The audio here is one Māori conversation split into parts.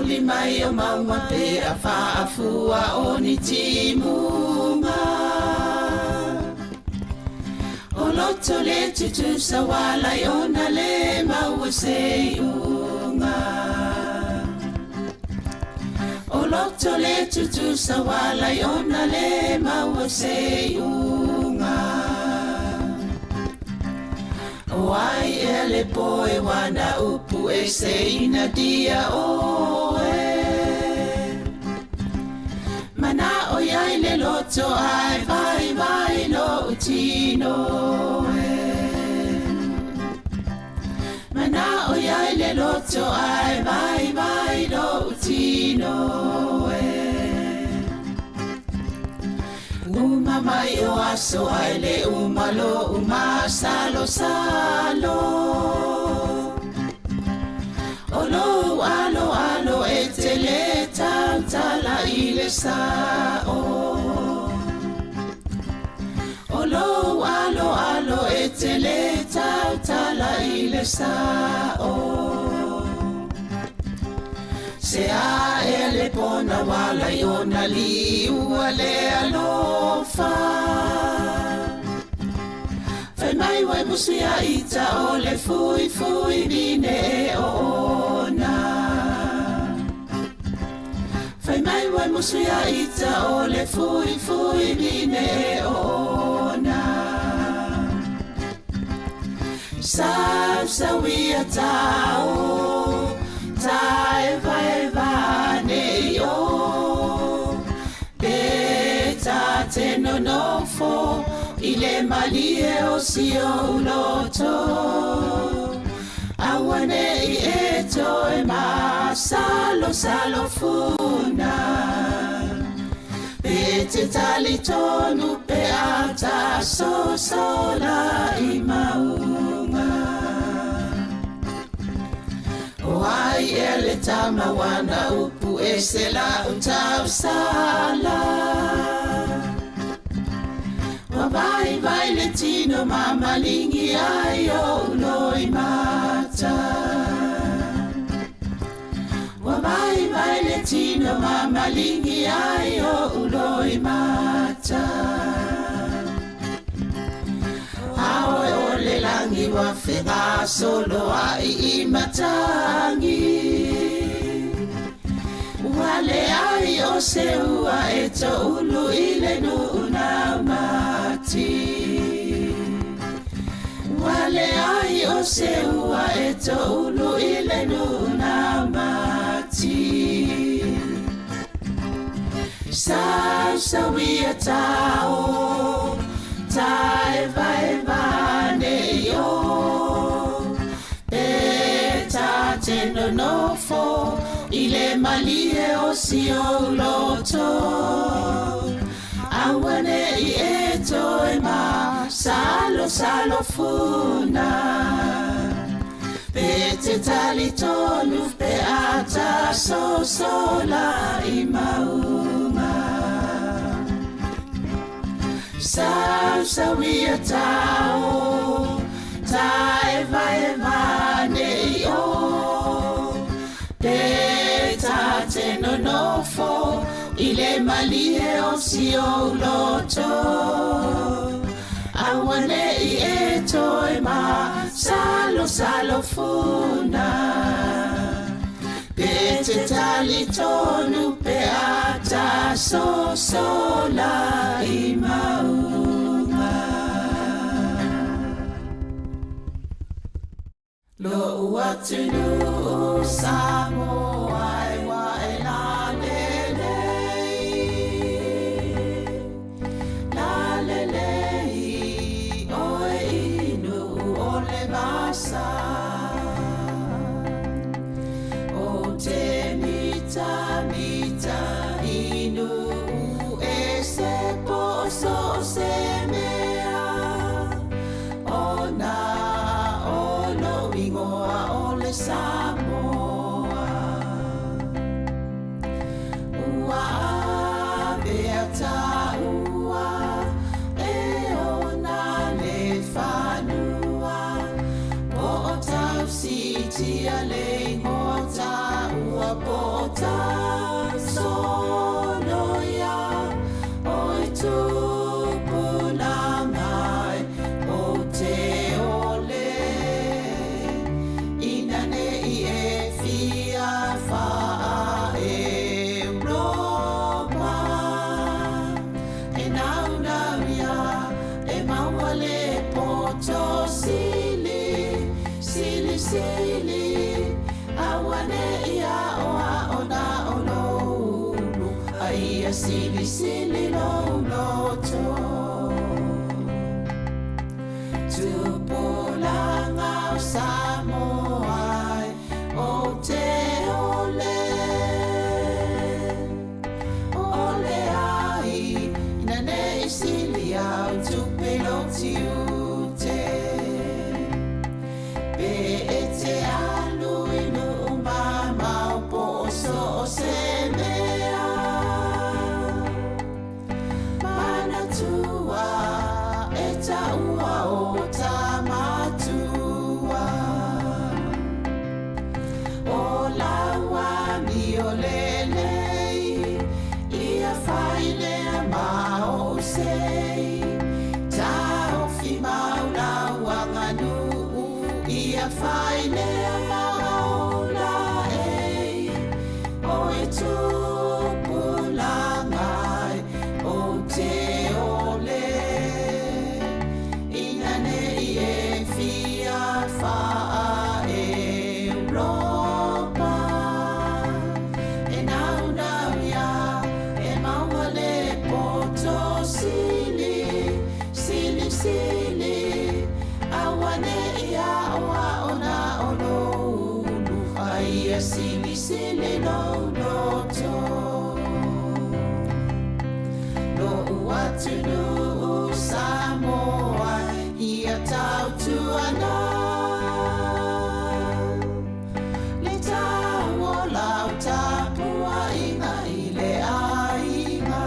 mauli mai o maua pe a whaafua o ni timunga. O loto le tutu sa walai o na le maua se unga. O loto le tutu sa walai o na le maua se unga. O ai e le poe wana upu e se ina dia o e. Mana o iai le loto ai vai vai lo utino e. Mana o iai le loto ai vai vai lo utino e. Uma mai o aso ai le umalo uma salo salo. Olo alo alo e te le tala i le sao. Olo alo alo e te le tala i le sao. Se a e le pona wala i ona li ua le alofa. Fai mai wai musu ia ita o le fui fui bine e ona. Fai mai wai musu ia ita o le fui fui bine e ona. Sa wia tau ta eva ne o pe ta te no fo ile malie o si o loto awane e to e ma salo funa pe te tali tonu pe ata sola i maunga. Wai ele tama wana upu e se la utau sala. Wai vai le tino mama lingi ai o loi mata. Wai vai le tino mama lingi ai o loi mata. Aoe o le langi wa whenga solo ai I matangi. Wale ai o se ua e to ulu I le nuna mati. Wale ai o se ua e to ulu I le nuna mati. Sa wia tau ta eva ne yo pe ta te no fo ile malie o si o loto awane I e to e ma salo funa pe te tali tonu pe ata sola I maunga. Sa wia tau ta eva ne yo pe ta te no fo ile malie o si o loto awane I e to e ma salo funa pe te tali tonu pe ata sola I maunga. Lo uatunu samo ai wa e la lelei oe inu o le vasa. O te mita inu e se poso se mea o na o lo ingoa o le Samoa. Ua avea ta ua e o na le whanua o tau si tia le ngota ua pota sonoya oi tupulangai o te ole inane I e fia faa Europa e naunauia e mawale poto sili awane ia oa ona oloulu aia sili no loto tupulangau Samoai o te ole ai nane sili au tupelo tiute pe te alu inu mama o poso o se mea mana tua e taua o tamatua o laua mi o lelei ia whaile ma o sei tau fi maulaua nganu ia whaile maula o e tupulangai o te ole inane I e fia faa Europa e naunauia e mawale poto sili awane ia oa ona oloulu aia sili no loto no uatunu Samoa ia tautuana le tau o lau tapua inga I le ainga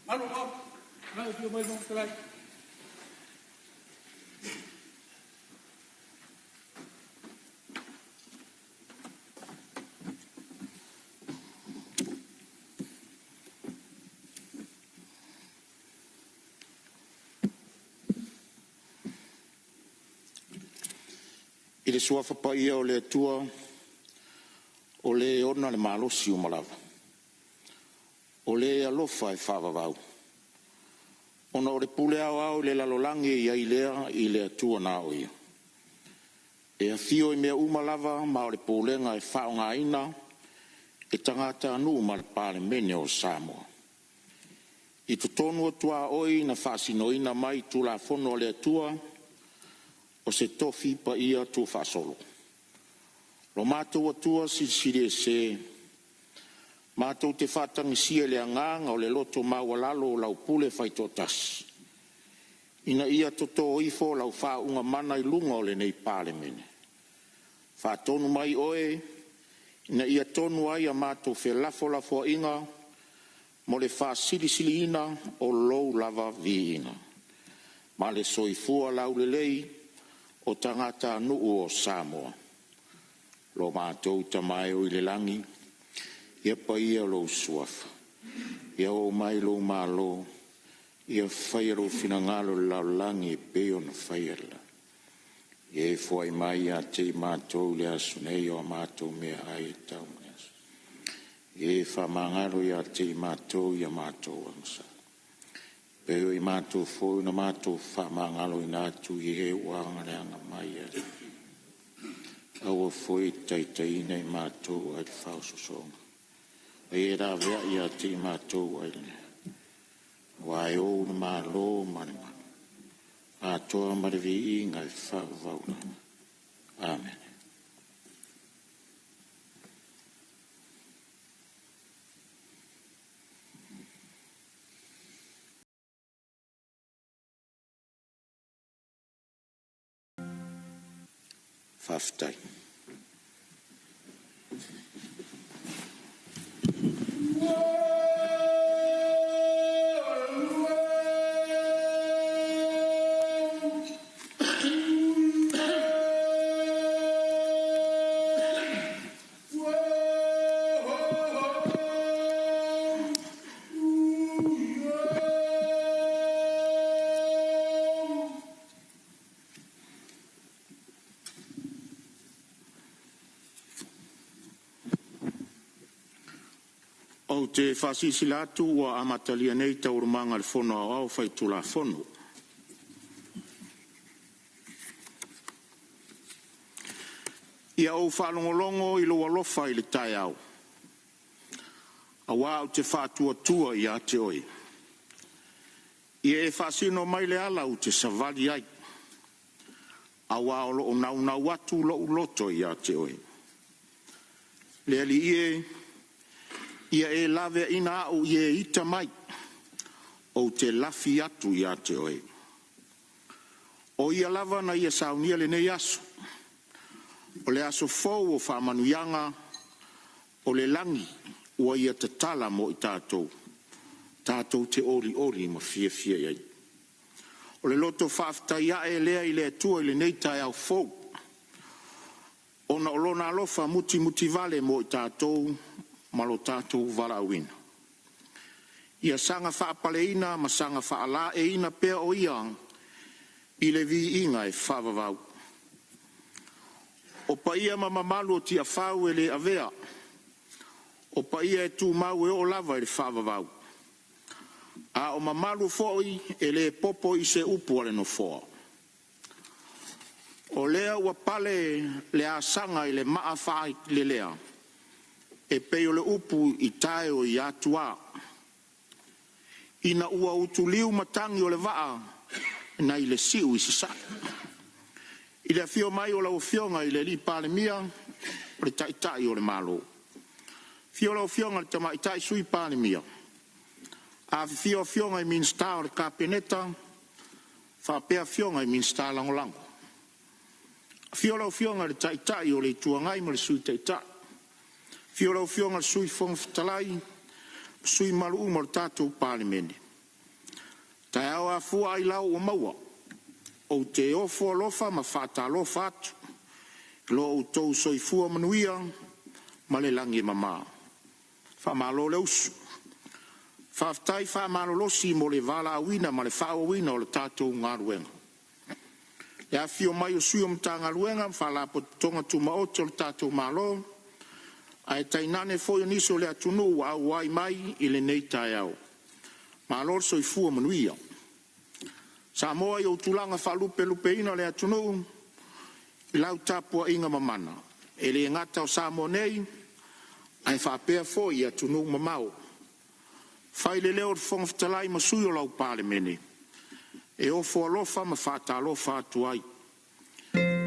Malo ko. Malo ko may mong talay. I le suafa pa ia o le atua o le ona le malosi o malava. O le alofa e whaavavau. Ona o le pule au le lalolangi ia i lea i le atua na o ia. E a fio i mea umalava ma o le pulenga e whaonga ina e tangata anu ma le pale mene o Samoa. I to tonu atua oi na whaasinoina mai tu la fono o le atua o se tofi pa ia tu whaasolo. Lo mātou atua sisire se mātou te whatangi sia le anganga o le loto mawalalo o lau pule whaitotas. Ina ia toto ifo lau whaunga mana i lunga o le nei pale mene. Whaatonu mai oe, ina ia tonu ai a mātou whe lafo inga mo le whaasili ina o lou lava vi ina. Ma le soifua lau le lei o tangata nuu o Samoa. Lo mātou tamai o i le langi, ia pa ia lo suafa. Ia o mai lo malo, ia whaia lo finangalo lau langi e peo na whaia la. Ia e fuai mai a te mātou le asu nei o mātou mea ai e tau mea asu. Ia e whamangalo ia te mātou ia mātou angsa. Peo i mātou fōi na mātou whamangalo i nātu i he wanga le anga mai e. Aua fōi taitai nei mātou ai whausosonga. E ra vea i a te mātou ai le. Wai o na mālo manima. A toa marivi i ngai whavauna. Amen. Whaftai. O te whasisi latu wa amatalia nei taurumanga le whono au whai tula whono. Ia o whalongolongo i lo alofa i le tai au. A wā o te whātua tua i a te oi. Ia e whasino mai le ala o te savali ai. A wā o lo o nau atu lo uloto i a te oi. Le ali ia e lave ina au ia ita mai o te lafi atu i a te oi. O ia lava na ia saunia le nei aso. O le aso fau o whamanuyanga o le langi ua ia te tala mo i tātou. Tātou te ori ma fia iai. O le loto whaftaia e lea i le atua i le nei tai au fau. Ona o lona alofa muti vale mo i tātou malo tātou varauina. Ia sanga whaapaleina ma sanga whaala e ina pea o ia i le vi inga e whavavau. O pa ia mamalu o tia whau e le avea. O pa ia e tū mau e o lava e le whavavau. A o mamalu foi e le popo i se upu ale no foa. O lea ua pale le asanga i le maa whai le lea. E peo le upu i tae o i atua. Ina ua utuliu matangi o le waa na i le siu i sisa. I le fio mai o lau fionga i le li pale mia o le taitai o le malo. Fio lau fionga le tamaitai sui pale mia. A fio fionga i minsta o le kapeneta, fa pea fionga i minsta langolango. Fio lau fionga le taitai o le tuangai ma le sui taitai. Fio lau fionga le sui fonga fitalai, sui malu umo le tatou pale mene. Tai au a fua I lau o maua. O te ofo alofa ma whata alofa atu. Lo o tou soifua manuia ma le langi mama. Whamalo le usu. Whaftai whamalo losi mo le vala awina ma le whaawina o le tātou ngaruenga. Le awhio mai o sui o mta ngaruenga whalapo tonga tuma oto le tātou malo. Ai tainane foi o niso le atunu wa wai mai I le nei tai au. Malo soifua manuia. Samoa I o tulanga whalupe lupe ina le atunu. I lau tapua inga mamana. E le ngata o Samoa nei. Ai whapea foi I atunu mamau. Whai le leo fonga whatalai masui o lau pale mene. E ofo alofa ma whata alofa atu ai.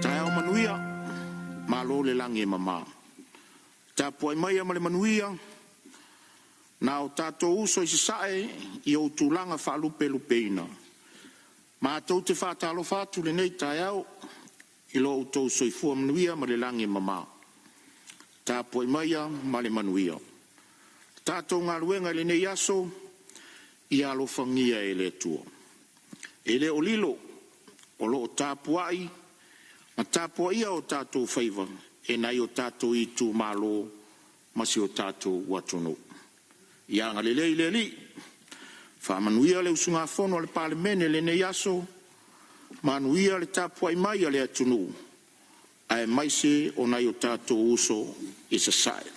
Tai au manuia. Malo le langi mama. Tapua I mai ama le manuia. Na o tātou uso I sae I o tulanga whalupe lupe ina. Ma tau te whātalo whātu le nei tai au, I lo tau soifua manuia ma le langi mama. Tā poi maia ma le manuia. Tātou ngā ruenga le nei aso, I alo whangia e le tua. E le o lilo, o lo o tāpuai, ma tāpua ia o tātou whaiva, e nei o tātou I tū malo, masi o tātou watono. Ia ngā le li. Whamanuia le usunga whono le palemene le nei aso, manuia le tapua I mai le atunu, ai maise o nai o tātou uso I sa sae.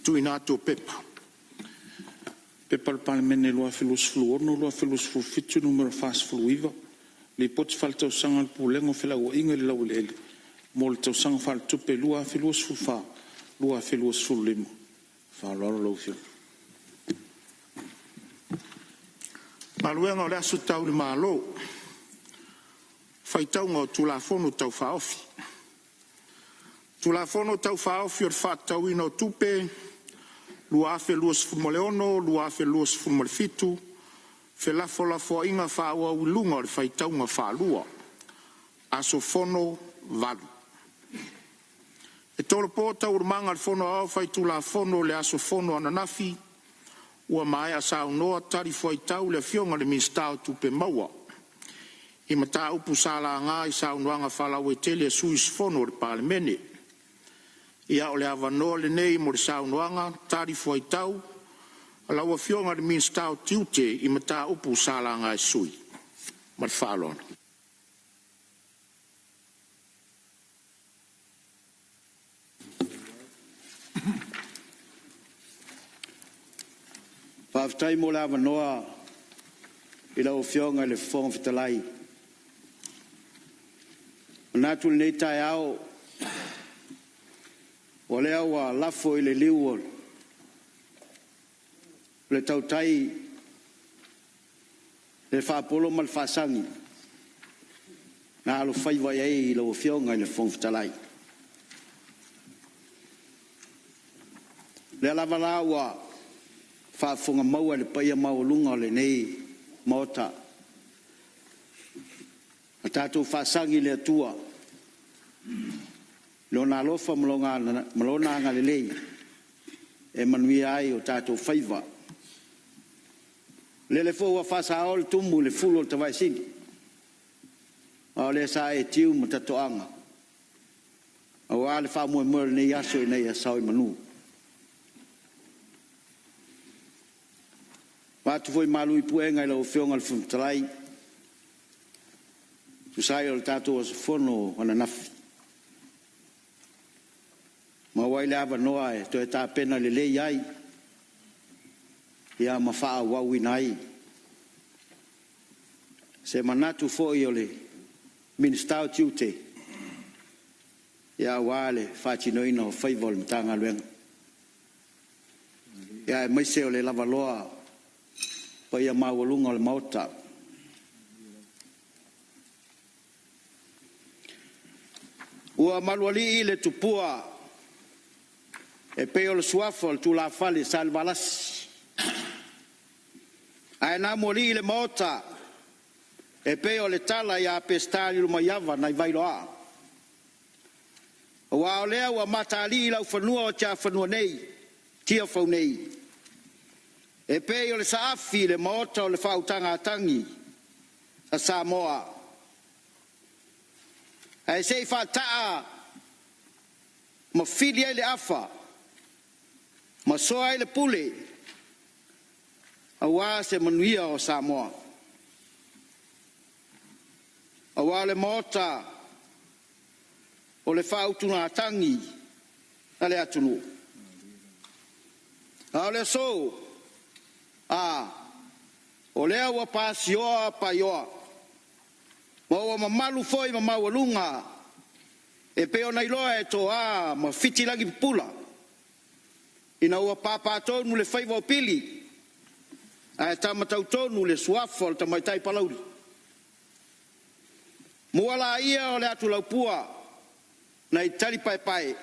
Tui nātou pepa. Pepa le palemene loa filus flu ono, loa filus flu fitu numero fas flu iwa, li poti fal tau sanga le pulengo fila ua inga le lau le ele, mo le tau sanga fal tupe lua filus flu fa, lua filus flu limo. Whaloro lau fio. Maluenga o le asu tau le malo. Whaitaunga o tulafono tau whaofi. Tulafono tau whaofi o whatau ina o tupe. Lua afe luas fumoleono, lua afe luas fumolefitu. Whelafo lafo inga whaua ulunga o le whaitaunga whalua. Aso fono valu. E tolo pōta urmanga le fono au whai tula fono le aso fono ananafi, ua mai a sao noa tari fwai tau le fionga le minstau tupe maua. I mata upu sala ngā I sao noanga whalau e tele suis fono le palemene. Ia o le awanoa le nei mo le sao noanga tari fwai tau, alau a fionga le minstau tiute I mata upu sala ngā e sui. Mar whalona. Whaftai mo la wanoa I la o fionga le whonga whitalai. Nātu le nei tai au o lea wa lafo I le liu le tautai le whapolo mal whasangi na alo whaiwai ei I la o fionga le whonga whitalai. Le alawana wa whaafonga maua le paia maulunga le nei maota. A tātou whaasangi le atua. Leo nā lofa malona anga le lei. E manui ai o tātou whaiva. Le fo wa whaasa ao le tumu le fulo le tawai sini. O le sa e tiu ma tatoanga. O a le wha mua mua le nei aso I nei asau I manu. Watu foi malu I puenga I la o fionga le whumtalai. Tusai o le tātou as fono ana nafi. Ma wai le awa noa e to e tā pena le lei ai. Ia ma wha wawi nai. Se manatu foi o le ministau tiute. Ia wale whātinoina o whaivol mtanga luenga. Ia e maise o le lava loa ia mawalunga le maota. Ua maluali le tupua e peo le suafo le tula fale salvalas. Ai na moli le maota e peo le tala ia pestali lo maiava na vailoa. Ua olea ua matali la ufanua o tia fanua nei, tia fau nei. E pe o le saafi le maota o le whautanga tangi a Samoa. Ai sei whataa ma whili ai le afa, ma soa ai le pule, a wā se manuia o Samoa. A wā le maota o le whautanga tangi a le atunu. A le so, o lea ua pasioa pa ioa, ma ua mamalu foi ma mawalunga, e peo na iloa e to ma fiti lagi pula, ina ua papatonu le whaiva o pili, a tamatautonu le suafo le tamaitai palauri. Muala ia o le atu laupua, na i tali pai pai,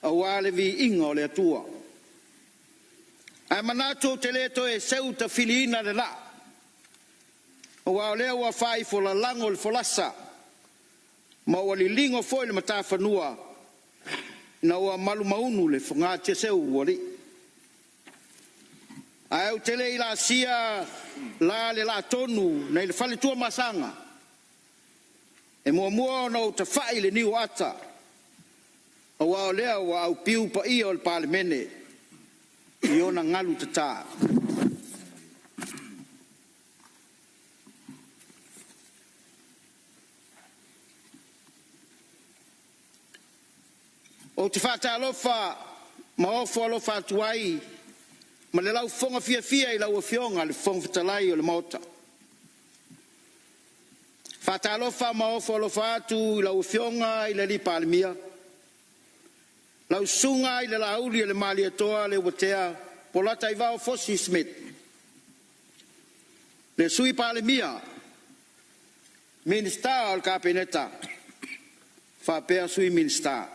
a wale vi inga o le atua. Ai manato te leto e seuta filiina le la. O wa lea wa fai fo la lango le folasa. Ma wa li lingo foi le mata fanua. Na wa malu maunu le fonga te seu wali. Ai o tele ila sia la le la tonu na le fale tua masanga. E mua na o te fai le niu ata. O wa lea wa au piu pa ia o le parlemene. Iona ngalu tata. O te whata alofa, ma ofo alofa atuai, ma le lau fonga fia i lau a fionga le fonga fitalai o le maota. Whata alofa, ma ofo alofa atu i lau a fionga i le li palemia. Lau sunga i le lauli le mali atoa le watea polata i vao fosi Smith. Le sui palemia, minister al kabineta, whapea sui minister.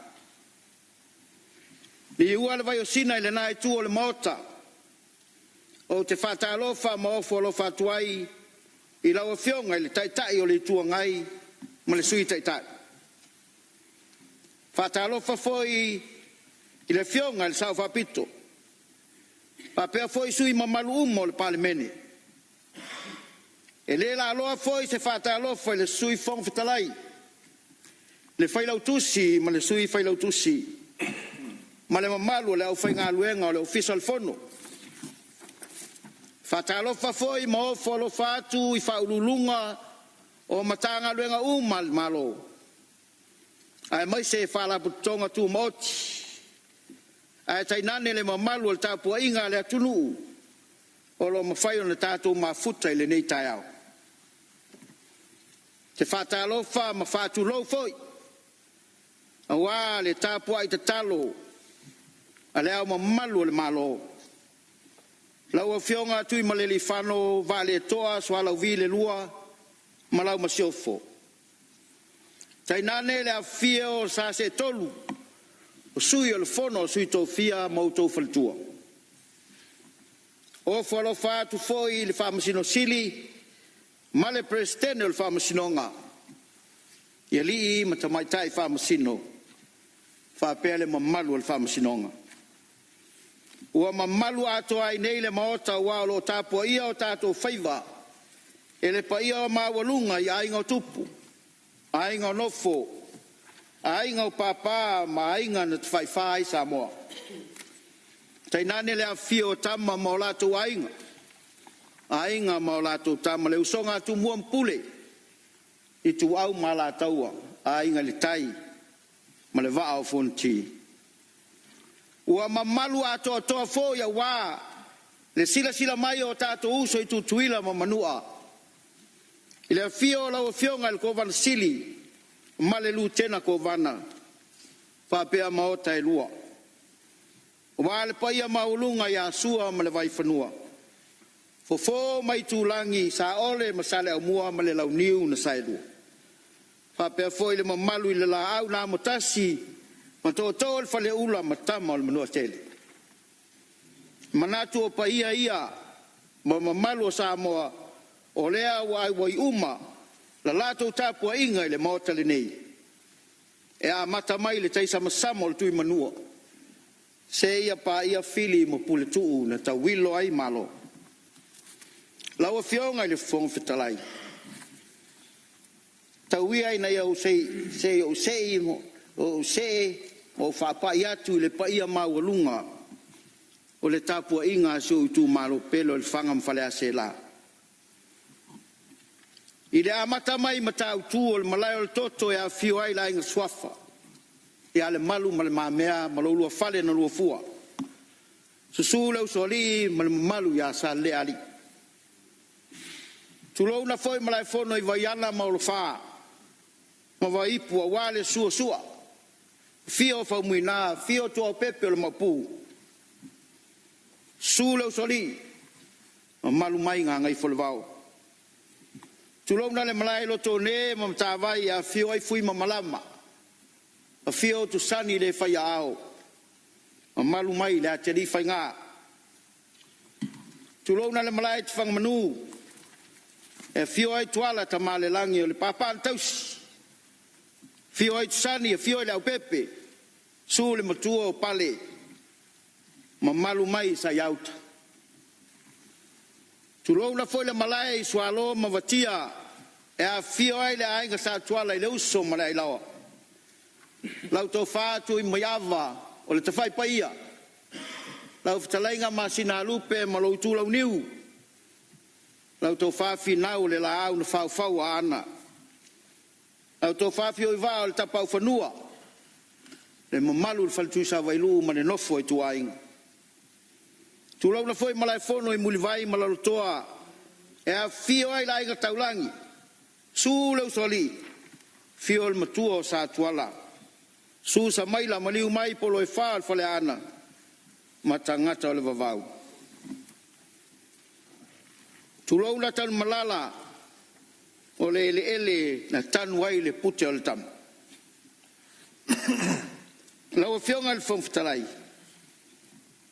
Ni ua le vai o sina i le nai tu o le maota, o te whatalofa ma ofo alofa tuai i lau a fionga i le taitai o le tua ngai ma le sui taitai. Whatalofa foi i le fionga le sao whapito. Papea foi sui mamalu umo le palemene. E le la aloa foi se whata alofa i le sui fong fitalai. Le whailau tusi ma le sui whailau tusi. Ma le mamalu le au whainga luenga o le official fono. Whata alofa foi ma ofo alofa atu i whaululunga o matanga luenga umal malo. Ai mai se whala putonga tu moti. Ai tainane le mamalu al tapua inga le atunu o lo mawhai o na tātou mafuta i le nei tai au. Te whatalofa ma whatu lou foi. A wā le tapua i te talo a le au mamalu o le malo. Lau a fionga tui ma le li whano vale toa so alau vi le lua ma lau ma siofo. Tainane le a fia o sa se tolu. O sui o le fono o sui tau fia mau tau faltua. O whalo whātu foi le whamasino sili, ma le presidente o le whamasinonga. Ia lii ma tamaitai whamasino, whapea le mamalu o le whamasinonga. Ua mamalu ato ai nei le maota ua o lo tāpua ia o tātou whaiva, e le pa ia o mawalunga i ainga o tupu, ainga o nofo, ainga o papa ma ainga na te whaiwhai Samoa. Tainane le a fio tama ma o lātou ainga. Ainga ma o lātou tama le usonga tu mua mpule. I tu au ma lātaua. Ainga le tai. Ma le waa o fonti. Ua mamalu ato toa fo ya wā. Le sila mai o tātou uso i tu tuila ma manua. I le a fio lau fionga le kovana sili. Ma le lu tena kovana. Whapea maota e lua. Wa le paia maulunga ya sua ma le vai whanua. Fofo mai tūlangi sa ole ma sale au mua ma le lau niu na sailua. Whapea foi le mamalu i le la au na motasi ma tō le whale ula ma tama o le manua tele. Manatu o paia ia ma mamalu o Samoa o lea wai uma la lato tapua inga i le maota le nei. E a mata mai le taisa masamo le tui manua. Se ia pa ia fili mo pule tuu na tau wilo ai malo. Lau fionga le fong fitalai. Tau ia ina ia o sei o whapa iatu le pa ia mawalunga o le tapua inga so tu malo pelo le fangam fale a se la. I le amata mai matau tu o le malai o le toto e a fio ai la inga swafa. I ale malu ma le mamea ma lo lua fale na lua fua. Susu leu soli ma le malu ya sa le ali. Tulou na foi malai fono i vaiana ma o le faa. Ma vai ipu a wale sua sua. Fio fa muina, fio tua pepe o le mapu. Su leu soli ma malu mai nga ngai fo le vau. Tulou na le malai lo tone ma mtawai a fio ai fui ma malama. A fio tu sani le fai ao. A malu mai le ateri fai ngā. Tulou na le malai te whang manu. E fio ai tuala ta male langi o le papa antaus. Fio ai tu sani e fio ai le au pepe. Su le matua o pale. Ma malu mai sa yauta. Tulou na foi le malai sualo ma vatia. E a fio ai le ainga sa tuala i le uso malai lawa. Lau tau whātu i maiawa o le tawhai paia. Lau whatalainga ma sina lupe ma lau tūlau niu. Lau tau whawhi nau le la au na whau a ana. Lau tau whawhi o i wā o le tapau whanua. Le mamalu le whaltu sa wailu ma le nofo i tuainga. Tūlau na foi malai fono i mulivai ma lau toa. E a fio ai la inga taulangi. Su leu soli. Fio le matua o sa tuala. Su sa mai la maliu mai polo e wha fale ana. Matangata o le vavau. Tulou na tanu malala. O le ele na tanu ai le pute o le tamu. Lau fionga le whomfitalai.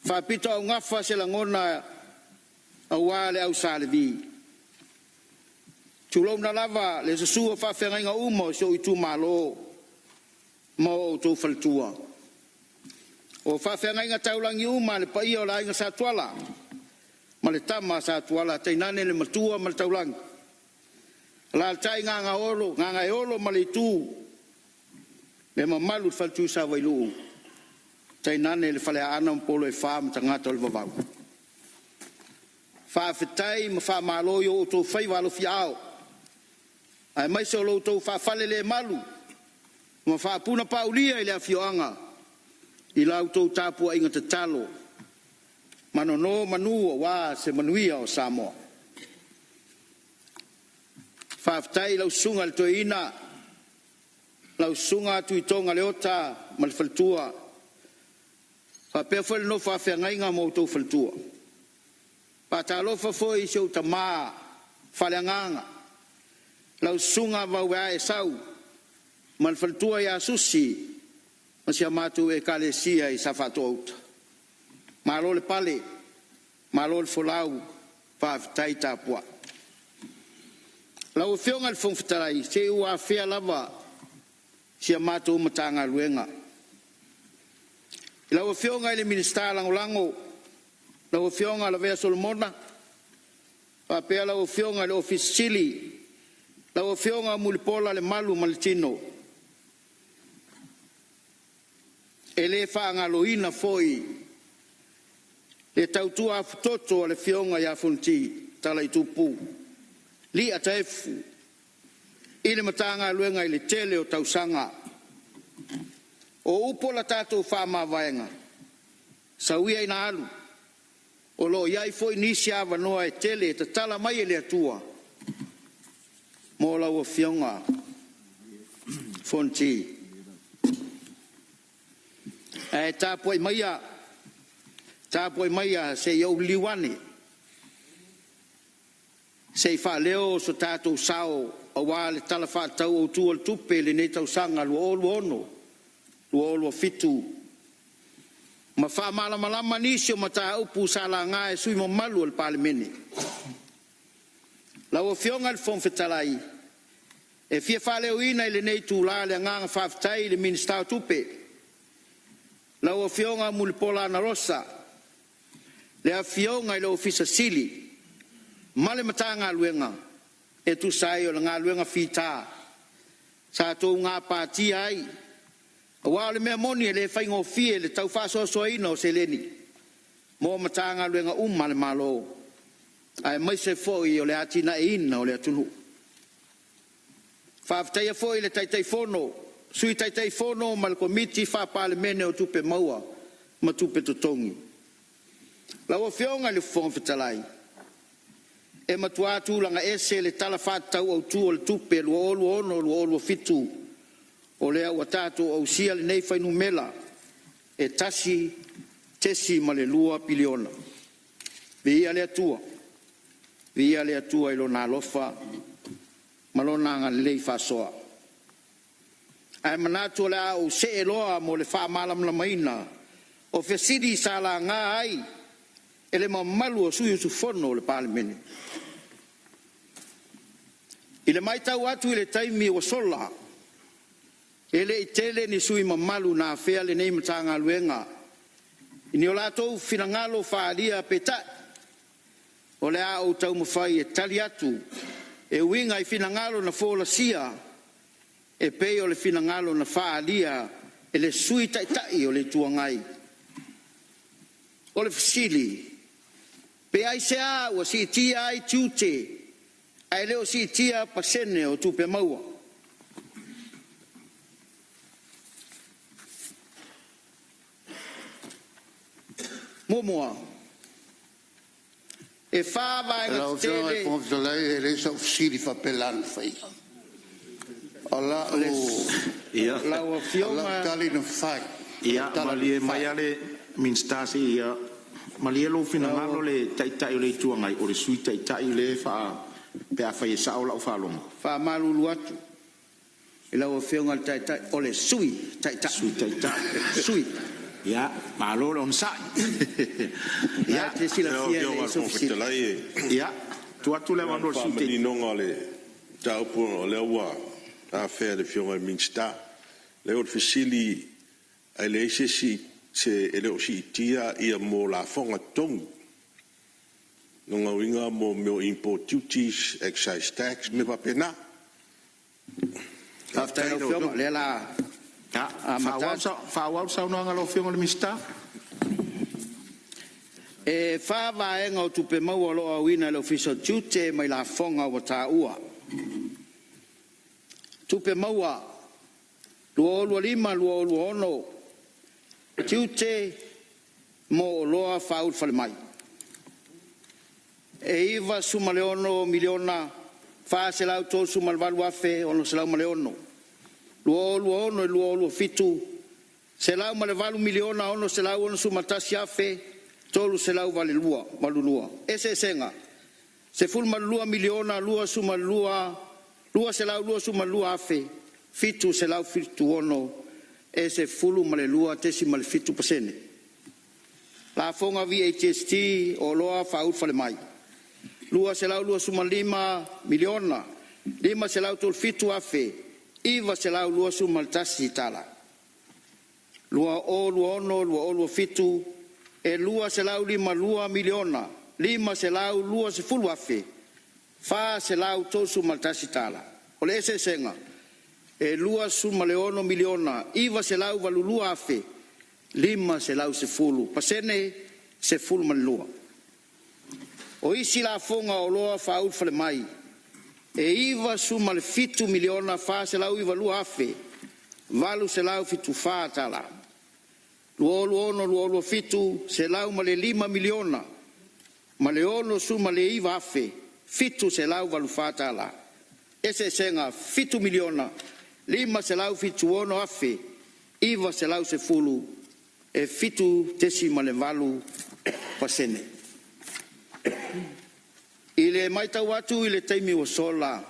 Whapita o ngafa se la ngona a wale au sa le vi. Tulou na lava le susua whawhenga inga umo so i tu malo. Mo o tō whaltua. O whawhenga inga taulangi uma le paia o la inga sa tuala. Ma le tama sa tuala teinane le matua ma le taulangi. La tai nganga olo, nganga e olo ma le tū. Me ma malu whaltu sa wailu. Teinane le whale ana mpolo e wha ma tangata o le vavau. Whawhetai ma wha maloyo o tō whaiwalo fiao. Ai mai se o lo tō whawhale le malu. Ma whaapuna paulia i lea fioanga. I lau tau tāpua inga te talo. Mano no manua wā se manuia o Samoa. Whaaftai lau sunga le toi ina. Lau sunga atu i tonga leota ma le whaltua. Whapea whale no whawhea ngainga mo tau whaltua. Pātalofa foi i seo ta maa whaleanganga. Lau sunga wawea e sau. Man faltua ya susi masia matu e kalesia i safato out malo le pale malo le folau pa taita pua la ofionga le fonftarai se ua fia lava sia matu matanga luenga la ofionga le ministra langolango la ofionga la vea solomona pa pe la ofionga le officiali la ofionga mulipola le malu maltino. Ele whaangaloina foi le tautua afutoto le fionga ya funti tala i tupu li ataefu ile matanga luenga ile tele o tausanga o upo la tato whaama vaenga sauia ina alu o lo iai foi nisi ava noa e tele te tala mai ele atua mo la o fionga funti Tāpoi maia se iau liwane. Se wha leo so tātou sao a wale tala wha tau o tu al tupe le ne tau sanga lua olu fitu. Ma wha malama nisio ma tā upu sa la ngā e sui malu al palimene. La o fionga le fonfetalai. E fia wha leo ina le ne tu la le nganga whaftai le ministau tupe. lau fionga mulipola na rosa le fionga ile ofisa sili male matanga luenga e tu sai o nga luenga fita sa to nga pati ai wa le me moni le fai ngo fie le tau fa so ino seleni mo matanga luenga male malo ai mai se foi o le atina ina o le tunu fa ftai foi le tai fono sui tai fono mal komiti fa parlemene o tupe maua ma tupe totongi la o fionga le fon fetalai e matuatu langa ese le tala fa tau o tu o tupe lo ono fitu o le o tato o sia le nei fa numela e tesi male lua piliona via le atua i lo na lofa malona nga le fa soa ai manatu la o se loa mo le fa malam la maina o fesidi sala nga ai ele mamalu o sui su fono le parlemene ile mai tau atu ile taimi o sola ele itele ni sui mamalu na fea le nei matanga luenga ini o latou finangalo faalia peta o le a o tau mawhai e tali atu e winga i finangalo na fola sia e pei o le finangalo na faalia e le sui tai o le tuangai o le fasili pe ai se a o si tia ai tiute ai leo si tia pasene o tupe maua momoa e fava e tele o tele le so fasili fa pelan fai ala o ia la o fioma tali no fai ia mali mai ale minstasi ia mali lo finangalo le tai le tuangai o le sui tai le fa pe a fai sa o la fa long fa malulu atu e la o fioma tai o le sui tai sui ia malo on sa ia te sila fiele so ia tu le vano sui ni non le tau po le wa a faire de fiore minsta le ot fisili ai le se ele o si tia ia mo la fonga tong non winga mo import duties excise tax me va pena after no film le la fa wa no ngalo film le mista e fa va en o tupe mau lo wina le official duty mai la fonga o ta ua tupe maua luo lima luo ono tiute mo loa faul fale mai e iva suma leono miliona fa se lau to suma valu afe ono se lau maleono luo ono luo fitu se lau male valu miliona ono se lau ono suma tasi afe tolu se lau vale lua ese senga se ful malua miliona lua suma lua se lau lua suma lua afe fitu se lau fitu ono e se fulu male lua tesi male fitu pasene la fonga VHST o loa faul fale mai lua se lau lua suma lima miliona lima se lau tol fitu afe iva se lau lua suma tasi tala lua ono lua fitu e lua se lau lima lua miliona lima se lau lua se fulu afe fa se lau to suma tasi tala o le ese senga e lua suma leono miliona iva se lau valulua afe lima se lau se fulu pasene se fulu man lua o isi la fonga o loa faul fale mai e iva suma le fitu miliona fa se lau iva lua afe valu se lau fitu fa tala luo fitu se lau male lima miliona male ono suma le iva afe fitu se lau valu fa tala ese senga fitu miliona lima se lau fitu ono afe iva se lau se fulu e fitu tesi male valu pasene ile maita watu ile taimi o sola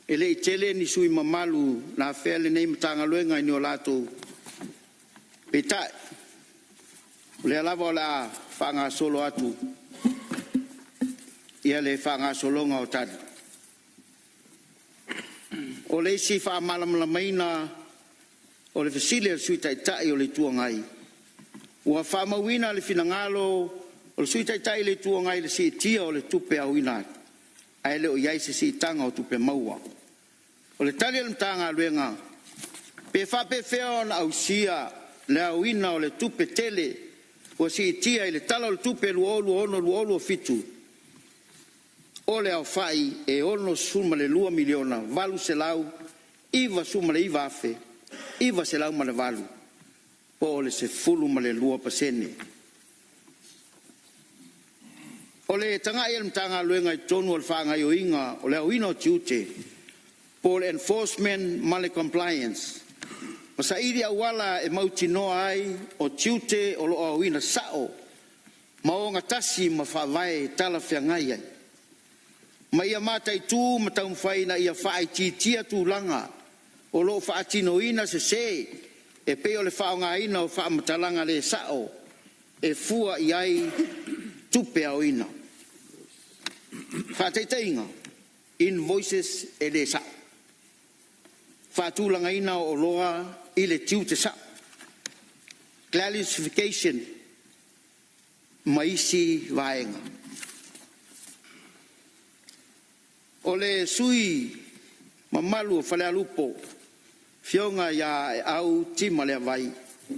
ele itele ni sui mamalu na fele nei mtanga luenga ni olato pita le lava la fanga solo atu ia le fanga solonga o tadi o le si fa malam la maina o le fasile sui tai o le tuangai ua whamawina le finangalo o le sui taitai le tua ngai le si tia o le tupe au ina ai le o iai se si tanga o tupe maua o le tali le tanga luenga pe whape feo na au sia le au ina o le tupe tele o si tia i le tala o le tupe luolu ono luolu o fitu o le au fai e ono suma le 2 miliona valu se lau iwa suma le iwa afe iwa se lau ma le valu o le se fulu ma le 2%. O le tanga ia mtanga luenga i tonu al whaanga i o inga o le au ina o tiute po le enforcement ma le compliance. O sa iri awala e mauti noa ai o tiute o lo au ina sao ma o ngatasi ma whawai tala whiangai ai. Ma ia mata i tū ma taum whaina ia whaai titia tū langa o lo whaatino ina se e pe o le whaonga ina o whaamatalanga le sao e fua i ai tupe au ina. Whateiteinga invoices e le sao. Whaatulanga ina o loa i le tiu te sao. Clarification maisi vaenga. O le sui mamalu o whale alupo fionga ya au tima le vai.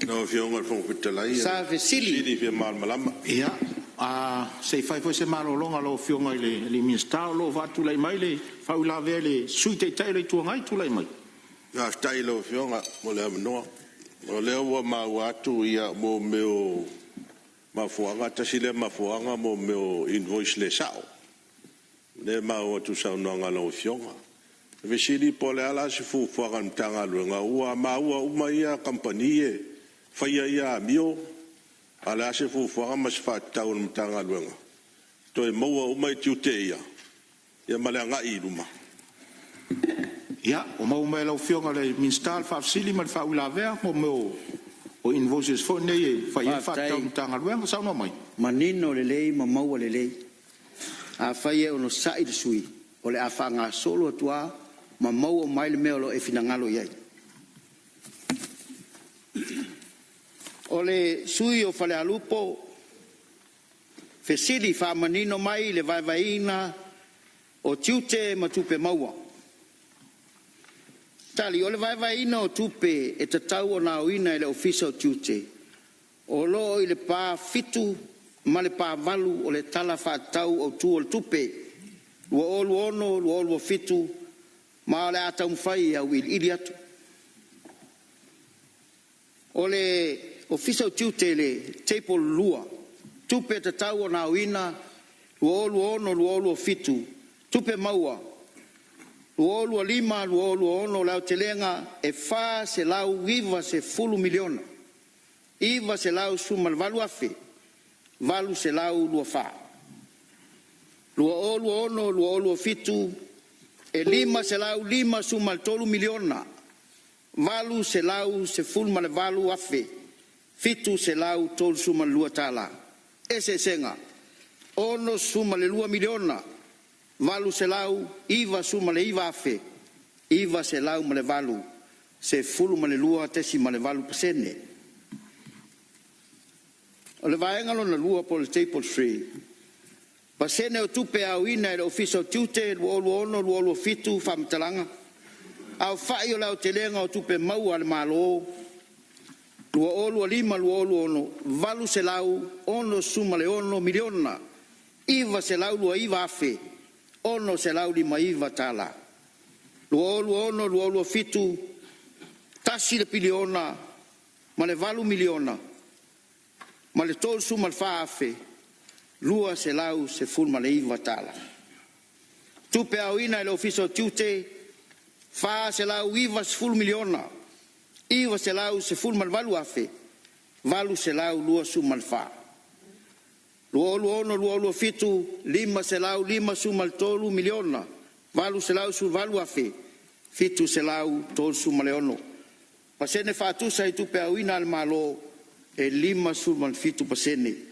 No fionga le whongpitalai. Sa fesili. Sili fia malmalama. Ia, sei fai foi se malolonga lo fionga le minsta lo vatu lai mai le fau la vele sui te tai le tuangai tu lai mai. Nga stai lo fionga mo le amanoa. O le ua mauatu ia mo meo mafuanga tasile mafuanga mo meo invoice le sao. Le mauatu sao noanga lo fionga. Vesili po le ala se fu fuanga mtanga luenga ua maua uma ia kampanie faia ia mio ala se fu fuanga mas fa tau mtanga luenga. Toi maua uma i tiute ia. Ia malanga i luma. Ia, o mau mai lau fionga le minstal fa fsili mal fa ula vea mo meo o invoices fo nei fa ia fa tau mtanga luenga sao no mai. Manino le lei ma maua le lei. A faia ono sai de sui. O le afanga solo tua ma mau mai le meo lo e finangalo iai. O le sui o fale alupo fesili fa manino mai le vaivaina o tiute ma tupe maua. Tali o le vaivaina o tupe e tatau o na uina le ofisa o tiute. O lo i le pa fitu ma le pa valu o le tala fa tau o tu o le tupe. Lua olu ono, lua olu o fitu ma le ata umfai au ili atu. O le ofisa o tiute le teipo lua. Tupe te tau o na uina, lua olu ono, lua olu o fitu. Tupe maua. Lua olu o lima, lua olu o ono, lau te lenga, e fa se lau iwa se fulu miliona. Iwa se lau sumal valu afe. Valu se lau lua fa. Lua olu o ono, lua olu o fitu. E lima se lau lima sumal tolu miliona. Valu se lau se fulma le valu afe. Fitu se lau tolu sumal lua tala. Ese senga. Ono sumal le 2 miliona. Valu se lau iwa sumal le iwa afe. Iwa se lau ma le valu. Se fulma le lua tesi ma le valu pasene. O le vaengalo na lua po le table free. Pasene o tupe au ina e le ofisa o tiute, lua olu ono, lua olu fitu, whamtalanga. Au whai o lau te lenga o tupe mau ale malo. Lua olu lima, lua olu ono. Valu se lau, ono suma le ono miliona. Iwa se lau lua iwa afe. Ono se lau lima iwa tala. Lua olu ono, lua olu fitu. Tasi le piliona. Ma le valu miliona. Ma le tol suma le wha afe. Lua se lau se fulma le iwa tala. Tupe au ina e le ofisa o tiute. Fa se lau iwa se ful miliona. Iwa se lau se fulma le valu afe. Valu se lau lua suma le fa. Lua olu ono, lua olu fitu. Lima se lau lima suma le tolu miliona. Valu se lau sul valu afe. Fitu se lau tolu suma le ono. Pasene fa tusa i tupe au ina al malo. E lima suma le fitu pasene.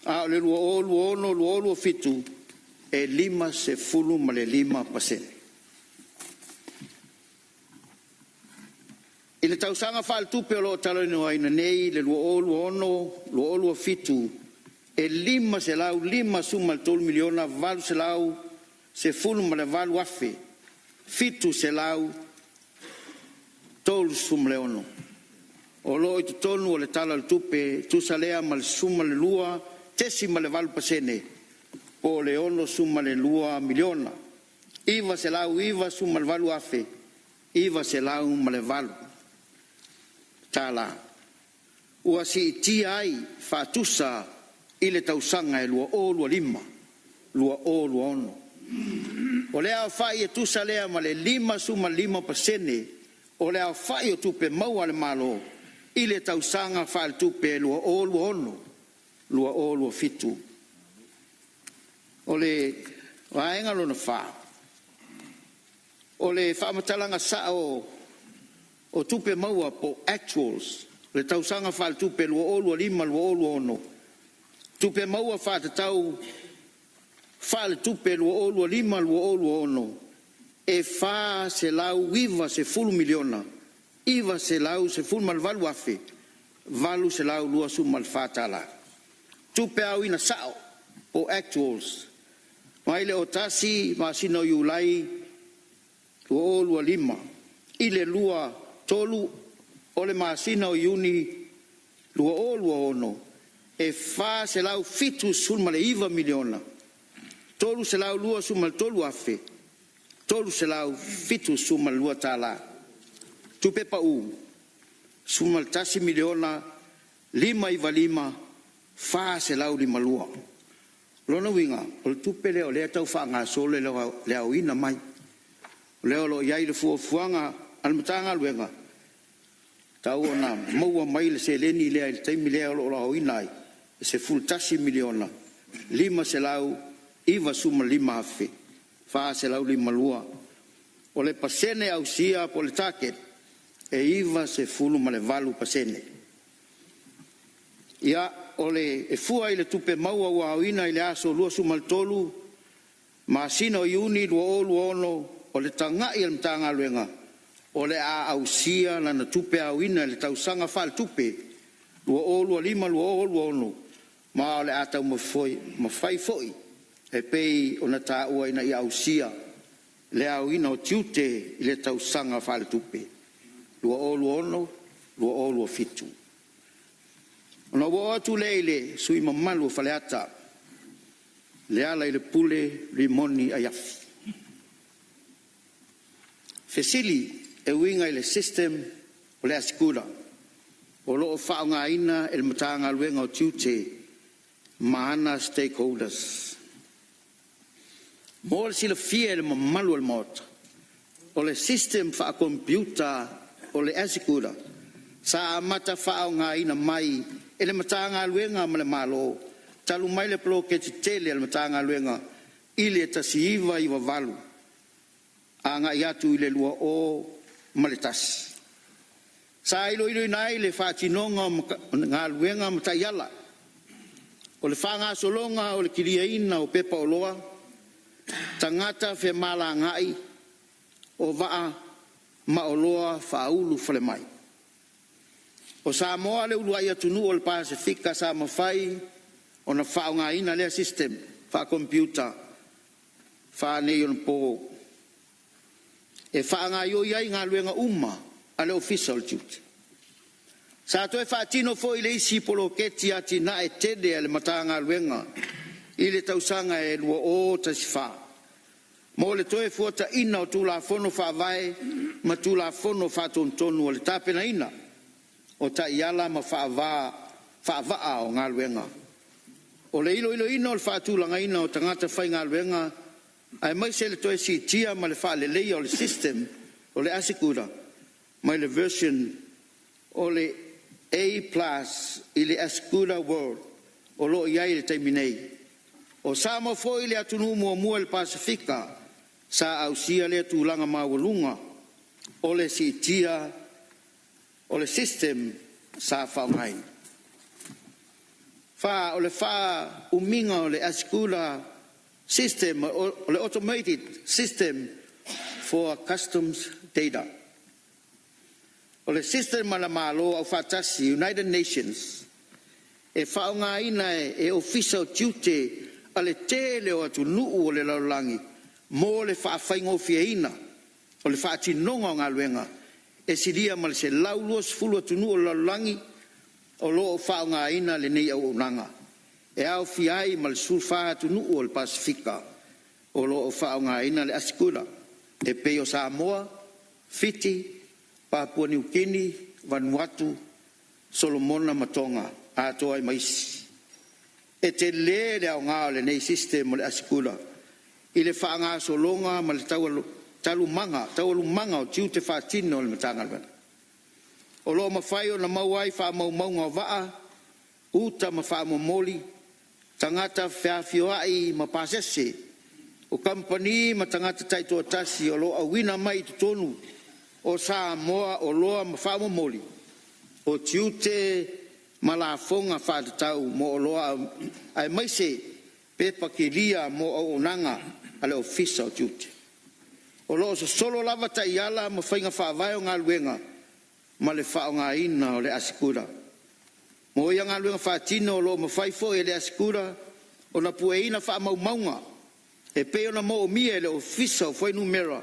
A le lua olu ono, lua olu fitu, e lima se fulu ma le 5%. Ile tausanga fal tupe lo talo no ai nei le lo ono lo fitu e lima se lau lima suma tol miliona val se lau se fulu ma le val wafe fitu se lau tol sum le ono o lo i tonu o le talo tupe tu salea mal suma le lua tesi ma le val pasene o le ono suma le lua miliona iva se lau iva suma le val wafe iva se lau ma le val tala ua si tia ai fatusa ile tausanga e lua o lua lima lua o lua ono o lea fai e tusa lea ma le lima suma lima pasene o lea fai o tupe maua le malo ile tausanga fa le tupe lua o lua ono lua o lua fitu o le vaenga lona fa o le fa matalanga sa o tupe maua po actuals le tausanga fa le tupe lua o lua lima lua o lua ono tupe maua fa te tau fa le tupe lua o lua lima lua o lua ono e fa se lau iva se fulu miliona iva se lau se fulu mal valu afe valu se lau lua su mal fatala tupe au ina sao o actuals mai le otasi ma sino yulai lua o lua lima ile lua tolu ole masina o yuni lua o lua ono e fa se lau fitu sulma le iva miliona tolu se lau lua sulma tolu afe tolu se lau fitu sulma lua tala tupe pa sulma tasi miliona lima iva lima fa se lau lima lua lona winga o tupe leo le tau fa nga sole le au ina mai leo lo yai le fuanga al matanga luenga tau ona maua mai le seleni le ai taimi le lo inai se full tasi miliona lima se lau iva suma lima afe fa se lau lima lua o le pasene au sia po le taket e iva se fulu ma le valu pasene ia o le e fua i le tupe maua ua ina i le aso lua suma le tolu ma sino iuni lua o lua ono o le tanga i al mtanga luenga o le a au sia lana tupe au ina le tausanga fa le tupe lua o lua lima lua o lua ono ma o le a tau mawhai foi e pei o na ta ua ina i au sia le au ina o tiute i le tausanga fa le tupe lua o lua ono lua o lua fitu ona ua atu leile sui mamalu fale ata le ala i le pule limoni ayafi fesili e winga i le system o le asikura o loo whaonga ina e le matanga luenga o tiute maana stakeholders mo le sila fia e le mamalu al mota o le system wha computer o le asikura sa mata whaonga ina mai e le matanga luenga ma le malo talu mai le ploke te tele e le matanga luenga i le tasiiva i wavalu anga iatu i le lua o maletas sa ilo nai le fatinonga nga luenga matayala o le fanga solonga o le kiriaina o pepa o loa tangata fe mala ngai o vaa ma o loa faulu fale mai o sa moa le ulu ai atunu o le Pasifika sa mawhai o na whaonga ina lea system fa computer fa neon po e whaanga yo iai ngā luenga uma a le official duty. Sa toe whaatino fo i le isi polo keti ati na e tede a le mata ngā luenga i le tausanga e lua o tasi wha. Mo le toe fuata ina o tūla fono whaavae ma tūla fono whaatontonu o le tāpena ina o ta iala ma whaavaa o ngā luenga. O le ilo ina o le whaatūlanga ina o tangata whai ngā luenga ai mai se le toe si tia ma le whaale leia o le system o le asikura mai le version o le A+ i le asikura world o lo iai le taiminei o sa ma fo i le atunu mua le Pasifika sa au sia le tūlanga mawalunga o le si tia o le system sa whaungai o le wha uminga o le asikura system or the automated system for customs data. O le system ma la malo au fatasi United Nations e whaonga ina e official duty ale te leo atu nuu o le laulangi mo le whaawhaingo fia ina o le whaatinonga o ngā luenga e siria ma le se laulos fulu atu nuu o le laulangi o loo whaonga ina le nei au unanga e au fiai ma le sulfa atu nuu o le Pasifika o loo whaonga ina le asikura e peo Samoa, Fiti, Papua New Guinea, Vanuatu, Solomona Matonga, atoa i maisi. E te le au ngā le nei system o le asikura. I le whaanga solonga ma le talu manga o tiu te whaatino o le matanga lwana. O lo mawhai o na mauai wha maunga o waa, uta ma wha moli, tangata whiawhioai ma pasese, o company ma tangata taito atasi o lo awina mai tu tonu, o Samoa o loa ma wha moli, o tiu te malafonga whaatatau mo o loa ai maise pepa ki lia mo o unanga ale ofisa o tiute. O loo so solo lava ta iala ma whainga whaavai o ngā luenga ma le wha o ngā ina o le asikura. Mo ia ngā luenga whaatina o loo ma whaifo e le asikura o na pue ina wha maunga e peo na mo o mia le ofisa o whainu mera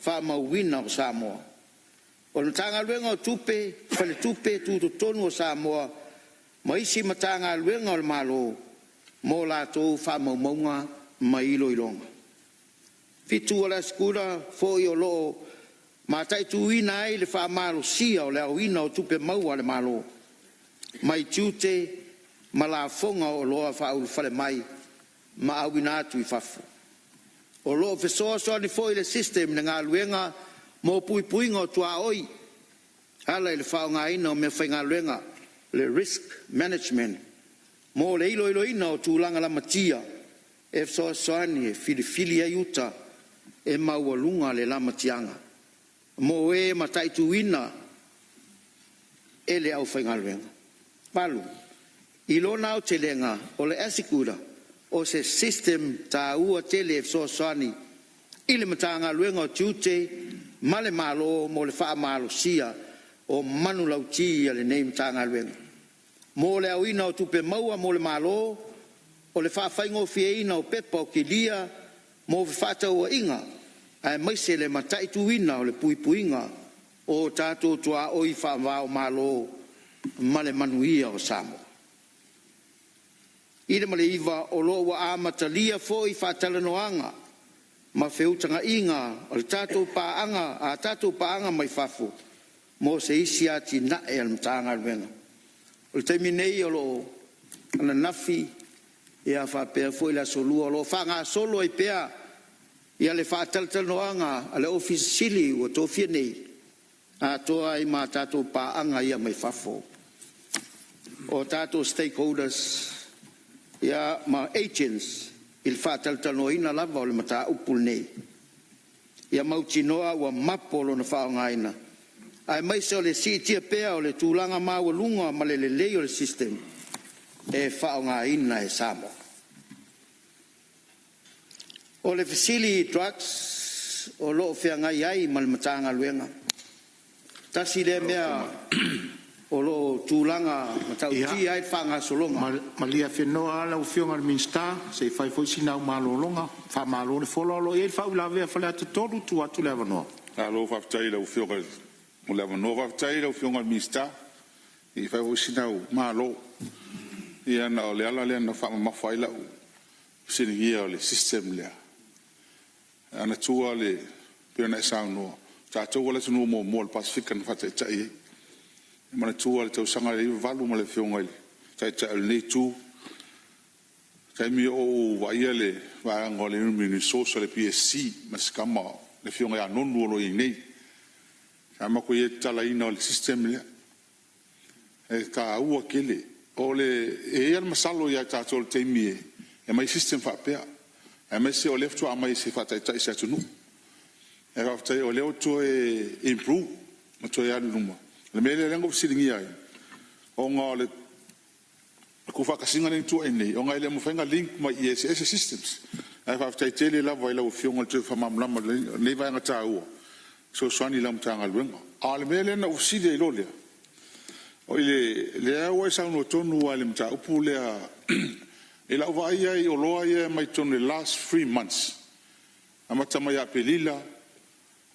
wha mauwina o Samoa. O na tanga luenga o tupe, whale tupe tu tonu o Samoa ma isi matanga luenga o le malo mo lātou wha maunga ma ilo ilonga. Fitu o le asikura fo i o loo ma taitu ina ai le wha malo sia o le au ina o tupe maua le malo mai tiute ma la fonga o loa wha au whale mai ma au ina atu i whafu. O loo fesoa soa ni fo i le system na ngā luenga mo pui puinga o tua oi hala i le wha o ngā ina o mea whai ngā luenga le risk management mo le ilo ina o tūlanga la matia e fesoa soani e fili ai uta e maua lunga le lama tianga. Mo e mataitu ina e le au whainga luenga. Palu, ilona au te lenga o le asikura o se system ta ua tele e fesoa soani ile matanga luenga o tiute male malo mo le wha malo sia o manu lauti le nei matanga luenga. Mo le au ina o tupe maua mo le malo o le wha whaingo fie ina o pepa o kilia mo whata ua inga ai maise le mataitu ina o le puipuinga o tātou tua oi whaamao malo ma le manuia o Samoa. Ire ma le iwa o lo wa amatalia fo i whatalanoanga ma whiutanga inga o le tātou paanga a tātou paanga mai whafu mo se isi ati nae al mtanga alwenga. O le taimi nei o lo ana nafi e a whapea fo i la solua o lo whanga solo i pea ia le whaatalanoanga a le ofisili o tōwhia nei a toa i mā tātou pāanga ia mai whafo. O tātou stakeholders ia ma agents il whaatalanoina lava o le mata upul nei. Ia mautinoa ua mapolo na whaongaina. Ai mai se o le sitia pea o le tūlanga maua lunga ma le lei o le system e whaongaina e Samoa. O le fasili drugs o loo whiangai ai ma le matanga luenga. Tasi le mea o loo tūlanga matauti ai whanga solonga. Ma lia whenua ala u whionga le minsta se whai fwisi nau malolonga wha malo le whololo e whau la vea whale atu toru tu atu le avanoa. Alo whaftai lau whionga o le avanoa whaftai lau whionga le minsta i whai fwisi nau malo i ana o le ala le ana wha mawhai lau siningia o le system lea. Ana tua le pena e saunoa. Tātou wale tunu mo le Pasifika na whata e tai e. Mana tua le tausanga le valu ma le whionga ile. Tai tai le nei tū. Tai mi o waia le vaanga le Human Resource le PSC ma skama le whionga ya nonu olo i nei. Ka mako i e tala ina o le system lea. E ka ua kele. O le e al masalo ya tātou le teimi e. E mai system whapea. E mai se o leftu a mai se whata e tai se atunu. E whaftai o leo to e improve ma to e alu numa. Le mele lengo silingi ai. O ngā le ku whakasinga ni tua e nei. O ngā ele mo whainga link ma ISS systems. E whaftai tele la vai lau whionga le tu whamamlama nei vai ngata ua. So swani lam tanga luenga. ale mele na uside ilole o le awa sa no tonu ale mta upule a ila va ia I oloa ia mai tonu last 3 months amata mai apelila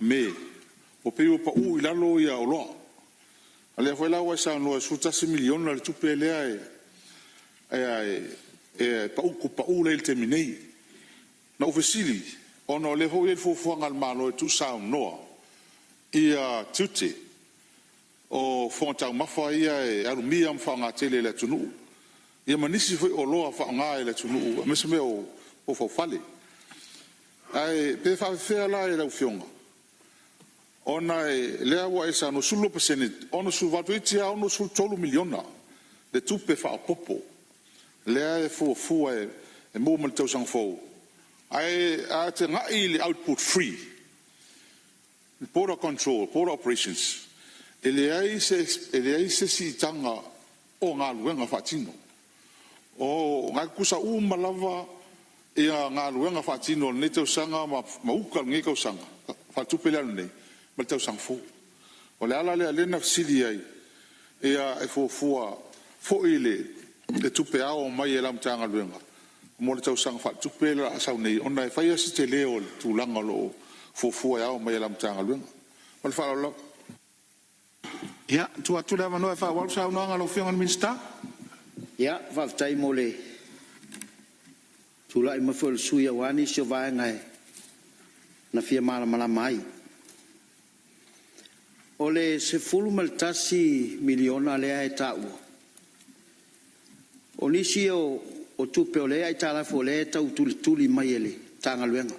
me o pe o pa u ilalo ia oloa ale foi la wa sa no suta se milion le tupele pa u le terminei na ofisili ono le ho fo ngal malo tu sa no ia tuti o fonta mafa ia arumia mfanga tele le tunu ia manisi foi o loa fa nga le tunu mesme o fo fale ai pe fa fe la le fionga ona le wa esa no sulo pesene ono su vatua ono su tolu miliona le tupe fa popo le fu e mo mal tau sang fo ai a te ngai le output free border control border operations ele ai se si tanga o nga luenga fatino o nga kusa malava e nga luenga fatino ne tau sanga ma uka ngi ko sanga fa tupela nei mal tau sang fo o le ala le na sili ai e a fo ile le tupe ao mai elam tanga luenga mo le tau sang fa tupela sa nei ona fa ia se leo tu langa lo fo ao mai elam tanga luenga mal fa lo ya tu le no fa wal sa no ngalo fiong minsta ya va tai mole tu la ma fol suya wani so va ngai na fia mala mai ole se fulu maltasi miliona le ai tau onisi o tupe ole ai tala fo le tau tuli mai ele tanga luenga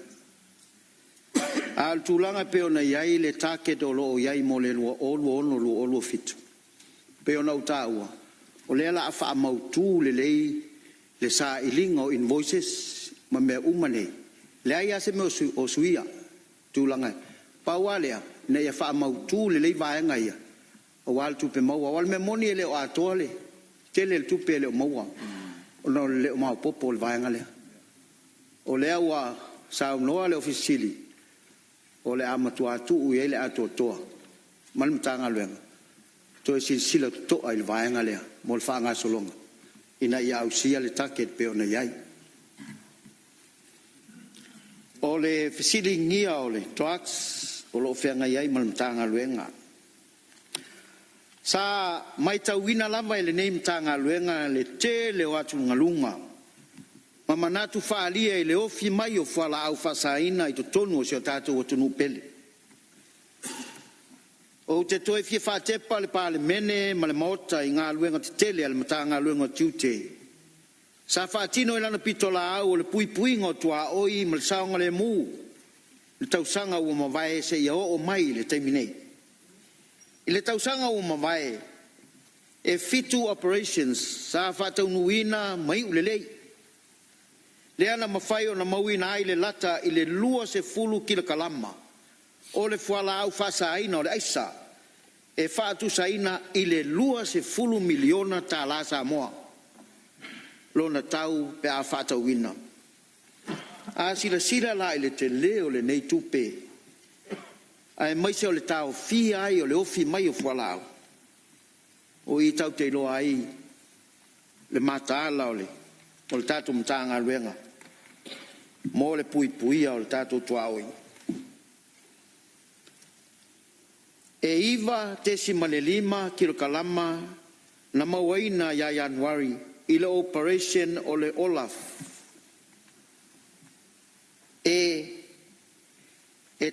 al tulanga pe ona yai le take do lo yai mole lo o fitu pe ona utaua o le la fa mautu le sa ilingo invoices ma me umane le ai ase me o suia tulanga pawalea ne ya fa mautu le va ngai o wal tu pe mo wal me moni le o atole tele tu pe le mo no le mo popo va ngai o le wa sa no le ofisili o le amatua tu u ele atotoa mal mtanga luenga to sila to ai vaenga le mol fanga solonga ina ia usia le taket pe ona yai o le fisili ngia o le trucks o lo fenga yai mal mtanga luenga sa mai tawina lama le nei mtanga luenga le te le watu ngalunga mama natu faalia ile ofi mai o fala au fasaina I tonu o se tatu o tunu pele o te toi fi fa te pale mene male mota I ngā luenga te tele al matanga luenga tiute sa fatino ilana pitola au le pui ngo tua oi mal saunga le mu le tausanga o mavae se ia o mai le taiminei ile tausanga o mavae e fitu operations sa fatau nuina mai ulelei le ana mafai o na mauina ai le lata I le lua se fulu kila kalama o le fuala au fasaina o le aisa e faatu saina I le lua se fulu miliona ta la Samoa lona tau pe a faata wina a sila la I le te leo le nei tupe ai mai se o le tau fi ai o le ofi mai o fuala au o I tau te loa ai le mata ala o le tatu mtanga luenga mo le pui o le tatu tuaoi e iva te simalelima kilokalama na mawaina ya Januari I le operation o le Olaf e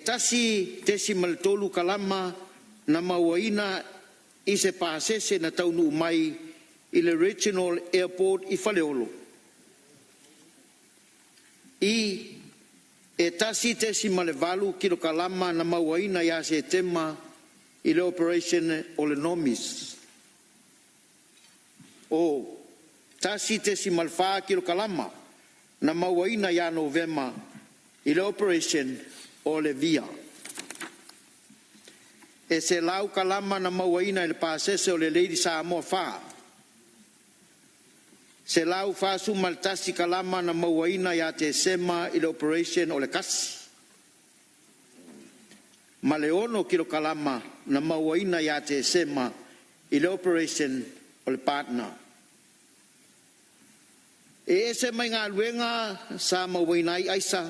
tasi te simaltolu kalama na mawaina I se pasese na taunu mai I le regional airport I Faleolo I e tasi te si malevalu kilo kalama na mawaina ya se tema I le operation o le nomis o tasi te si malfa kilo kalama na mawaina ya Novema I le operation o le via e se lau kalama na mawaina I le pasese o le Lady Samoa fa se lau fasu maltasi kalama na mawaina ya te sema I le operation o le kasi ma le ono kilo kalama na mauaina ia te sema i le operation o le partner. E se mai ngā luenga sa mauaina i aisa,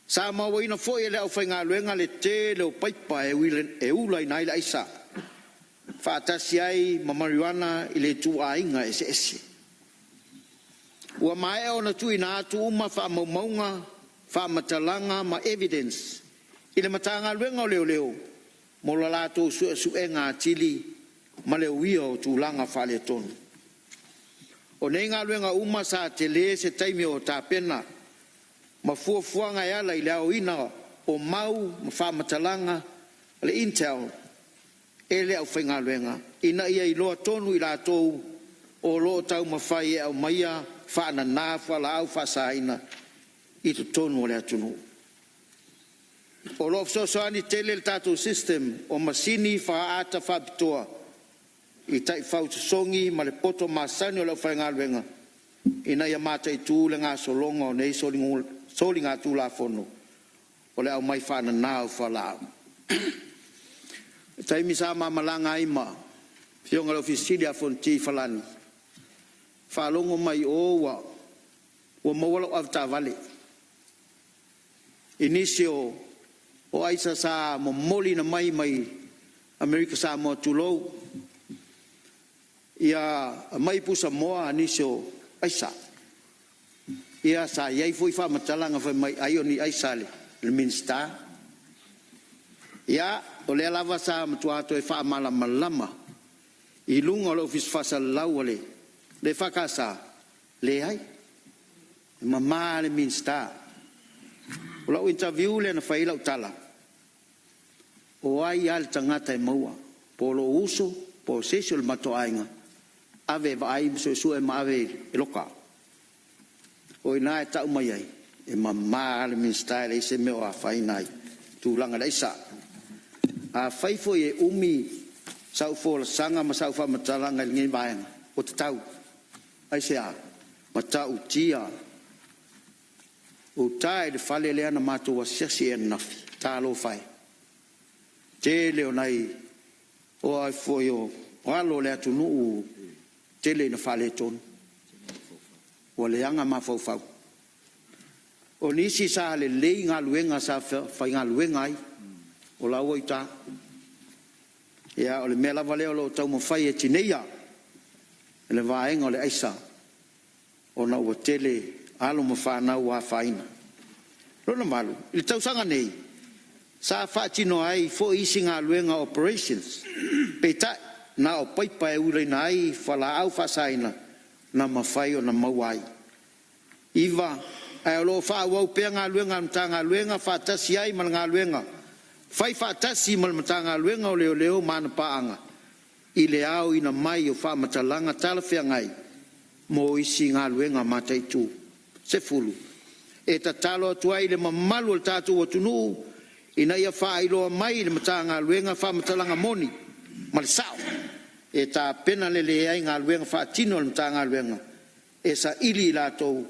sa mauaina fo e le au whai ngā luenga le te leo paipa e ulai nai le aisa. Whaatasi ai ma marijuana i le tu ainga ese ese. Ua mai o na tui na atu uma wha maumaunga, wha matalanga ma evidence. I le matanga luenga o leo leo, mo la lato su e ngā tili, ma leo wia o tu langa wha le tonu. O nei ngā luenga uma sa te le se taimi o tā pena, ma fuafuanga e ala i le au ina o mau, ma wha matalanga, le Intel, e le au whainga luenga. Ina ia i loa tonu i la tou, o lo tau mawhai e au maia, whaana nā, whala au whasaina, i tu tonu o le atunu. O lo fsosoani tele le tātou system, o masini whaata whapitoa, i tai whautusongi, ma le poto masani o le whainga luenga. Ina ia mata i tū le ngā solonga o nei soli ngā tū la whono, o le au mai whaana nā au whala au. Tai misa malanga ima, fionga lo fisili a fonti falani. Whalongo mai owa, ua mawala o avta vale. Inisio, o aisa sa mo moli na mai Amerika sa mo tulou. Ia mai pusa moa inisio aisa. Ia sa iai fui wha matalanga whai mai aioni aisa le minsta. Ia, o le lava sa matuato e wha malama. I lunga lo fis fasa lau le whakasa, le ai. Mama le minsta. O lau interview le na whaila utala. O ai al tangata e maua. Po lo uso, po sesio le mato ainga. Ave va ai so e ma ave e loka. O ina e tau mai ai. E mama le minsta le se meo a whainai. Tu langa le isa. A faifo e umi sau fo sanga ma sau fa matalanga ngi baenga o te tau ai se a matau tia o tai de fale le ana mato wa sesi en nafi talo fai te le onai o ai fo yo walo le atu nu te le na fale ton o le anga ma fo fau o nisi sa le nga luenga sa fa nga luenga ai o la oita ia o le mela vale o lo tau mo fai e tineia le vaenga o le aisa o na ua tele alo mo whanau wa whaina lona malu i le tausanga nei sa whaatino ai fo isi ngā luenga operations peita na o paipa e ure na ai whala au whasaina na mawhai o na mawai iwa ai o lo wha wau pea ngā luenga mta ngā luenga whaatasi ai mal ngā luenga fai whaatasi mal matanga luenga o leo mana paanga. I le au ina mai o wha matalanga tala whea ngai. Mo isi ngā luenga matai tū. Se fulu. E ta talo atua i le mamalu al tātou atunu. Ina ia wha iloa mai le matanga luenga wha matalanga moni. Male sao. E ta pena le ai ngā luenga wha tino le matanga luenga. E sa ili lātou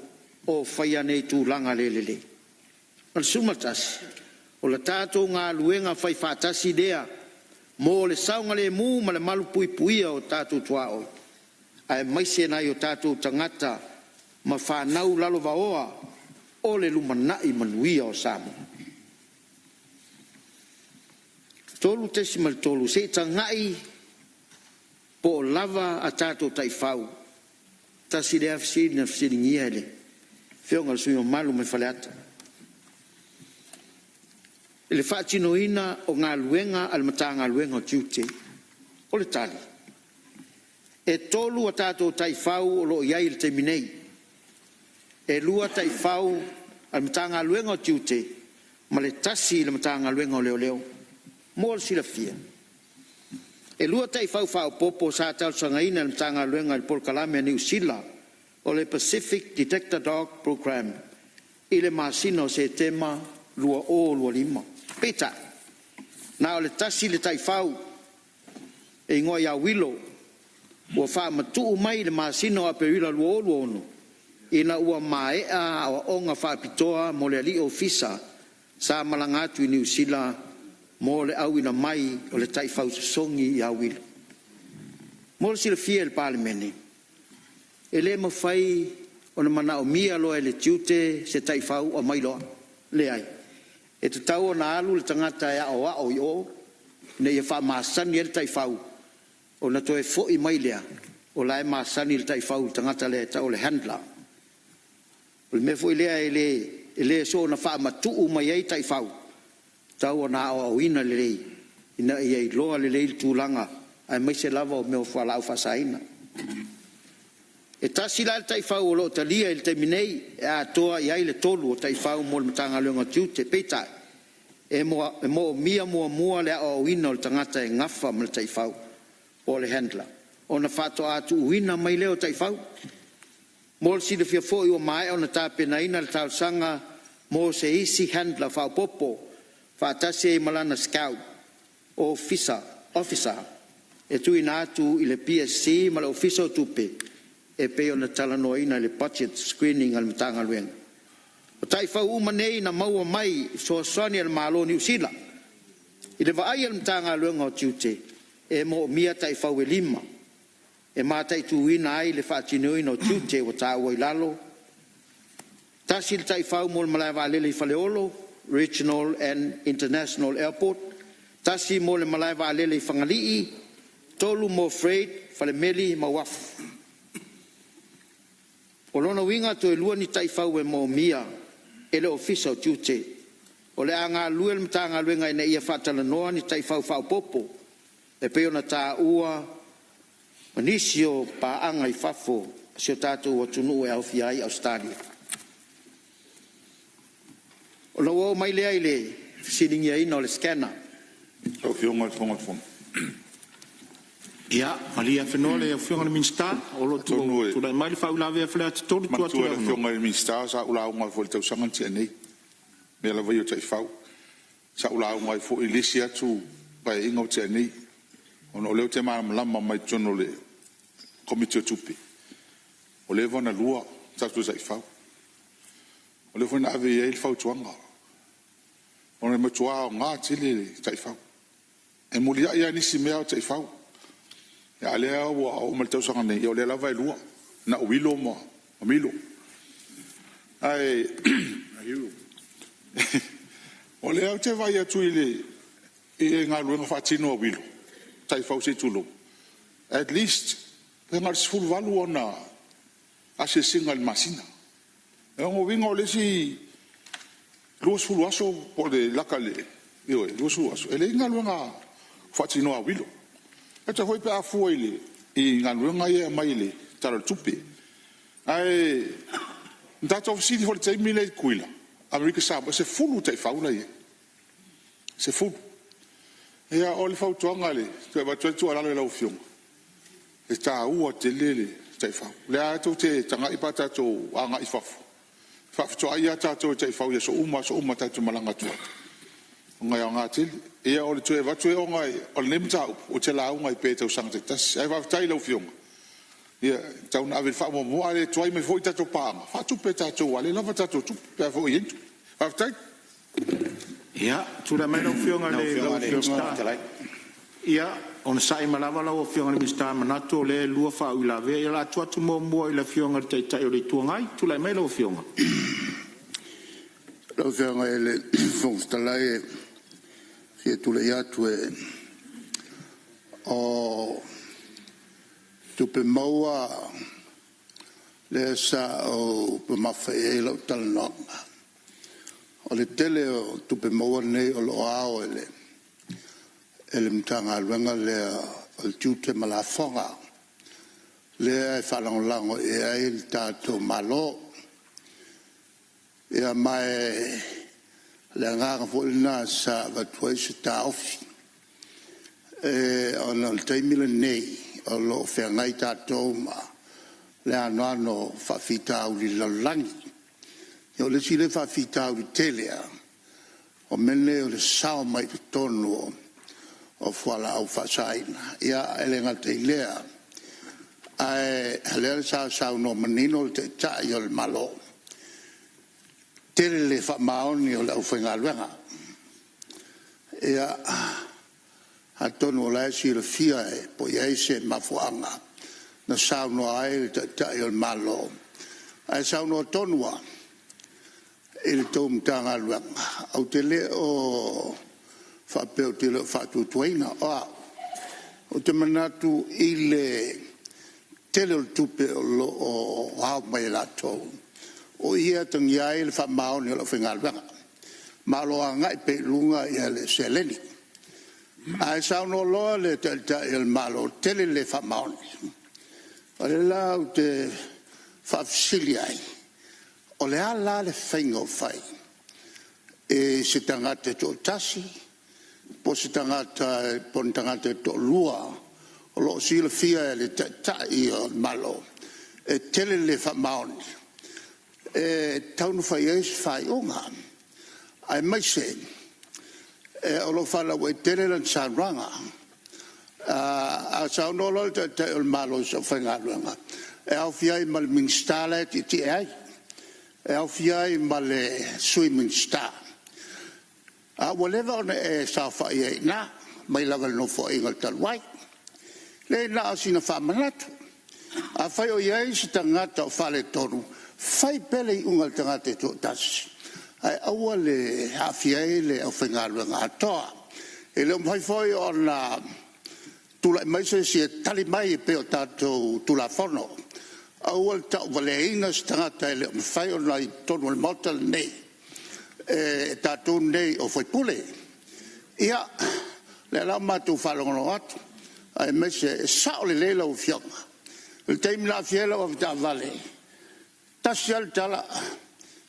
o whaia nei tū langa lelele. Mal sumatasi. O la tātou ngā luenga whai whātasi dea, mō le saunga le mū ma le malu pui puia o tātou tuao. Ai maise nai o tātou tangata ma whānau lalo vaoa o le lumanai manuia o Samu. Tolu tesi mal tolu, se tangai po lava a tātou taifau. Tasi le afsiri na afsiri ngiele. Whionga le sui o malu me whaleata. Le whaatinoina o ngā luenga al matanga luenga o tiute. O le tali. E tolu a tātou taifau o lo iai le teminei. E lua taifau al matanga luenga o tiute. Ma le tasi le matanga luenga o leo leo. Mo le sila fia. E lua taifau whao popo sa tau sangaina al matanga luenga al Polkalame a New Zealand. O le Pacific Detector Dog Program. I le masino se tema lua o lua lima. Peta. Na o le tasi le taifau e ngoi a wilo ua wha matu mai le masino a perila lua ono ina ua maea o onga wha pitoa mo le ali ofisa sa malangatu i New Zealand mo le au ina mai o le tai fau songi ia wil mo le silafia le palemene e le mafai ona mana o mia lo le tiute se tai fau o mai lo le ai e te tau ona alu le tangata ya o o yo ne ia fa masani le tai fau ona toe fo i mai lea o lai masani le tai fau tangata le tau le handler o me fo lea ele so na fa matu mai ai tai fau tau ona o ina le ina ia lo le tulanga ai mai se lava o me fa la fa saina e tasi la tai fau lo talia il terminei a toa ia le tolu o tai fau mo le tanga le ngatu te peta e mo mia mo le o ina o tangata e ngafa mo le tai fau o le handler ona fato atu ina mai le o tai fau mo si le fia foi o mai ona tape na ina le tau sanga mo se isi handler fa popo fa tasi malana scout officer e tu ina atu ile PSC mal officer tupe e pe ona talanoina le budget screening al matanga luenga o tai fau umanei na maua mai so soni al malo New Zealand i le vai al matanga luenga o tiute e mo mia tai fau e lima e matai tuina ai le fatinoina o tiute o taua i lalo tasi le tai fau mo le malai valele i Faleolo Regional and International Airport tasi mo le malai valele i Whangalii tolu mo freight Falemeli ma wafu o lona winga to e lua ni tai fau e mo mia e le ofisa o tiute o le anga lua le matanga luenga ina ia fatala noa ni tai fau fau popo e pe ona ta ua manisio pa anga i fafo sio tatu o tunu e aufiai Australia o lo o mai lea ile silingi ai no le scanner o fionga fon ia malia fenole o fiona minsta o lo tu la mai fa ula ve flat to tu tu la fionga minsta sa ula nga fo te sanga ti nei me la vai o tai fau sa ula nga fo ilisia tu pa ingo te nei ono le te ma lama mai tono le komite tupi o le vona lua sa tu tai fau o le vona ave il fau tuanga ona me tua nga tili tai fau e mulia ia ni si mea tai fau ya lea o mal tau sanga nei o le lava lua na wilo mo milo ai o le te vai atu ile e nga luenga fatino wilo tai fau se tulo at least le ngal sful valu ona ase singal masina e ngo wingo le si lo sful waso por de lakale yo lo sful waso ele nga luenga fatino wilo e te hoi pe a fuaile i ngaluenga ia maile tala tupe ai ndato ofisini hoi te mile kuila Amerika Saba se fulu te faula ia se fulu e a ole fau tuanga le te ba tu ala le lau fiong e ta ua te lele te fau le a to te tanga i pata to anga i fafu fafu to ai ata to te fau ia so uma ta tu malanga tu ngai anga til e ole tu e va tu e ngai ole nemta o te la ngai pe te sang te tas e va tai lau fiong ia tau na ave fa mo ale tu ai me foi ta to pa fa tu pe ta to ale lava ta to tu pe fo int va tai ia tu la mai lau fiong ale ia on sai malava lau fiong ale mista manato le lua fa ula ve ia la tu mo ile fiong ale tai o le tu ngai tu la mai lau fiong lau fiong ale fong stalai e tu le atu e o tu pe maua le sa o pe mafa e lau talanoa o le tele o tu pe maua nei o lo ao ele mtanga luenga le o tiute malafonga le e whalangolango e ai il tato malo e a mai le ngaka fo ina sa va twice ta off on al taimile nei o lo fe ngai ta toma le ano fa fita u li langi yo le sile fa fita u telia o mele o le sao mai tono o fala au fa saina ya ele ngate lea ai le sa no manino te ta yo el malo tele le fa maoni o la ufinga luenga ia atonu la si le fia e po ia se mafuanga na sauno ai ta il malo ai sauno tonua il tom tanga luanga au tele o fa pe tele fa tu tuina o te manatu ile tele o tupe o ha mai la to o ia tang ia il fa mau ni lo fingal luanga malo anga pe lunga ia le seleni ai sauno lo le ta il malo tele le fa mau ale la te fa fsiliai o le ala le whaingo whai e se tangata to tasi po se tangata pon tangata to lua o lo sila fia le tai o malo e tele le whamaoni e taunu whai eis whai onga ai mai se e o lo whala we tele lan sanranga a saunolo te o malo so whaingaruanga e au fiai mal minstala ti ai e au fiai male swimming star whatever on e sa fai na mai lava no fo ingal talwai le na asina fa manatu a fai o iai se tangata o fale tonu fai pele ungal tangata to tas ai aua le a fiai le au whaingaruanga atoa e le mai foi on tula mai se tali mai pe o tato tula fono awal ta valeina stangata le fai o lai tonu el motel nei tato nei o foi pule ia le la matu falongo atu ai mai se sa le lela o fianga il time la fiela o ta vale tasial tala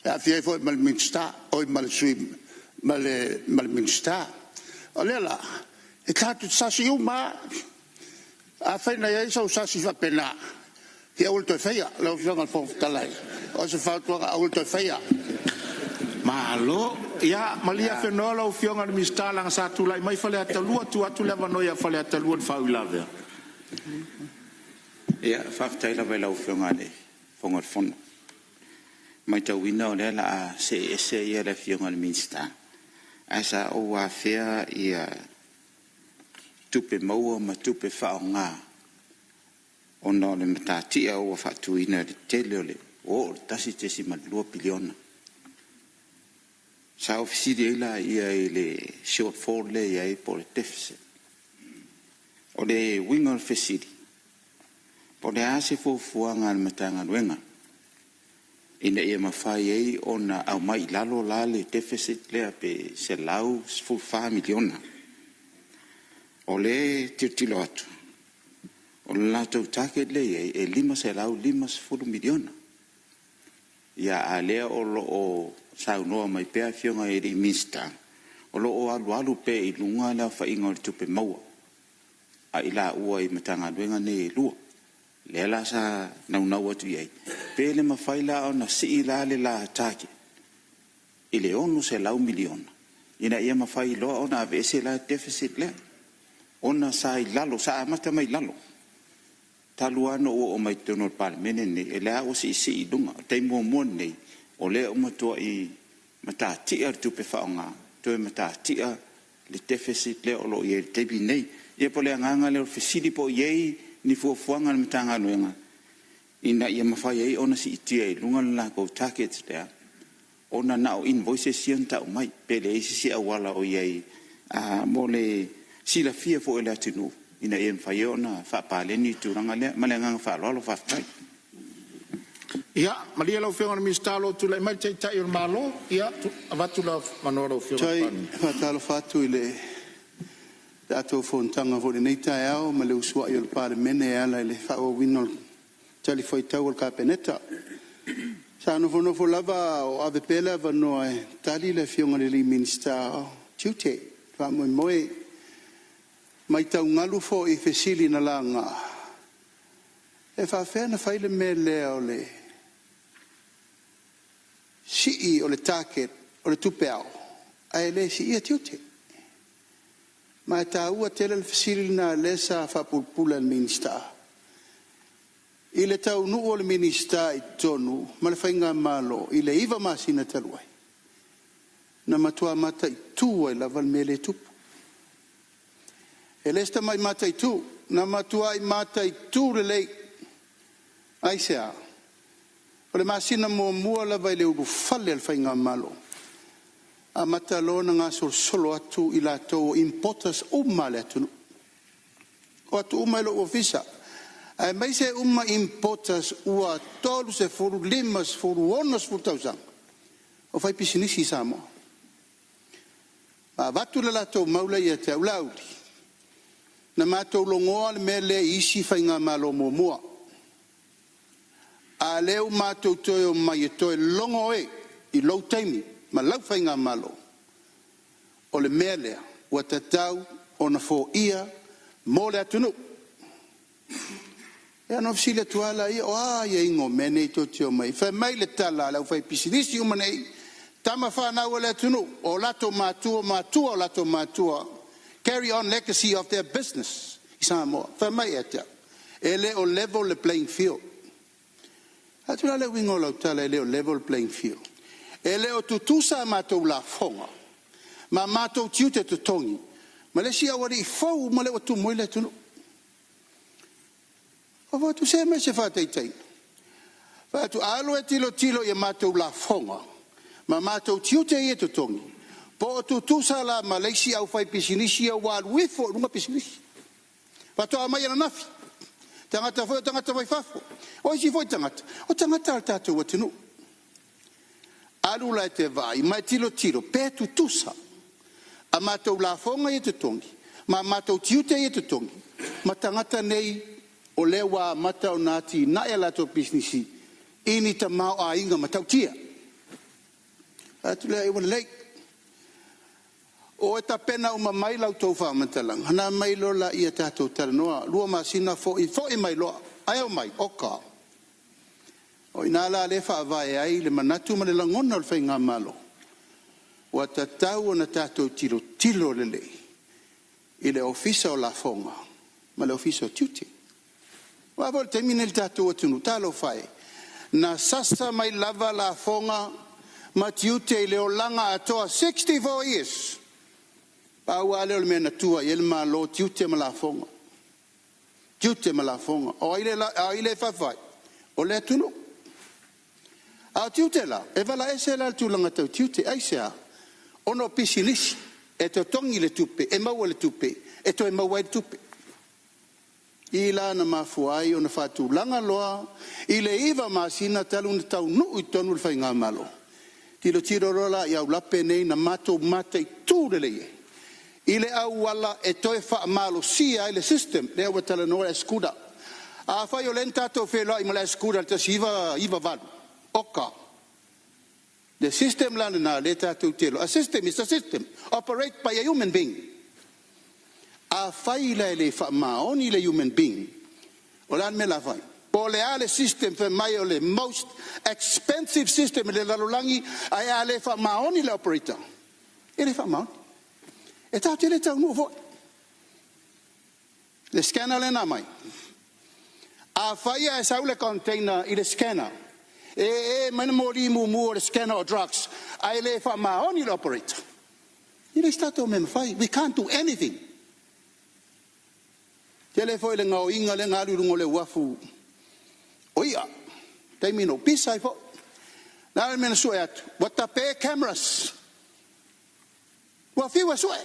a fie foi mal minsta o mal swim mal minsta o lela e tato sasi uma a fai na ia so sasi fa pena ia ulto feia lo fianga fo talai o se fa to a ulto feia malo ia malia fenola o fionga ni mistala nga sa tulai mai fale atalua tu leva noia fale atalua fa ulave ia fa taila vela o fionga le fonga fono mai ta wina o le la se ia le fionga ni mistala asa o wa fea ia tupe maua ma tupe whaonga o na le matatia o whatuina le tele o le o tasi tesi ma 2 piliona sa ofisiri eila ia le shortfall le ia po le deficit o le winga o fesiri po le ase fuafuanga le matanga luenga ina ia mawhai ei o na au mai lalo la le deficit lea pe se lau 4 miliona o le titilo atu o le latou target le e 5 miliona ia a lea o loo saunoa mai pea fionga e ri mista o loo alu pe i lunga la whainga o le tupe maua a ila ua i matanga luenga ne lua le la sa nau atu iei pe le mawhaila o na si la le la atake i le onu se lau miliona ina ia mawhai loa o na avese la deficit lea ona sai lalo sa mata mai lalo taluano o mai tono parlemene ne ela o si dunga te mo nei o le o mato i mata tia tu pe faonga to mata tia le deficit le o lo ye te bi nei ye po le nganga le fisili po ye ni fuanga le matanga luenga ina ia mafai ai ona si tia lunga la ko targets there ona na o invoices sienta o mai pele si awala o ye mo le si la fia fo ele atinu ina e mfaiona fa paleni turanga le malenga fa lolo fa tai ia malia lo fionga mi stalo tu le mai tai o malo ia avatu la manoro fionga tai fa talo fatu ile dato fontanga vo nei tai ao ma le usua i pare mene ala le fa o winol tali foi tau ka peneta sa no fo lava o ave pela va no tali le fionga le minister tute fa mo mai tau ngalu fo i fesili na langa e fa fena fai le mele o le si o le target o le tupeo ai le si ia tiute ma ta ua tele le fesili na lesa fa pulpula le minister i le tau nu o le minister i tonu ma le fainga malo i le iva masina taluai na matua mata i tua i lava le mele tupu E lesta mai matai tu, na matua I matai tu le lei. Ai sea. O le masina mua la vai le uru fale al whainga malo. A matalona ngā solo atu I la tau importas umale atu. O atu umale o visa. Ai mai se importas ua tolu se furu limas, furu onas furu tausang. O fai pisinisi samo. Ma vatu le la tau maula ia te au lauli. Na mātou longoa le mea le isi whainga malo mua. A leo mātou toi o mai e toi longo I lau taimi, ma lau whainga malo. O le mea lea, ua tatau o na fō ia, mō le atunu. E anō fsile tuala ia, o ia ingo mene I tō tio mai. Whai mai le tala, lau whai pisinisi umanei, tama whanau le atunu, o lato mātua, o lato mātua, carry on legacy of their business. Isamoa, whamai atea. Ele o level the playing field. Atula le wingo lau tala ele o level playing field. Ele o tutusa mātou la fonga. Ma mātou tiute tutongi. Ma le sia wari I fau ma le watu moile tunu. O watu se me se whāteitai. Watu alo e tilo I mātou la fonga. Ma mātou tiute I e tutongi. Po tu la Malaysia au fai pisinisi au wal wifo runga pisinisi. Pato mai na nafi. Tangata foi tangata vai fafo. O si foi tangata. O tangata al tatu watinu. Alu la te vai mai tilo pe tu tusa. A matou la fonga e te tongi. Ma matou tiute e te tongi. Ma tangata nei o lewa mata o nati na e la to pisinisi. Ini ta mau a inga matau tia. Atu le e wale o eta pena uma mai lau tau whaamatalang. Hana mai lola ia tātou taranoa. Lua masina fo I mai loa. Ai o mai, oka. O inala le whaavae ai le manatu ma le langona o le whainga malo. O tatau o na tātou tilo lele. I le ofisa o la fonga. Ma le ofisa o tiuti. Wa vol temine le tātou atunu. Talo whae. Na sasa mai lava la fonga ma tiuti le o langa atoa 64 years. Pau ale o mena tua ele malo tiute malafonga. Tiute malafonga. O ile fafai. O le tunu. A tiute la. E vala ese la tulanga tau tiute aisea. Ono pisinisi. E to tongi le tupe. E maua le tupe. E to e maua le tupe. Ila na mafuai o na fatu langa loa. Ile iwa masina talu na tau nuu I tonu le whainga malo. Tiro rola I au lape nei na mato mate tu le ye. Ile au wala e toi wha malo sia ile system lea watala noa e skuda. A whai o len tato whelua I mala e skuda te si iwa valu. Oka. The system lana na le tato telo. A system is a system. Operate by a human being. A whai le wha maoni le human being. O lan me la whai. Po le ale system wha mai o le most expensive system le lalulangi a e ale wha maoni le operator. Ele wha maoni. E tau tele tau mua foi. Le scanner le na mai. A whaia e sau le container I le scanner. Mana mori mu le scanner o drugs. A le wha maoni le operator. I le stato me mawhai. We can't do anything. Tele foi le ngau inga le ngā rurungo le wafu. Oia. Taimino pisai fo. Nā le mena sue atu. Wata pe cameras. Wafiwa sue.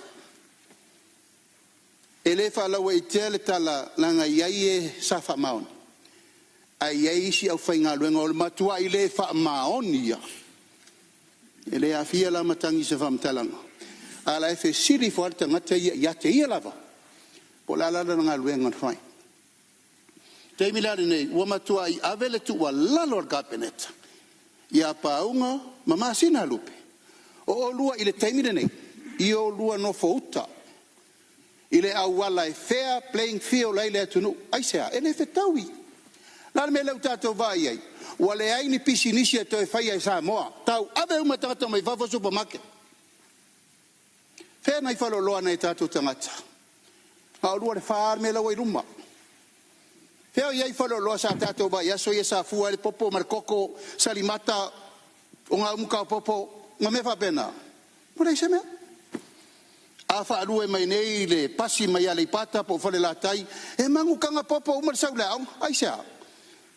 Ele fala I tele tala langa iaie sa wha maoni. A iai isi au whainga luenga o le matua I le wha maoni ia. Ele a fia la matangi sa whamtalanga. A la efe siri fo alta ngata ia te ia lava. Po la lana nga luenga whai. Te milare nei, ua matua I avele tu wa lalo al kapeneta. Ia paunga mamasina lupe. O lua I le teimire nei. I o lua no fouta. Ile au wala fair playing field lai le tunu aisea ele fetawi la me lau tato vai ai wale ai ni pisinisi to e fai ai Samoa tau ave uma tato mai vavo supermarket fe mai falo loa nei tato tangata au lua le far me lau i ruma fe ai falo loa sa tato vai aso ia sa fu ale popo markoko salimata o nga muka popo nga me fa pena por aí se me a whaarua mai nei le pasi mai ale pata po whale la tai, e mangu kanga popo umar sau le au, ai sea.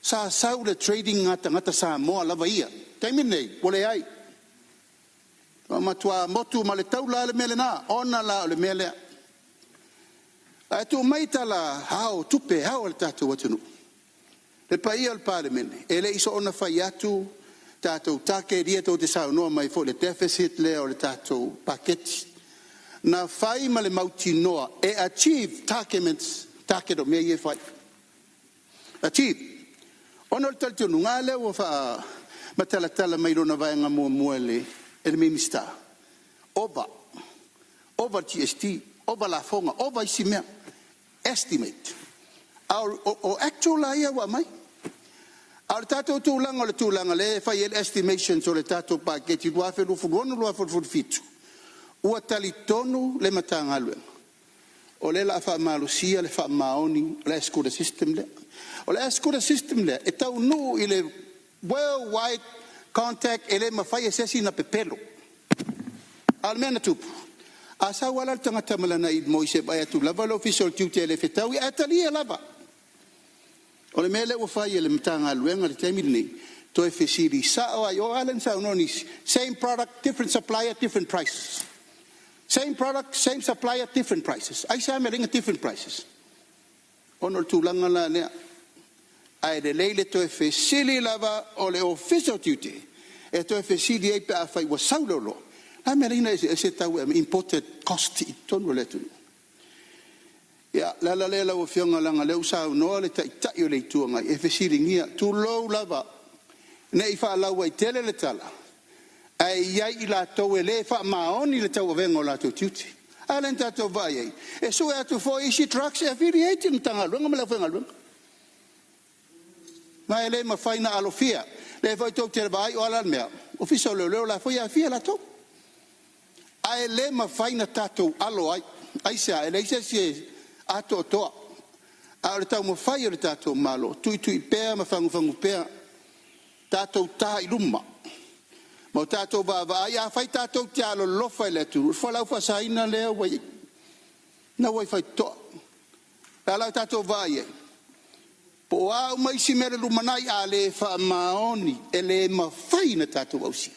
Sa sau le trading ngata sa moa lava ia. Taimin nei, wale ai. Matua motu ma le tau la le mele na, ona la le mele. A tu mai tala hao tupe hao le tatu watunu. Le paia al parlemene, ele iso ona fai atu, tātou take ria tau te sao noa mai fo le deficit le o le tātou paketi. Na fai ma le mauti noa e achieve take do mea ie fai. Achieve. Ono le talito nunga le o faa matala mai rona vaenga mua le minister. Over GST, over la fonga, over isi mea. Estimate. O actual la ia wa mai. Al tato tūlanga le fai el estimations o le tato paketi lua fe lufuruonu lua fitu. Ua tali tonu le matanga aluen. O le la fa malusia le fa maoni le escuda system le. O le escuda system le e tau nu i le worldwide contact ele mafai esesi na pepelo. Almena tupu. Asa wala tangata malana i moise bai atu lava le official duty ele fetau i atali e lava. O le mele o fai ele matanga luenga le taimiri nei. To e fesiri sa o ai o alen sa unonis. Same product, different supplier, different prices. Same product, same supplier, different prices. Ai sa me ringa different prices. Ono tūlanga la nea. Ai de leile to e fesiri lava o le official duty. E to e fesiri e pe a fai wa saulolo. Ai me ringa e se tau imported cost i tonu le tunu. Ya la o fionga langa le usa no le tai o le tuanga e fesiri ngia tu low lava nei fa la wai tele le tala ai ia i la to le fa maoni le tau vengo la to tuti alen tato vai e so e tu fo isi trucks e affiliate tanga lunga me la venga lunga mai le ma faina alofia le vai to te vai o ala mea official le la foi a fia la to ai le ma faina tato alo ai sa ele se ato toa a tau mo fai o tato malo tui pea ma fangu pea tato ta i luma mo tato va ia fai tato te alo lofa le tu fa la fa saina le wai na wai fai to ala tato vai po a mai si mere lumanai ale fa maoni ele ma fai na tato ausi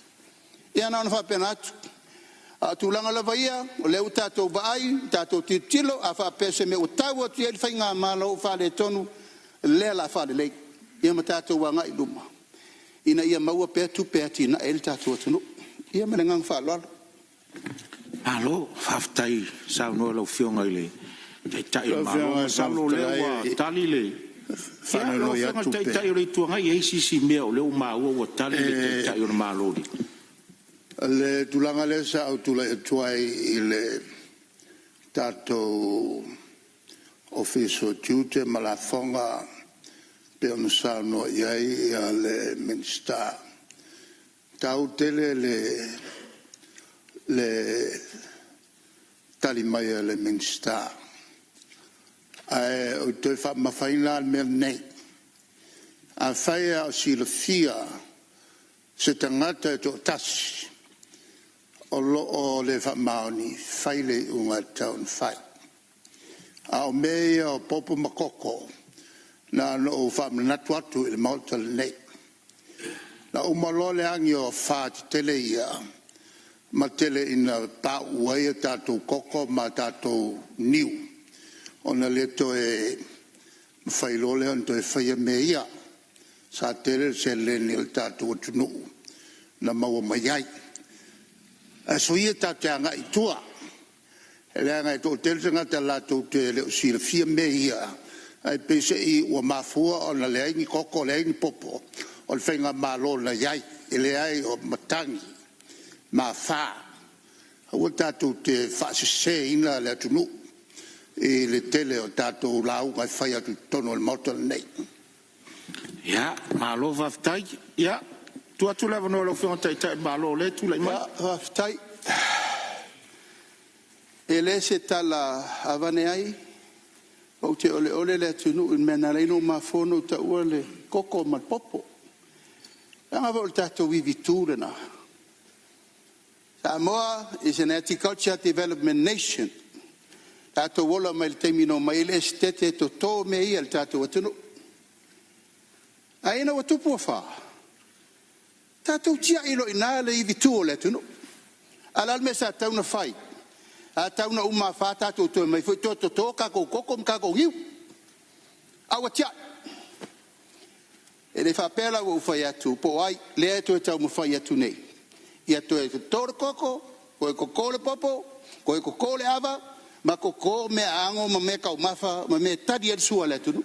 ia na fa penatu a tūlanga la vaia, o leu tātou vai, tātou titilo, a wha pese me o tau atu e whai ngā māla o whale tonu, lea la whale lei. Ia ma tātou wanga i luma. Ina ia maua pēr tu pēr tina e le tātou atu no. Ia mele ngang whaloalo. Alo, whaftai, sao noa lau whionga i le. Te tai o malo, sao lea tali le. Whanalo i atu pēr. Te tai o le tuanga i eisi si mea o leo maua o tali le te tai o le malo li. Le tulanga le sa au tula e tuai i le tātou official duty ma la fonga pe onu sa no iai a le minister. Tau tele le tali mai a le minister. Ai o te wha mawhaina al mea nei. A whaia o si le fia se tangata e to tasi. O lo le fa maoni faile unga town fai a o mea o popo makoko na no fa manatu atu il malta nei na o malole angi o fa tele ia ma tele ina pa uai tato koko ma tato niu ona le to e failole on to e fai mea sa tele se le nil tato tunu na mau mai so ia tanga i tua ele nga to telsenga te la to te le si le fia me ia ai pese i o mafua o na le ni koko le ni popo o le fenga malo na yai ele ai o matangi ma fa o tato te fa se ina le tunu e le tele o tato la u ga fa ya tono il moto nei ya malo va ftai ya tu leva no lo fion tai malo le tu le ma tai ele se tala avane ai o te ole le tunu in menarino ma fono ta ole koko ma popo anga volta to vivitura na Samoa is an agriculture development nation. Tātou wola mai le teimino mai le estete to tō me ia le tātou atunu. Aina wa tupu wha. Tātou tia ilo ina le iwi tuo le atunu. Alal me sa tauna whai. A tauna uma wha tātou toi mai fui tō tō kako koko mkako hiu. Awa tia. E le whapela wa uwhai atu. Po ai lea to e tau mwhai atu nei. Ia to e tōre koko, koe koko le popo, koe koko le awa, ma koko me ango ma me kau mafa ma me tadi al sua le tunu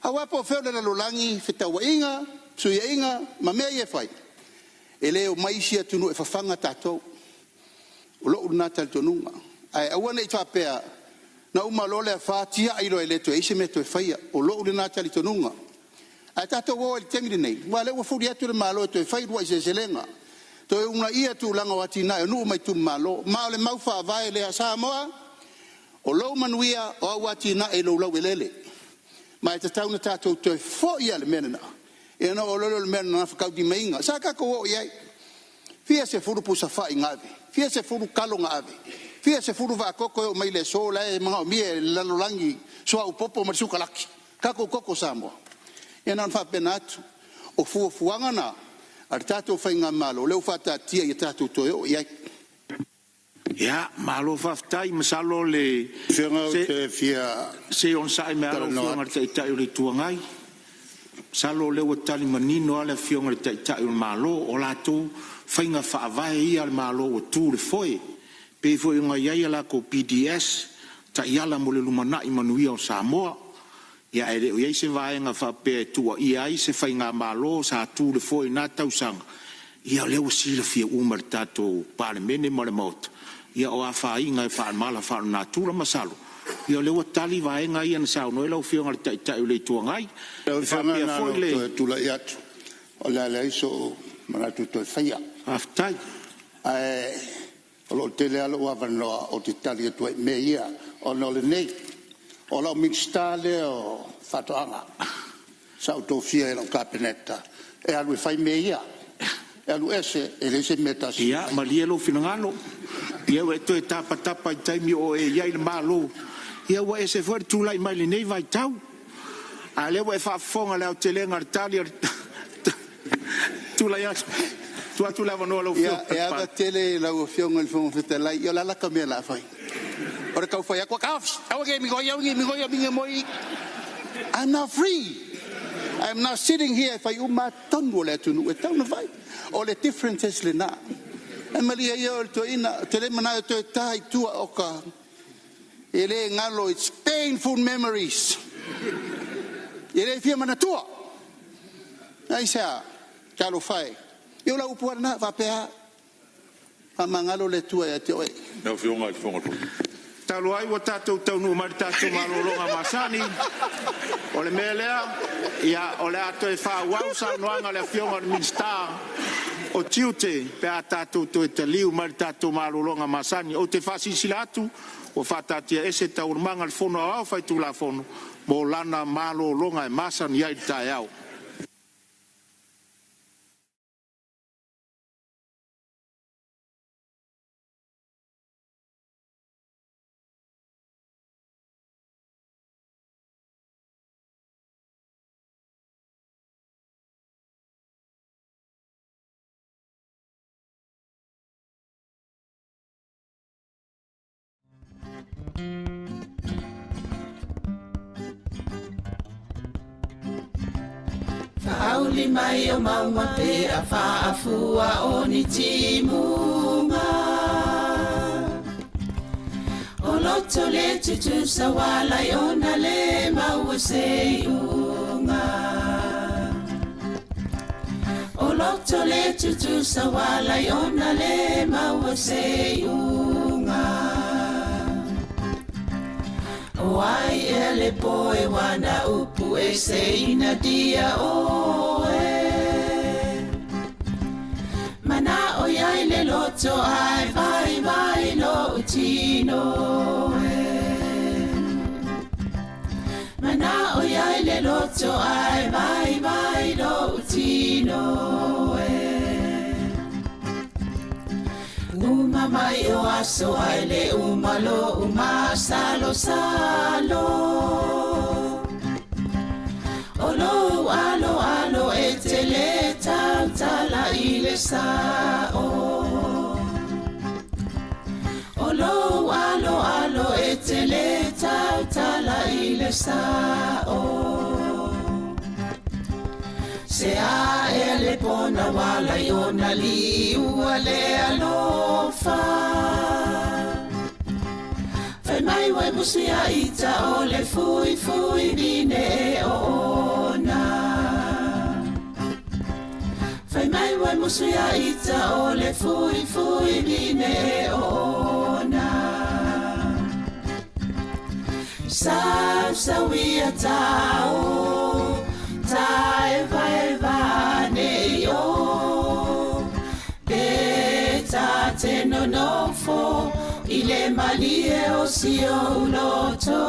awa po fe le lolangi fitawa inga suia inga ma me ye fai ele o mai sia tunu e fafanga tato o lo una tal tununga ai awana i tapea na uma lo le fatia i lo ele to ise me to fai o lo una tal tununga ai tato wo il temi nei ma le wo furi atu le malo to fai ro ise selenga to una ia tu langa watina no mai tu malo ma le mau fa vai le asa moa o lo manuia o wati na e lo welele mai te tauna tatou te fo ia le menena e no o lo le menena na fa di mainga sa ka ko ia fia se furu pusa fa ingave fia se furu kalo ngave fia se furu va koko mai le so la e mga mi la lolangi so au popo ma suka laki ka ko koko samo e non fa penatu o fu fuanga na ar tatou fa inga malo le fa ta tia ia tatou to ia Ya, malo faftai masalo le se on sai me alo fiona te tai uri tuangai. Salo le watali manino ale fiona te tai malo o la tu fainga fa vai ia malo o tu le foi. Pe foi nga ia la ko PDS ta ia la mole lumana i manuia o Samoa. Ya ele o ia se vai nga fa pe tu ia se fainga malo sa tu le foi na tau sang. Ia le o sila fia umar tato parlemene mole mot. Ia o afa inga fa mala fa na tura masalo ia le watali vai nga ia sa no lo fio ngal tai tai le tuangai fa pe foi le tu la iat o la le so mana tu to faia aftai o lo tele alo wa no o ti tali tu me ia o no le nei o lo mixtale o fatoanga sa to fia lo capenetta e alu fai me ia e alu ese e le se metas ia malielo finangalo ia we to tapa tapa tai mi o e ia il malo ia we ese for tu lai mai nei vai tau ale we fa fonga le tele ngartali tu lai tu la no lo ia e ava tele la o fionga il fon fete lai io la cambia la fai ora ka fai aqua kafs awa ge mi go mi moi I'm not free. I'm not sitting here if I ton wole tu no e tau na vai all the differences le na Maria yo to ina tele mana to tai tu oka ele ngalo it's painful memories ele fia mana tu ai sa talo fai yo la upu na va pe a mangalo le tu e te oi no fio ngai fonga talo ai wa tatou tau no mar tatou malolonga masani ole melea ia ole ato e fa wa sa no anga le fionga minsta o tiute pe atatou to te liu mar tatou malolonga masani o te fasi silatu o fatatia ese tau manga le fono au fai tu la fono mo lana malolonga e masani ai tai au Auli mai o maunga pe a whaafua o ni timunga O loto le tutu sa walai o na le maua se unga O loto le tutu sa walai o na le maua se unga O ai e le poe wana upu e se ina dia o e Mana o iai le loto ai vai lo utino e Mana o iai le loto ai vai lo utino e mai o aso ai le umalo umasalo salo. Olo alo alo e te le tala i le sao. Olo alo alo e te le tala i le sao. Se a e le pona wala i ona li ua le alofa. Fai mai wai musi a ita o le fui fui vine e ona. Fai mai wai musi a ita o le fui fui vine e ona. Sa wia tau ta eva ne o pe ta te no fo ile malie o si o loto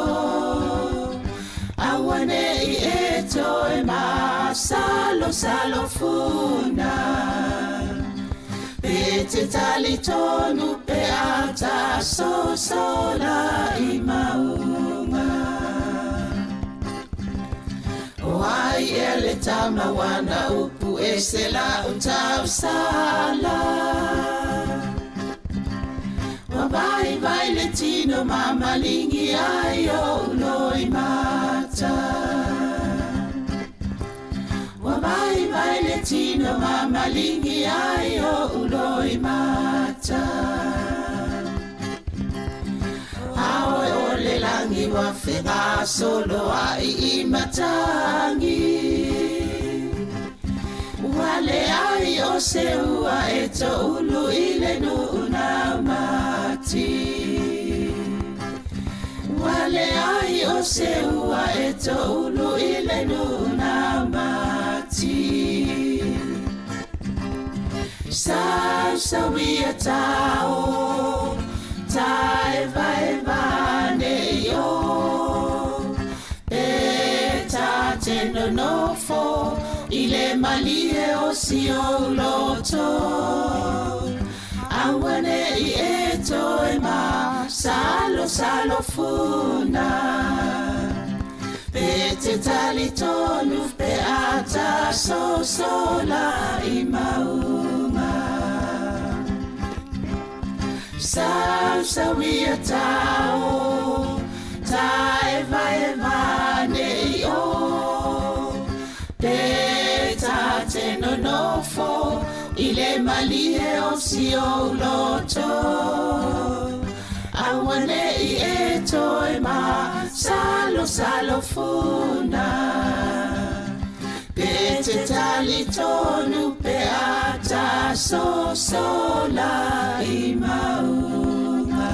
awane I eto e ma salo funa pe te tali tonu pe ata sola I maunga. Wai ele tama wana upu e se la utau sala. Wabai vai le tino mama lingi ai o loi mata. Wabai vai le tino mama lingi ai o loi mata. Awe ole langi wa whenga solo ai I matangi. Wale ai o se ua e to ulu I le nuna mati. Wale ai o se ua e to ulu I le nuna mati. Sa wia tau ta eva ne yo pe ta te no fo ile malie o si o loto awane I eto e ma salo funa pe te tali tonu pe ata sola I maunga. Sa wia tau ta eva ne o pe ta te no fo ile malie o si o loto awane I eto e ma salo funa pe te tali tonu pe ata sola I maunga.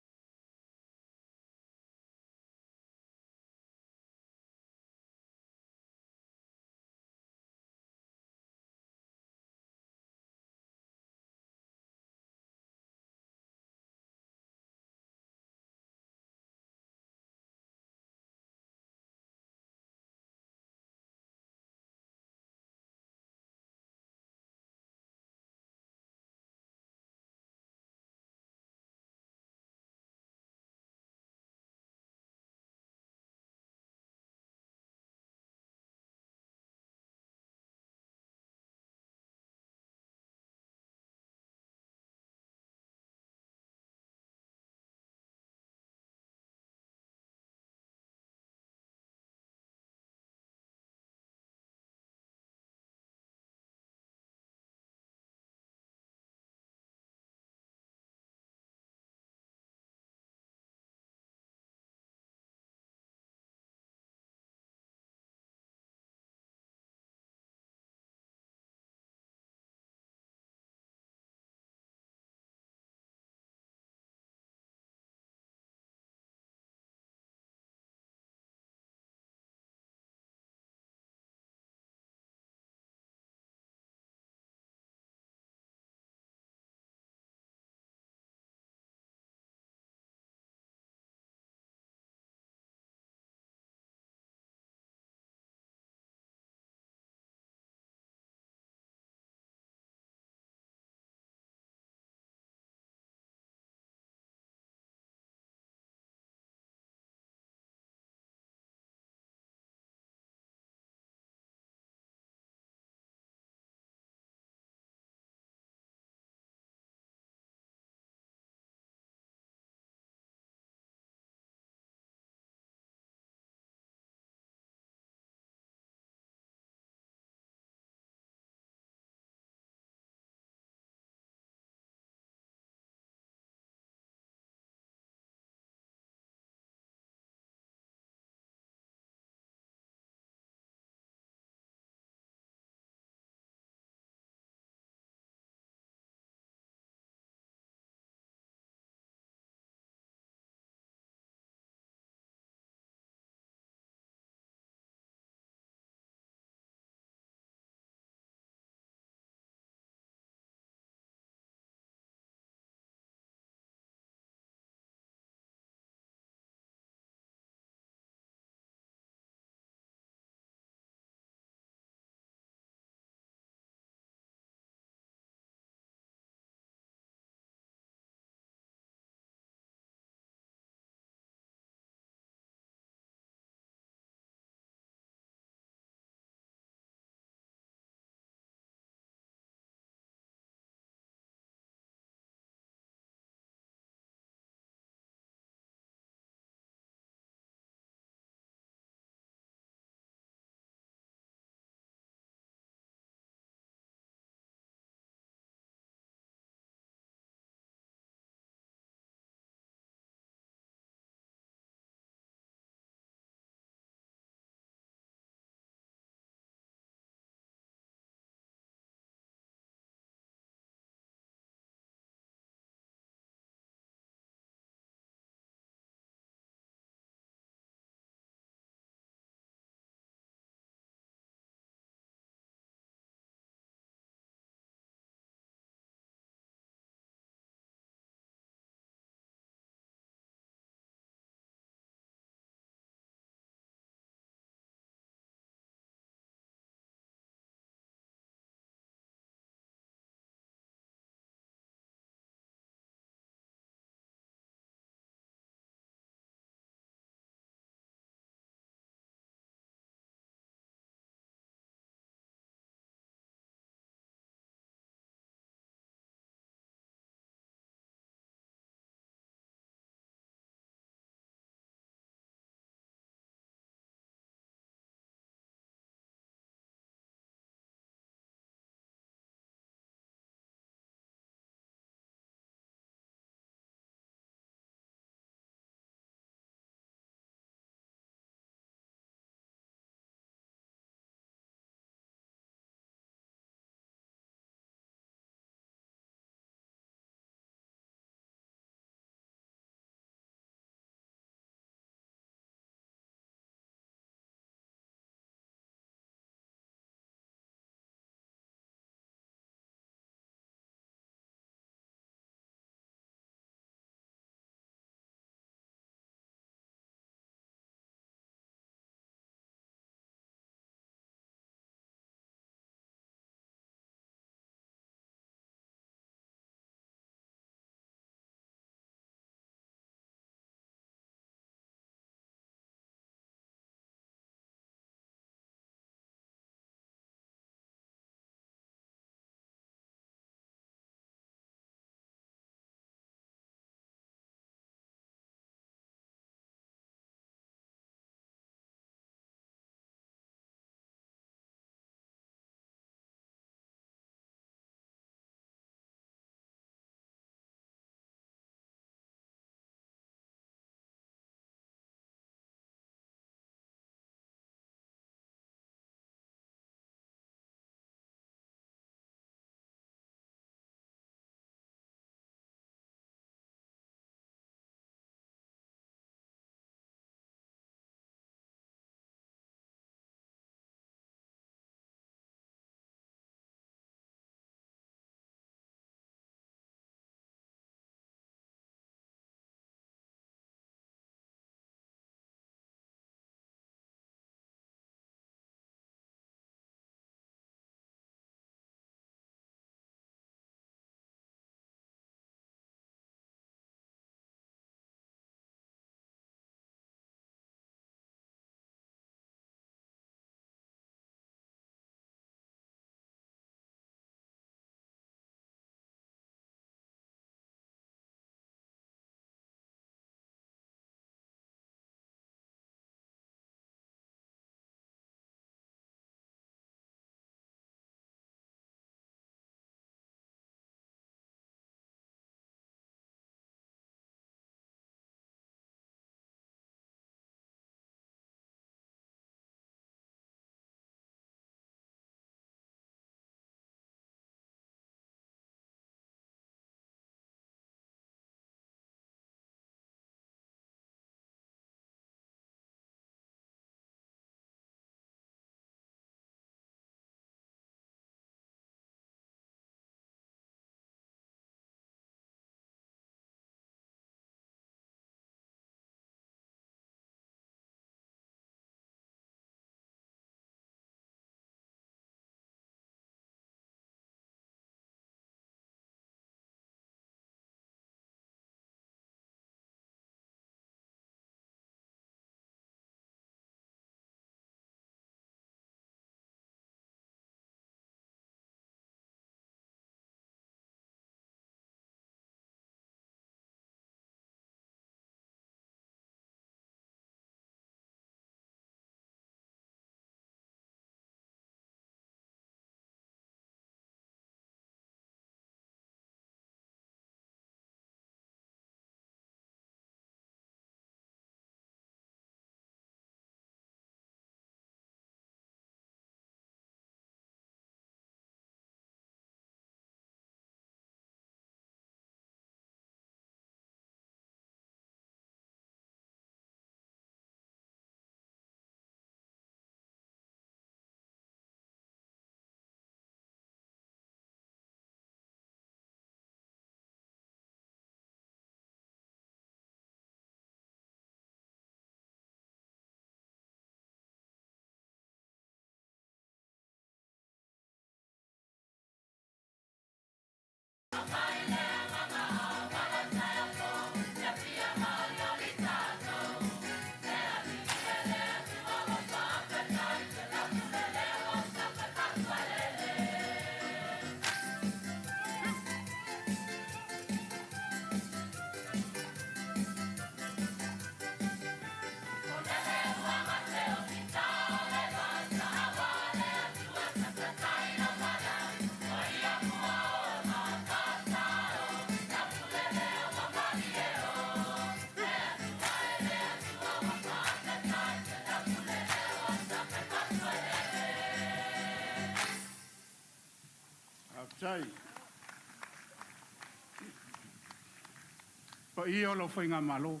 ia lo foi nga malo.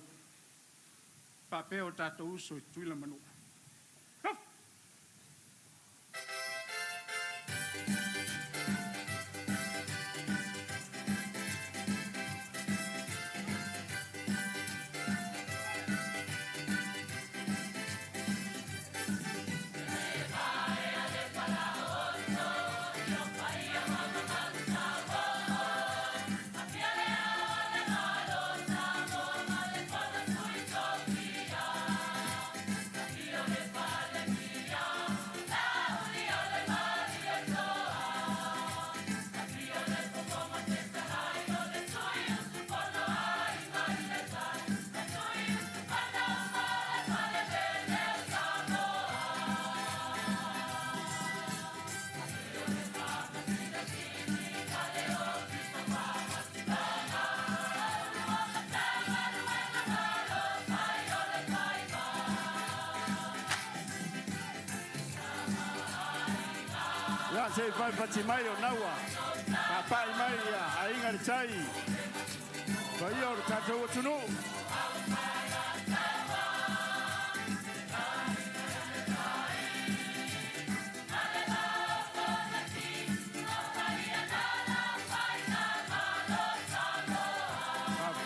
Pa pe o tatou so tuila manu. Se vai pati mai o naua. Pa pai mai a inga le tai. Vai o tatou tunu.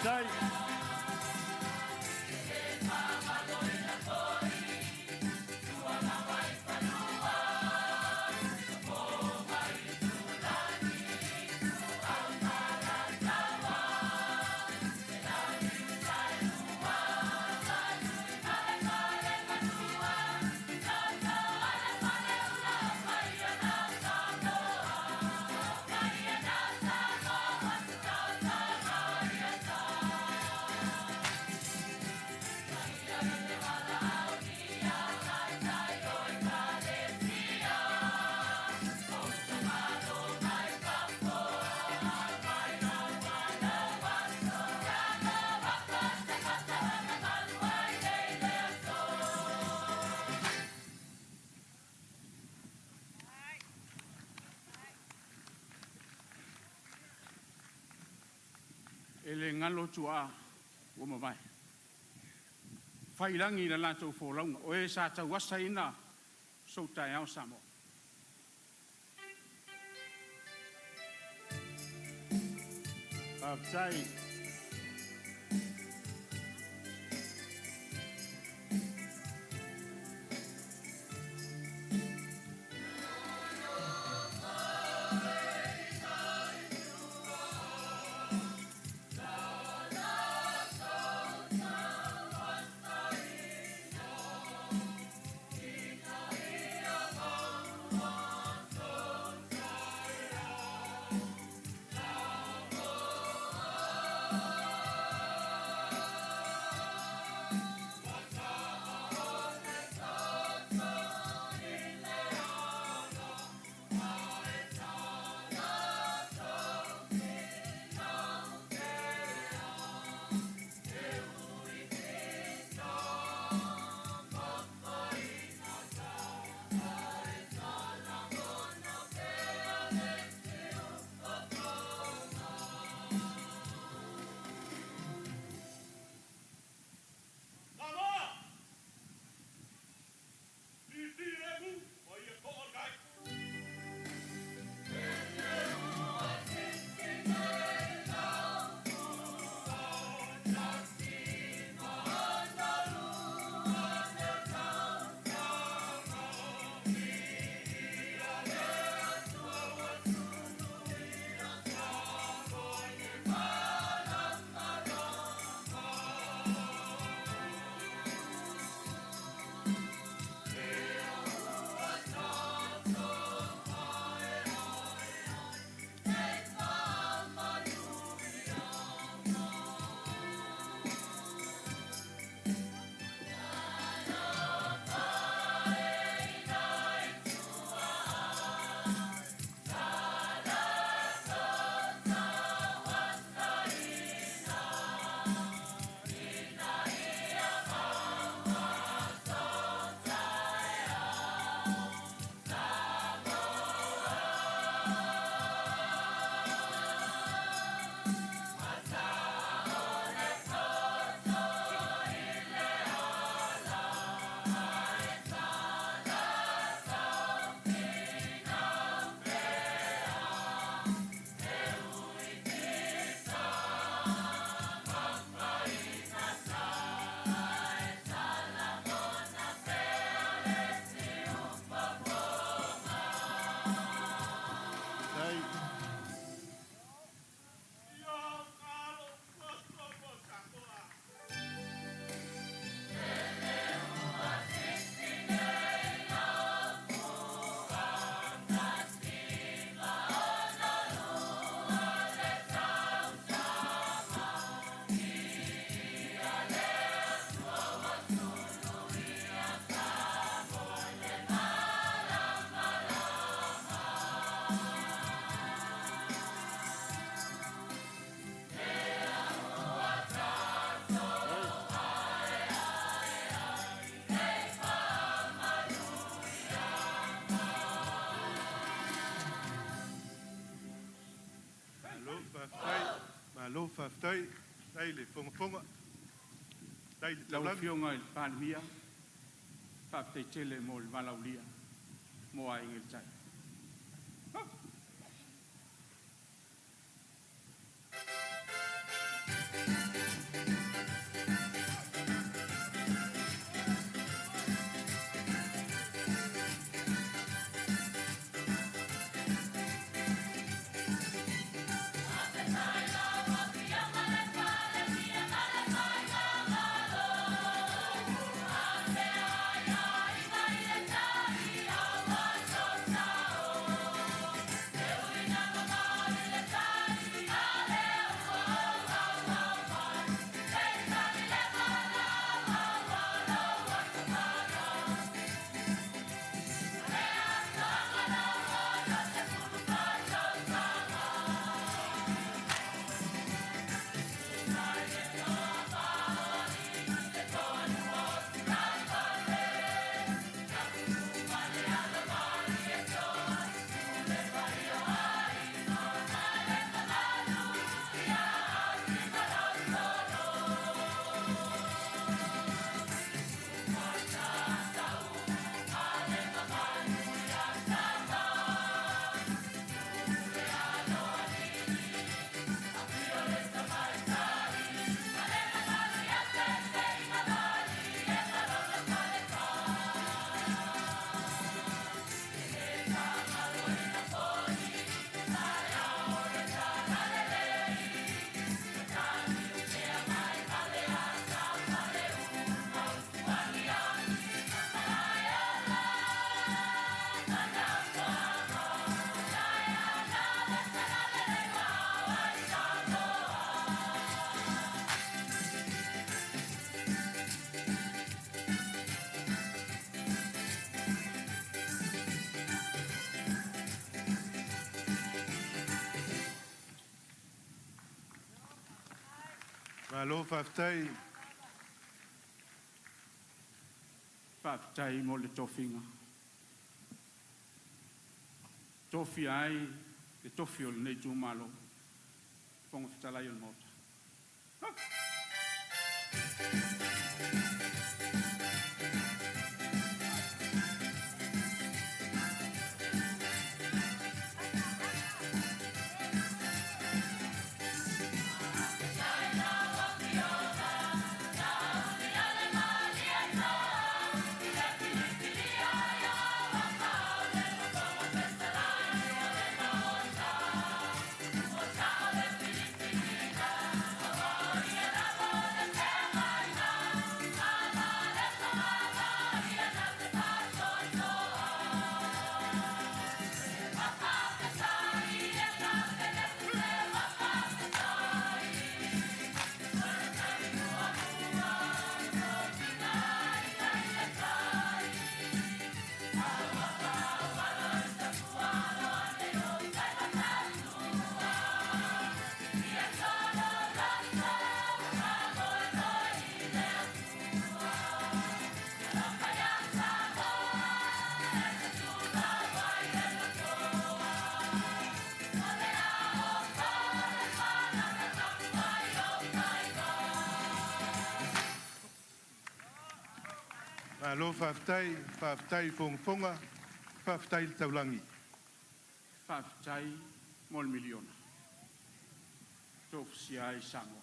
Tai. Ele ngalo tua o mai. Whairangi na lato fōlaunga o e sa tau wasa ina so tai au samo. Apsai. lau fionga il panemia pa te tele mo il malaulia mo ai ngil tai Malo faftai. Faftai mo le tofinga. Tofi ai, le tofi o le nei tu malo. Pongo fitalai o mota. Malo faftai fonga, faftai taulangi. Faftai mo le miliona. Tofi si ai sango.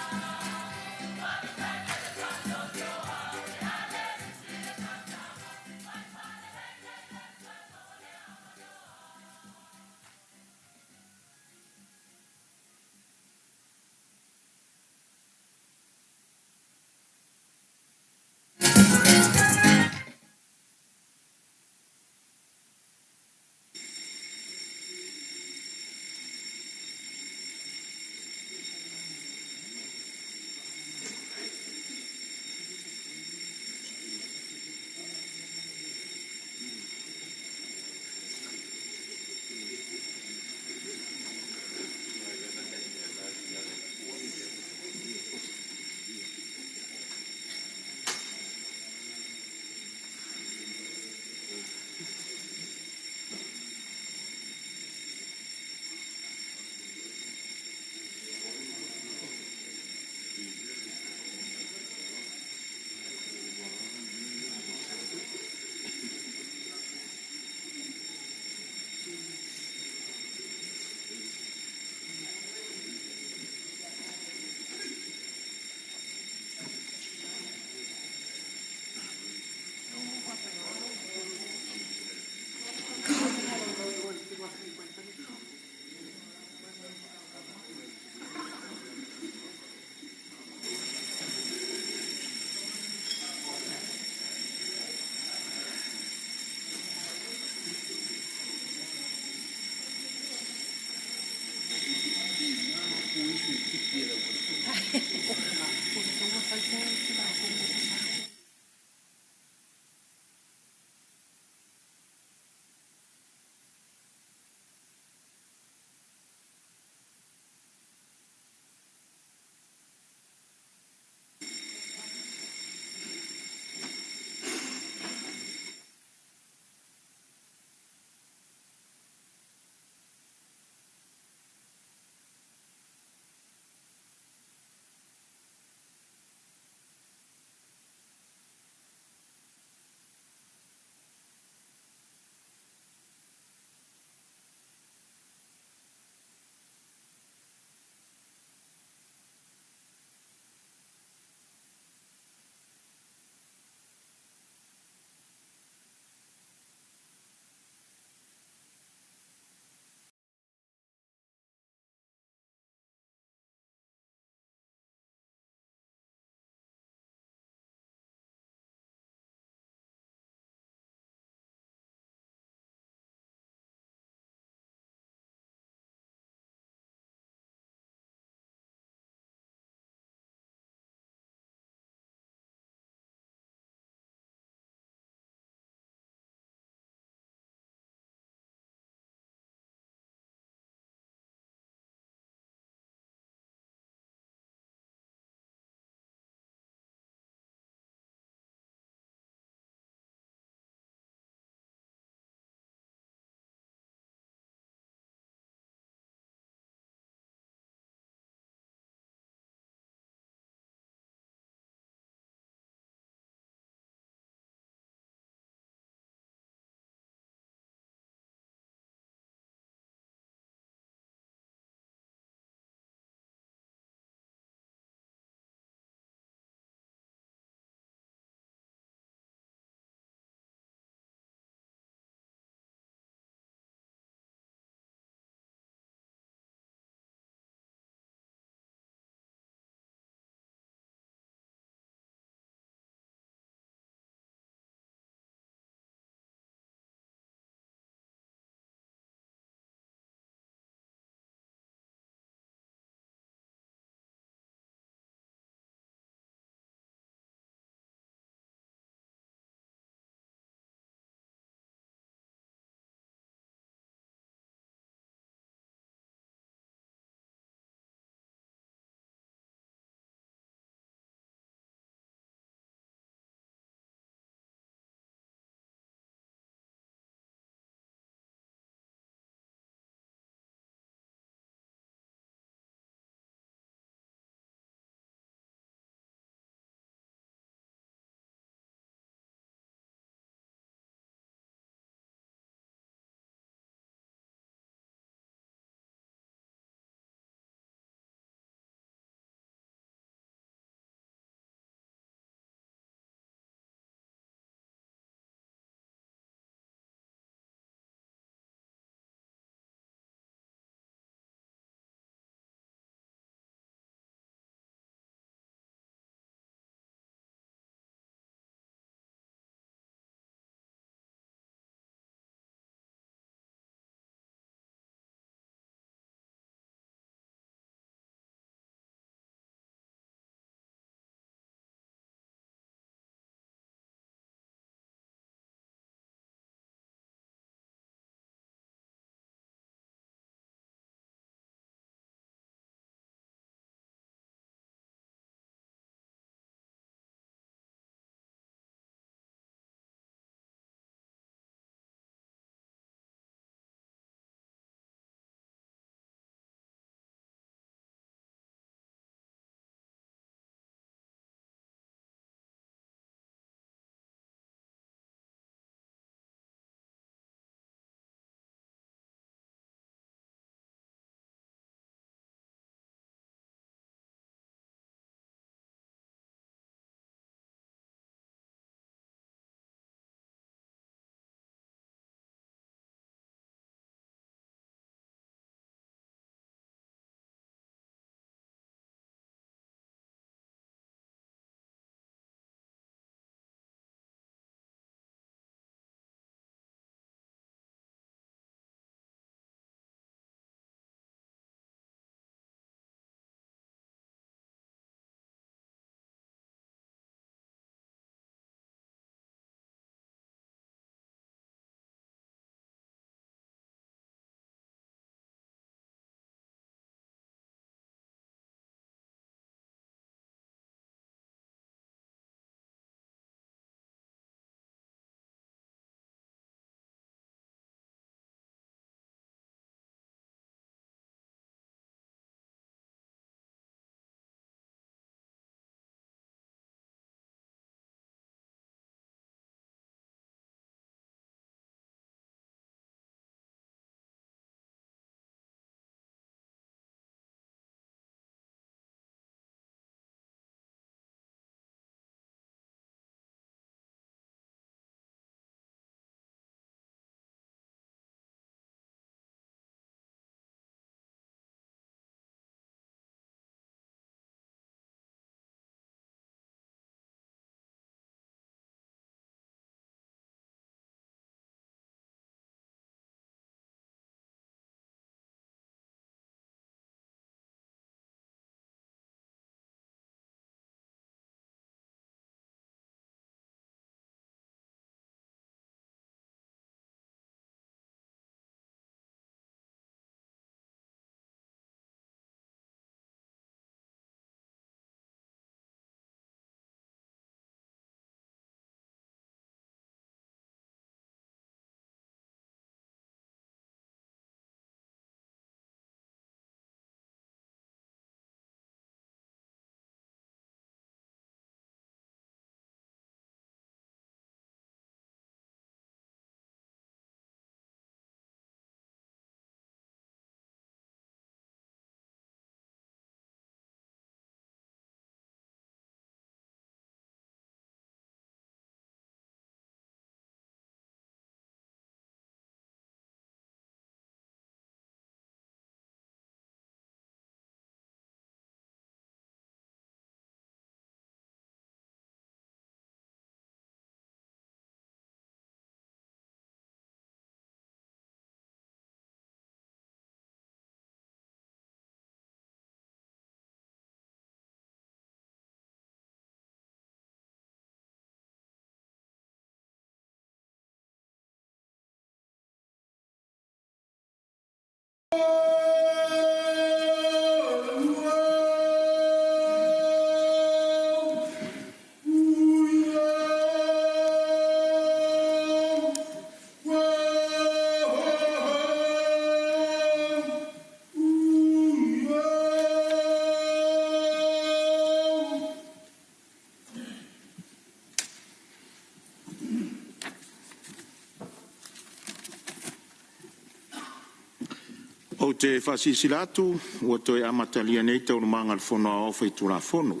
O te whasisilatu, ua toi amatalia nei tau manga le whono a ofa I tula whono.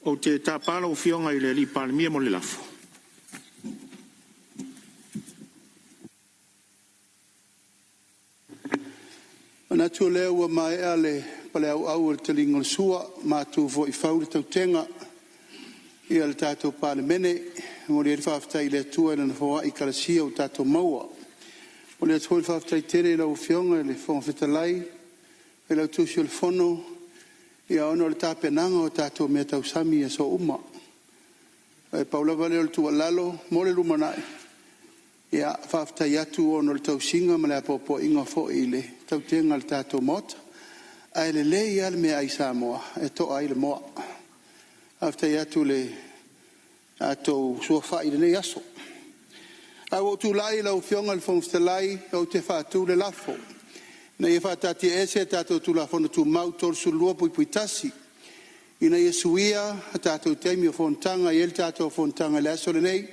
O te tāpala o whionga I le li palemia mo le lafo. Ana tu lea ua mai ale pale au te lingo sua mātu fo I whau le tau tenga I ale tātou pāle mene mo le whaftai le tua na whawa I karasia o tātou maua. O le tua whaftai tere lau whionga le whonga whitalai e lau tusi o le whono Ia ono le tāpenanga o tātou mea tau sami e so uma. E paulawa leo le tua lalo mo le lumanai. Ia whaftai atu ono le tau singa ma le apopo inga fo I le tau tenga le tātou mota. Ai le lei ale mea ai Samoa e to ai le moa. Whaftai atu le atou suafa I le nei aso. Ai o tu lai lau whionga le whongftalai au te whātu le lafo. Na ia whātati ese tātou tula whono tu mau tol sulua pui pui tasi. Ina ia suia tātou teimi o whontanga I el tātou whontanga le aso le nei.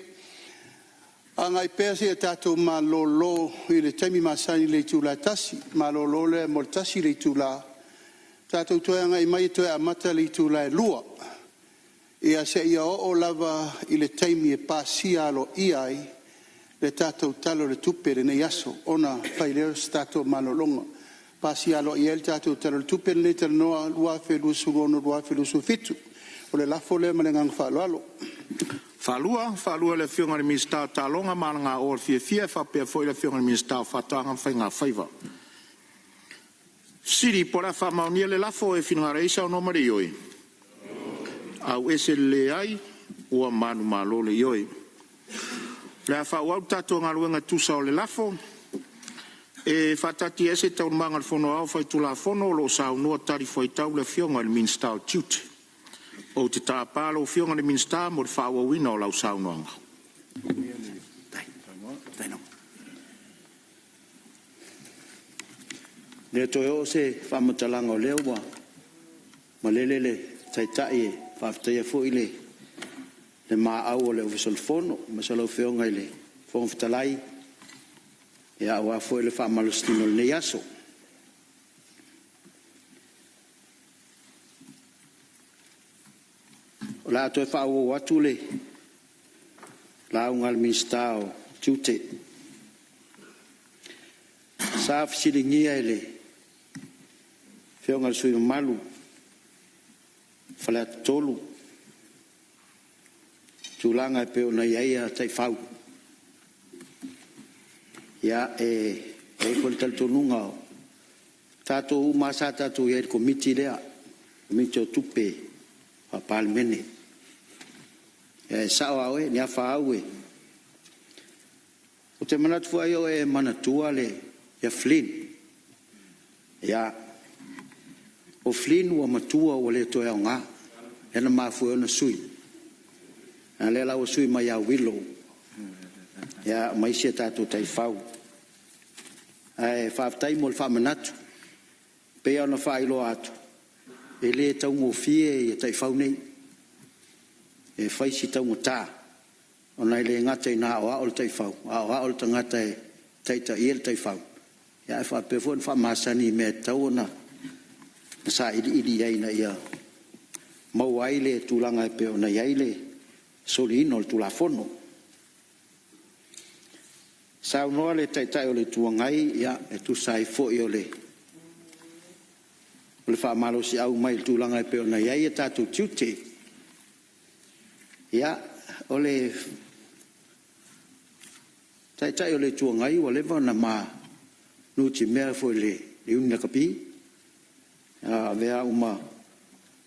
Angai pēsi e tātou malolo I le teimi masani le tula tasi. Malolo le mol tasi le tula. Tātou toi angai mai toi amata le tula e lua. Ia se ia o lava I le teimi e pāsia alo iai. Le tātou talo le tupe le nei aso. Ona whaileo tātou malolonga. Pasi alo I el tātou talo le tupe le talo noa lua whelusu rono lua whelusu fitu. O le lafo le malengang whalo alo. Whalua le whionga le minsta talonga malanga o le fia whapea foi le whionga le minsta whatanga whainga whaiva. Siri pora whamaunia le lafo e whinanga reisa o nomare ioi. Au ese le ai ua manu malo le ioi. Le whauau tātou ngā ruenga tusa o le lafo. E whatati ese tau manga le whono au whai tula whono lo sa unua tari whai tau le whionga le minsta o tiute. O te tāpalo o whionga le minsta mo le whauawina o lau sa unuanga. Le toi o se whamatalanga o leo wa. Ma lelele taitai e whaftai e fo I le maa au o le ofisol fono. Ma sa lau whionga I le whongfitalai. E au a fo I le whamalustino le nei aso. O la toi whao watu le. La unga le minsta o tiute. Sa fisilingia le. Whionga le sui malu. Whale atu tolu. Tūlanga e peo nei aia tai whau. Ia e kore talitonunga o. Tātou masa tātou ia komiti lea. Komiti o tupe. A palmene. E sao au e, ni a whaau e. O te manatu fwai o e manatua le. Ia Flynn. Ia. O Flynn ua matua o le toe au ngā. Ena mafue ona sui. A le lau sui mai a Willow. Ia maisia tātou tai whau. Ai whaftai mo le whamanatu. Pea ona whailo atu. E le tau ngō fie e tai whau nei. E whaisi tau ngō tā. Ona le ngata I nā o a o le tai whau. A o a o le tangata e taita I le tai whau. Ia e whapefuan whamasani me tau ona. Sa ili ai na ia. Mau ai le tūlanga e peo na iai le. Soli ino le tūla fono. Sa unoa le taitai o le tuangai, ia, e tu sai foi o le. O le whaamalo si au mai le tūlanga e peo na iai e tātou tiute. Ia, o le taitai o le tuangai, o lewa na ma nuti mea foi le unina kapi. Vea uma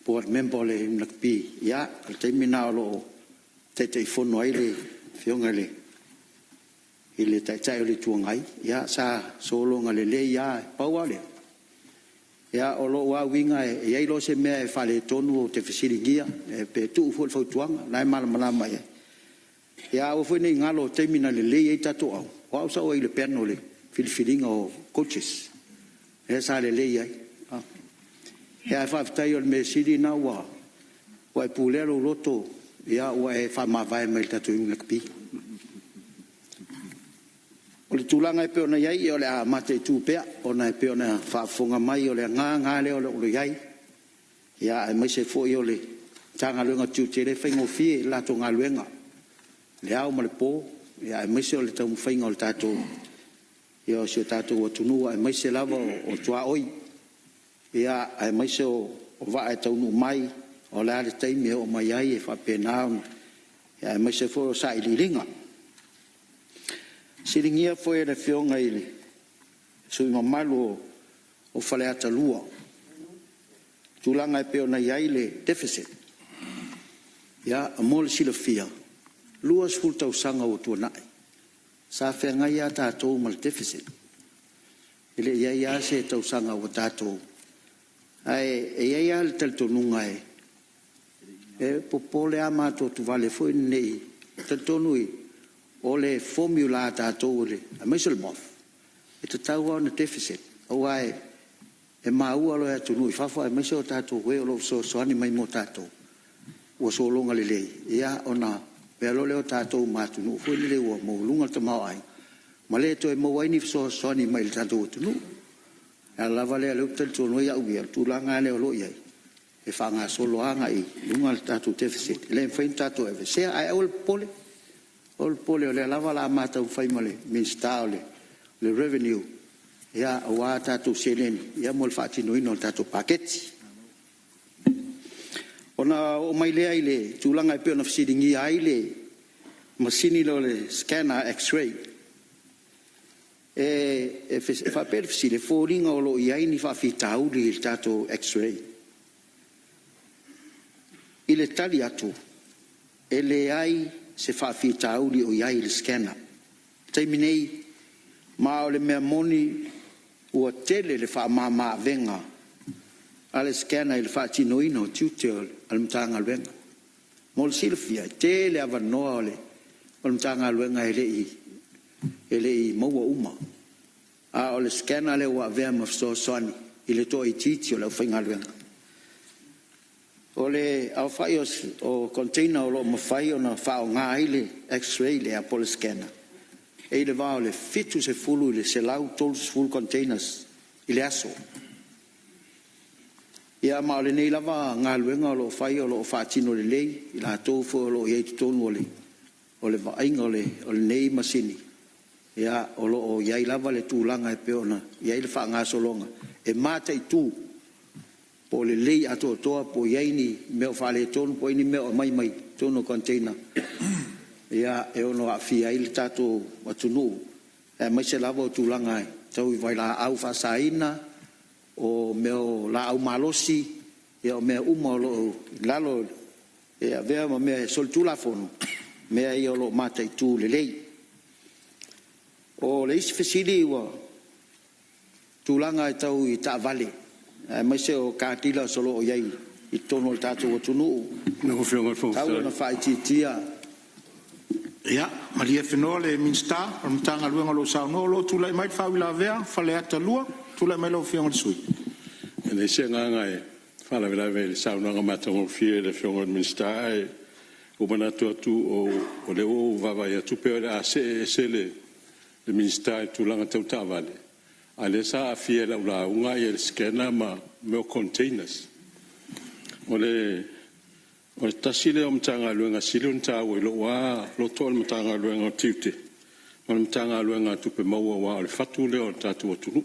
board member le unina kapi. Ia, le teimina o lo taitai fono ai le whionga le. I le taitai o le tuangai, ia sa solonga le le ia paua le. Ia o lo wa winga e ia lo se mea e whale tonu o te whasiringia, e pe tuu fuol fautuanga, nai malama e. Ia o fwene I ngalo teimina le le ei tato au. O au sa o i le perno le filifilinga o coaches. Ia sa le le iai. Ia e whaftai o le me siri na ua. Ua e pūlero loto, ia ua e whamawai mai tato inga kapi. O le tūlanga e pe ona iai o le a mate tūpea, ona e pe ona whaafonga mai o le ngā leo le ulu iai. Ia e mai se fo i o le tanga luenga tūtere whaingo fie lato ngā luenga. Le au ma le pō, ia e mai se o le taumu whainga o le tātou. Ia o se o tātou o tunua, e mai se lava o tua oi. Ia e mai se o waa e taunu mai, o le ale taimi o mai ai e whapena. Ia e mai se fo o sa ili ringa. Siringia foi le fionga ili. Sui mamalu o fale ata lua. Tulanga e peo na iai le deficit. Ia, a mole sila fia. Lua sful tau sanga o tua nai. Sa fea ngai a tātou mal deficit. Ile iai a se tau sanga o tātou. Ai, e iai a le taltonunga e. E popole a mātou tu vale foi nei. Taltonui. O le formula tātou le, a meisel mof, e te tau au na deficit, o ai, e maua lo e tunu, i whawha e meisel tātou, we o lo soani mai mo tātou, ua so longa le lei, ia o na, pea lo leo tātou mātunu, fui le leo ua mou lunga te mau ai, ma le to e mou ai ni soani mai le tātou tunu, e lava lea leo tali tonu ia uia, tūlanga leo lo iai, e whanga solo anga i, lunga le tātou deficit, le mwhain tātou e vesea, ai au le pole, o le pole o le lava la mata u whaima le minsta o le revenue ia o wā tātou seleni ia mo le whaatino ino le tātou paketi o mai lea i le tūlanga i peo na whasiringi ai le masini lo le scanner x-ray e whapere whasi le fōringa o lo i ai ni whawhitau li le tātou x-ray i le tali atu e le ai se whawhita auri o iai le scanner. Taimi nei, ma o le mea moni ua tele le whaamama venga a le scanner i le whaatino ino o tiute o le mtanga luenga. Mo le silfia, tele awanoa o le mtanga luenga e le i maua uma. A o le scanner le ua vea mafso soani i le toa i titi o le whainga luenga. O le au fai o container o lo mawhai o na whao ngā ile x-ray le a pole scanner. E le wao le fitu se fulu le se lau tolus full containers i le aso. Ia ma o le nei lava ngā luenga o lo whai o lo whaatino le lei i la tofu o lo iei tutonu o le vainga o le nei masini. Ia o lo o iei lava le tūlanga e peona, iei le wha ngā solonga. E mata i tū. Po le lei ato toa po iai ni meo whale tonu po ini meo mai tonu container. Ia e ono a fia ili tato watunu. E mai se lava o tūlanga e. Tau i vai la au whasaina o meo la au malosi. Ia o mea uma o lo lalo. Ia vea ma mea sol tūlafono. Mea i o lo mata i tū le lei. O le isi fesili ua tūlanga e tau i ta vale. Mai se o kātila solo o iai i tono le tātou o tunu. Tau na whaititia. Ia, malia whenua le minsta, o mtanga luenga lo sao no, lo tūlai mai whawila vea, whale ata lua, tūlai mai lo whionga le sui. E nei se nganga e, whala vela vea le sao nanga matango fie le whionga le minsta e, o manatu atu o le o vava ia tupe le a se le minsta e tūlanga tau tāwale. Ale sa fie la ula unga i le scanner ma meo containers. O le tasile o mtanga luenga sile unta o ilo wa lo to le mtanga luenga o tiute. O le mtanga luenga tupe maua wa o le fatu le o tatu o tunu.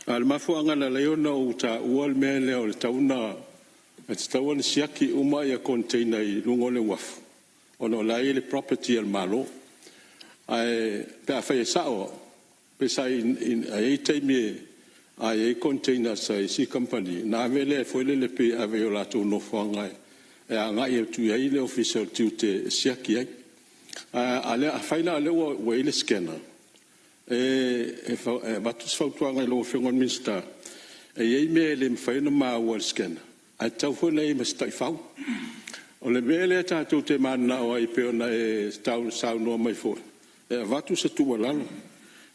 Al mafu anga la leona o ta ual mele o le tauna e te taua ni siaki uma i a container i lungo le wafu. O no lai le property al malo. Ai pe a fai sao pesa in ai taimi ai container sai si company na vele foi le pe ave la to no fanga e nga e tu ai le official tute siaki ai ale a faila le o ile scanner e batu sfautu nga lo fengon minsta e ai me le faina ma o scanner a tau foi le me stai fau o le vele ta tu te mana o ai pe ona e tau sau no mai fo e batu se tu wala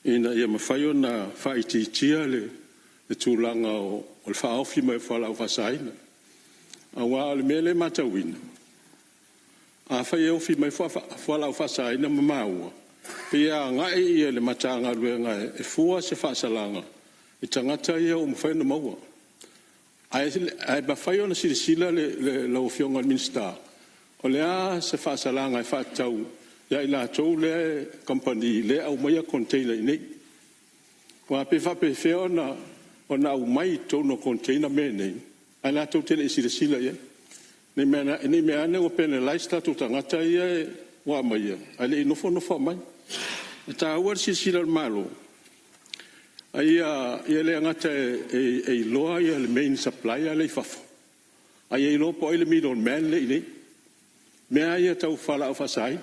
ina ia mawhaio na whaititia le tūlanga o le whaofi mai whala o whasaina. A wā le mele matawina. A whai ofi mai whala o whasaina ma maua. Pia ngai ia le matanga luenga e fua se whaasalanga. I tangata ia whawhena maua. Ai ba whai ona sirisila le lau fionga minsta. O lea se whaasalanga e whaatau. Ia i la tau le company le au maia container inei. Wa pe whea ona au mai tau no container me nei. Ai la tau tele i sirisila ia. Ni mea ane o penalize tatu tangata ia e wa maia. Ai le inofo mai. Ta awar sirisila malo. Ia le angata e loa ia le main supply le fafo. Ai e lo po ile middleman le ini. Mea ia tau fala o fasai.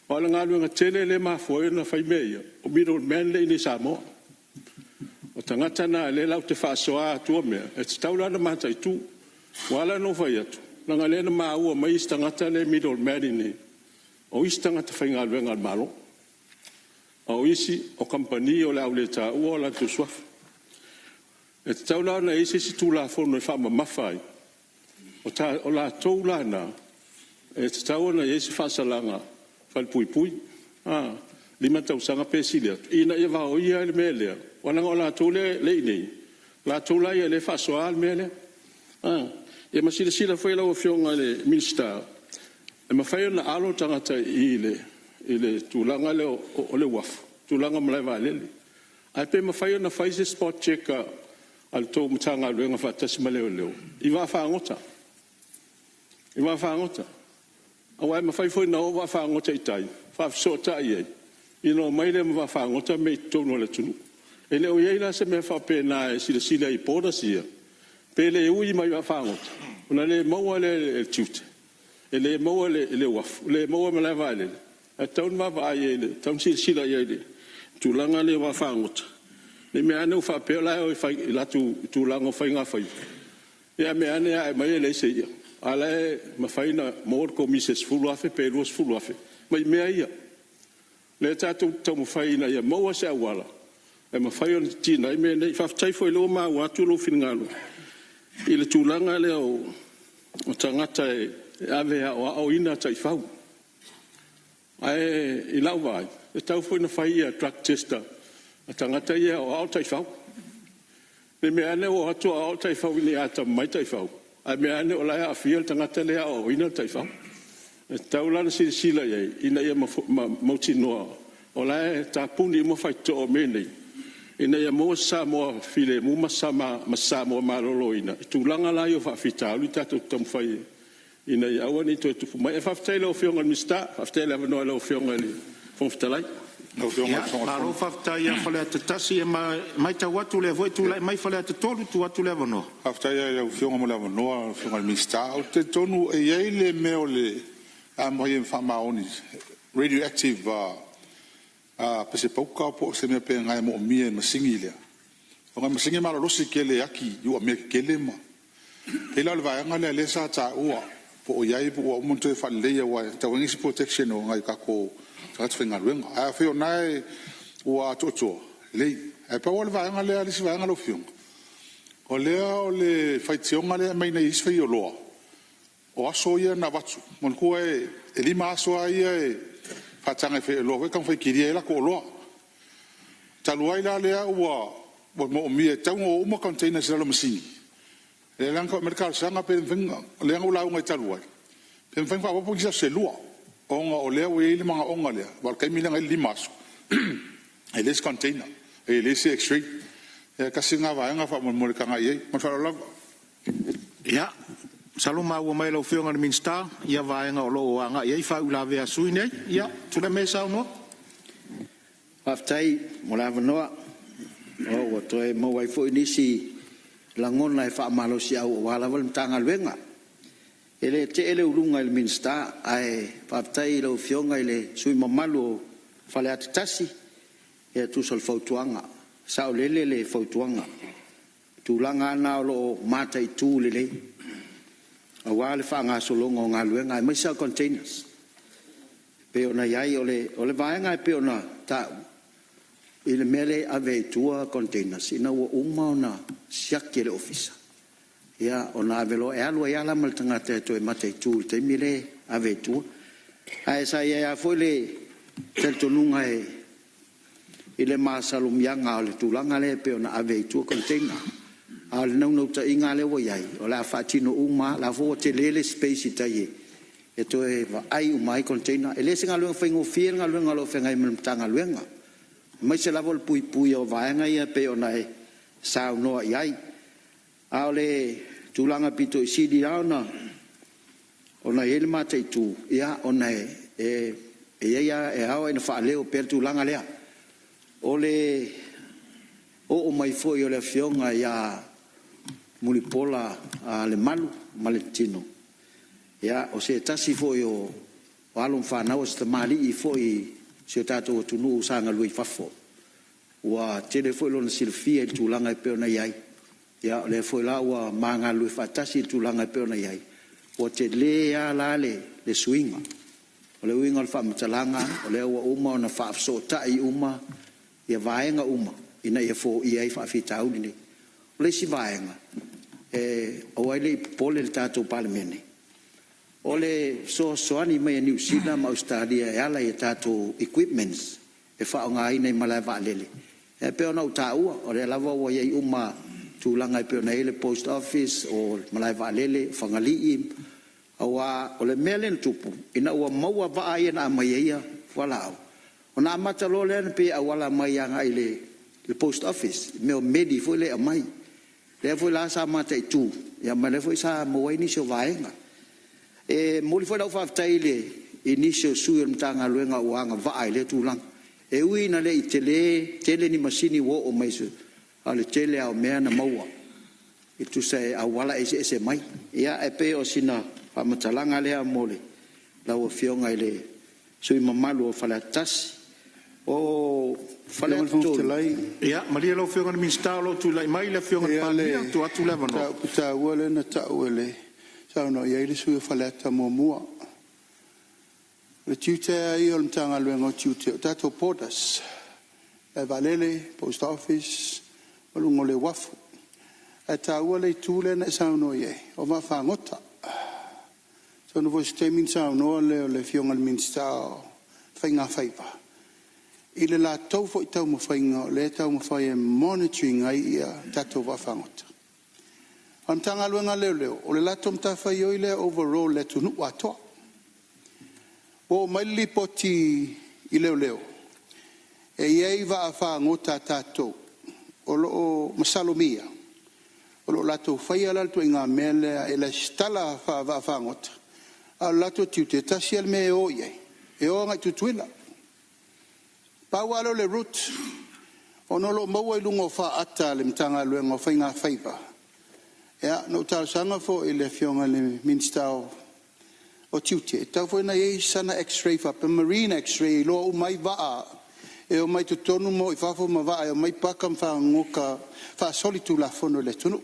Wala ngalu nga tele le mafoe na fai mea. O middleman le ini Samoa. O tangata na le lau te fasoa atua mea. E te taula na mata i tu. Wala no fai atu. Nanga le na maua mai istangata le middleman ini. O istangata fai ngalu ngal malo. O isi o company o la uleta o la tu swaf. E taula na isi si tu la fono fa ma mafai. O la taula na e taula na isi fa salanga fal pui. Lima tau sanga pesilia. Ina ia va o ia le mele. Wana ola tole le nei. La taula ia le fa soal mele. E masila sila foi la o fionga le minsta. E mafai na alo tangata ile tulanga le o le waf tulanga mlai valele ai pe mafai na fai se spot check al to mtanga luenga fa tasmale leo I va fa ngota awai mafai foi na va fa ngota itai fa so ta ye ino mai le va fa ngota me to no le tunu ele o ye la se me fa pe na sila I poda sia pe le ui mai va fa ngota una le mo le tute ele mo le waf le mo mlai valele a taun ma va ele taun sila ele tulanga le wa fangot le me ane fa pe la o fa la tulanga fa nga fa ya me ane ai mai le se ala ma fa ina mor ko mises fulu afe pe los fulu afe mai me ia le tatu tomu fa ina ya mo sa wala e ma fa yon tina me ne fa tai fo lo ma wa tu lo fingalo ile tulanga le o tangata ave o ina tai fa ai I lau vai e tau foi na fai a truck tester a tangata ia o au tai fau me me ane o atu au tai fau ni ata mai tai fau ai me ane o lai a fiel tangata le o ina tai fau e tau lana sila ia ina ia mauti noa o lai ta puni mo fai to o me nei ina ia mo sa mo file mo masa mo malolo ina tu langa lai o fa fita lu tatu tam fai ina ia wani to tu mai fa ftela o fionga mista fa ftela no lo fionga ni fon ftela no fionga la ro fa ftaya fa le tasi mai ta watu le voi tu mai fa le tolu tu watu le no fa ftaya o fionga mo le no fionga mista o te tonu e ye le meole a mai fa maoni radioactive pese pauka po se me pe ngai mo mie masingi le o ngai masingi ma lo se kele aki yu me kele ma ela le vai ngale le sa ta o po yai po o monte fa le ya wa ta wing protection o ngai ka ko ta tfinga luenga a fe onai o a toto le e pa wal va ngale ali va ngalo fiong o le faitio ngale mai nei is fe o lo o aso ia na vatu mon ko e lima aso ia e fa tanga fe lo ke kan fe kiria la ko lo ta luai la le o mo mi e tau o mo container se lo masi le lango mercado sanga pe venga le ngo la ngo taluai pe venga fa po kisa se lua onga o le o ile manga onga le wal kai milanga limas ele is container ele is x-ray e ka singa va nga fa mo ka ngai mo fa la ya saloma o mai lo fionga ni minsta ia va nga o lo nga ia fa ula ve suine ya tu le mesa no aftai mo la no o to e mo wai fo inisi langon lai fa malo si au wala wal tanga luenga ele te ele ulunga il minsta ai paptai lo fionga ile sui mamalu fale atasi e tu sol fautuanga sa lele le fautuanga tu langa na lo mata I tu lele awale fa nga solongo nga luenga mai sa containers pe ona yai ole vaenga pe ona ta ile mele ave tua containers ina wo una siaki le ofisa ya ona velo e alu ya la maltanga te to e mate tu te mile ave tua ai sa ya foi tel tonunga i le masalumianga o le tulanga le pe ona ave tu container al no ta inga le wo yai o la fatino uma la vo te lele space tai e to e va ai u mai container e le singa lu fengo fier nga lu nga lo fenga i mtanga luenga mai se la vol pui o vaenga ia pe ona e sa no yai a le tulanga pito i sidi ona ele mate tu ia ona ia e hao ina fa leo per tulanga lea ole o mai foi o le fionga ia mulipola le malu malentino ia o se tasi foi o alon fa na o sta mali i foi se tato tunu sanga lui fafo wa tele foi lo silfia il tulanga pe ona iai ia le foi la wa manga lui fatasi tulanga pe ona iai o te le ya la le swinga o le winga fa mtalanga o le wa uma na fa so tai uma ia vaenga uma ina ia fo ia fa fitau ni o le si vaenga o ai le pole le tato parlemene o le so ani mai New Zealand ma Australia ia la tato equipments e fa nga ina mala valele e pe ona utau o le lava o ia uma tulanga pe ona ele post office o mala valele fangali awa o le melen tupu ina ua maua va ai na mai ia wala ona mata lo le pe awala mai anga ile le post office me o medi foi le mai le foi la sa mata tu ya ma le foi sa mo ni so vaenga e mo le foi la fa taile inicio su mtanga luenga uanga va ai le tulang e ui na le tele ni masini wo o mai su ale tele au me na maua e tu sai awala ese mai ya e pe o sina pa matalanga le amole la o fionga ile sui mamalu o falatas o falato ya maria lo fionga mi stalo tu lai mai la fionga palia tu atu leva no ta wole na ta wole sa no ia ile sui falata momua le tute ai o mtanga luenga tute tato podas e valele post office o lungo le wafu e ta wole tule na sa no ye o va fa ngota so no vos temin sa no le fionga al minsta fainga faipa ile la tau fo tau mo fainga le tau mo fai monitoring ai ia tato va fangot am tanga luenga leo o le latom ta fai ile overall le tunu ato o mai li poti ile leo e ia va fa ngota tato o lo masalomia o lo lato fai ala to inga mele e la stala fa va fangot alla to tutte tasiel me oye e o ngai tutuila pa walo le root ono lo mo lungo fa ata le mtanga luenga fainga faiva ya no tal sanga fo ile fionga le minstao o tutte ta fo na ye sana x-ray fa pe marine x-ray lo mai va e o mai tutonu mo i fa fo ma va e mai pakam fa ngoka fa solitu la fono le tunu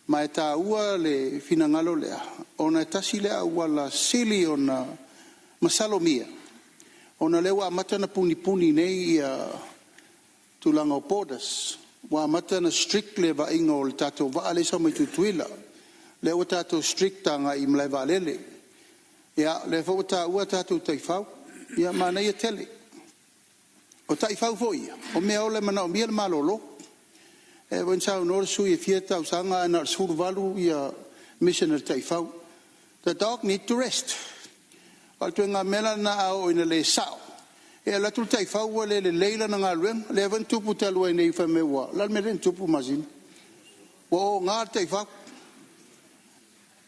ma eta ua le finangalo lea ona tasi lea ua la sili ona masalomia ona lewa matana puni nei ia tulanga o podas wa matana strict le va ingo le tato va ale sa mai tutuila le o tato strict tanga i mle va lele ia le fo ta ua tato taifau ia mana ia tele o taifau foi o me ole mana o miel malolo e wen sa no su e fieta usanga na survalu ia missioner taifau the dog need to rest al tuenga mela na o ina le sao e la tu taifau le leila na ngalwen le ven tupu talwe nei fa mewa la me ren tupu mazin o ngar taifau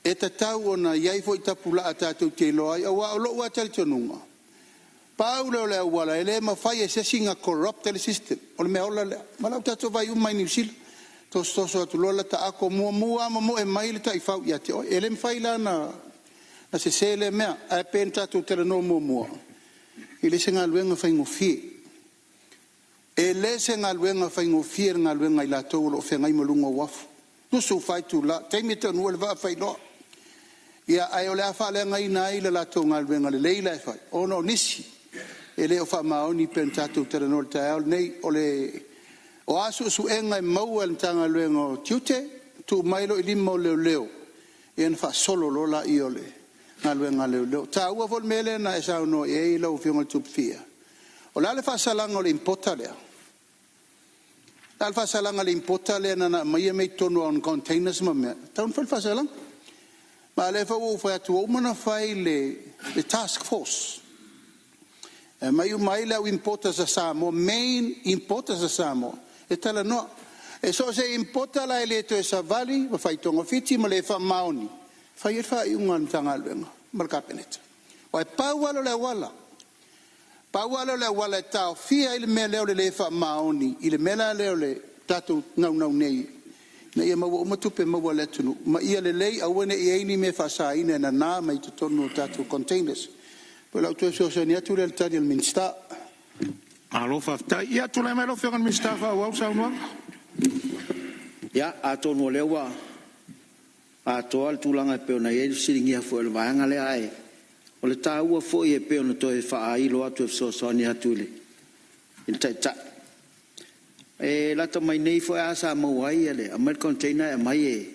e tatau ona iai foi tapula ata tu te loai o wa lo wa tel tonunga Paulo le wala ele ma fai se singa corrupt the system o me ola le mala ta to vai un mai nisil to sto so tu lola ta ako mo e mai le ta ifau ya te ele me fai la na se sele me a penta tu te no mo ile singa luenga fai ngo fi ele singa luenga fai ngo fi nga luenga ila to lo fe ngai mo lungo waf tu so fai tu la te mi te no va fai lo ya ai ole fa le ngai nai le la to ngal luenga le leila fai o no nisi ele o fa maoni pentato terrenol tael nei ole o asu su enga mau el tanga luengo tute tu mailo ilimo leo en fa solo lola iole ngaluenga leo ta ua vol mele na e sa no e lo fionga tupfia o la le fasalanga o le impota lea la fasalanga le impota lea na mai me tono on containers ma me taun fal fasalanga ma le fa u fa tu o mana fai le task force e mai le impota sa Samoa main impota sa Samoa e tala no e so se impota la le to sa vali ma fai tonga fiti ma le fa maoni fai fa un tanga lenga marka peneta wa paualo le wala tau fia ile mele le fa maoni ile mela le tatu nau nei na ia mau matupe mau le tunu ma ia le lei awene ia ni me fa sa ina na mai to tonu tatu containers pela tu so se ni atu le tadi al minsta alo fa ta ia tu le melo fion minsta fa wa sa no ya atonu lewa ato al tulanga pe na ye siringia fo le vanga le ai o le taua fo e pe ona to e fa ai lo atu so ni atule il ta e la to mai nei fo asa mo ai ele a mer container e mai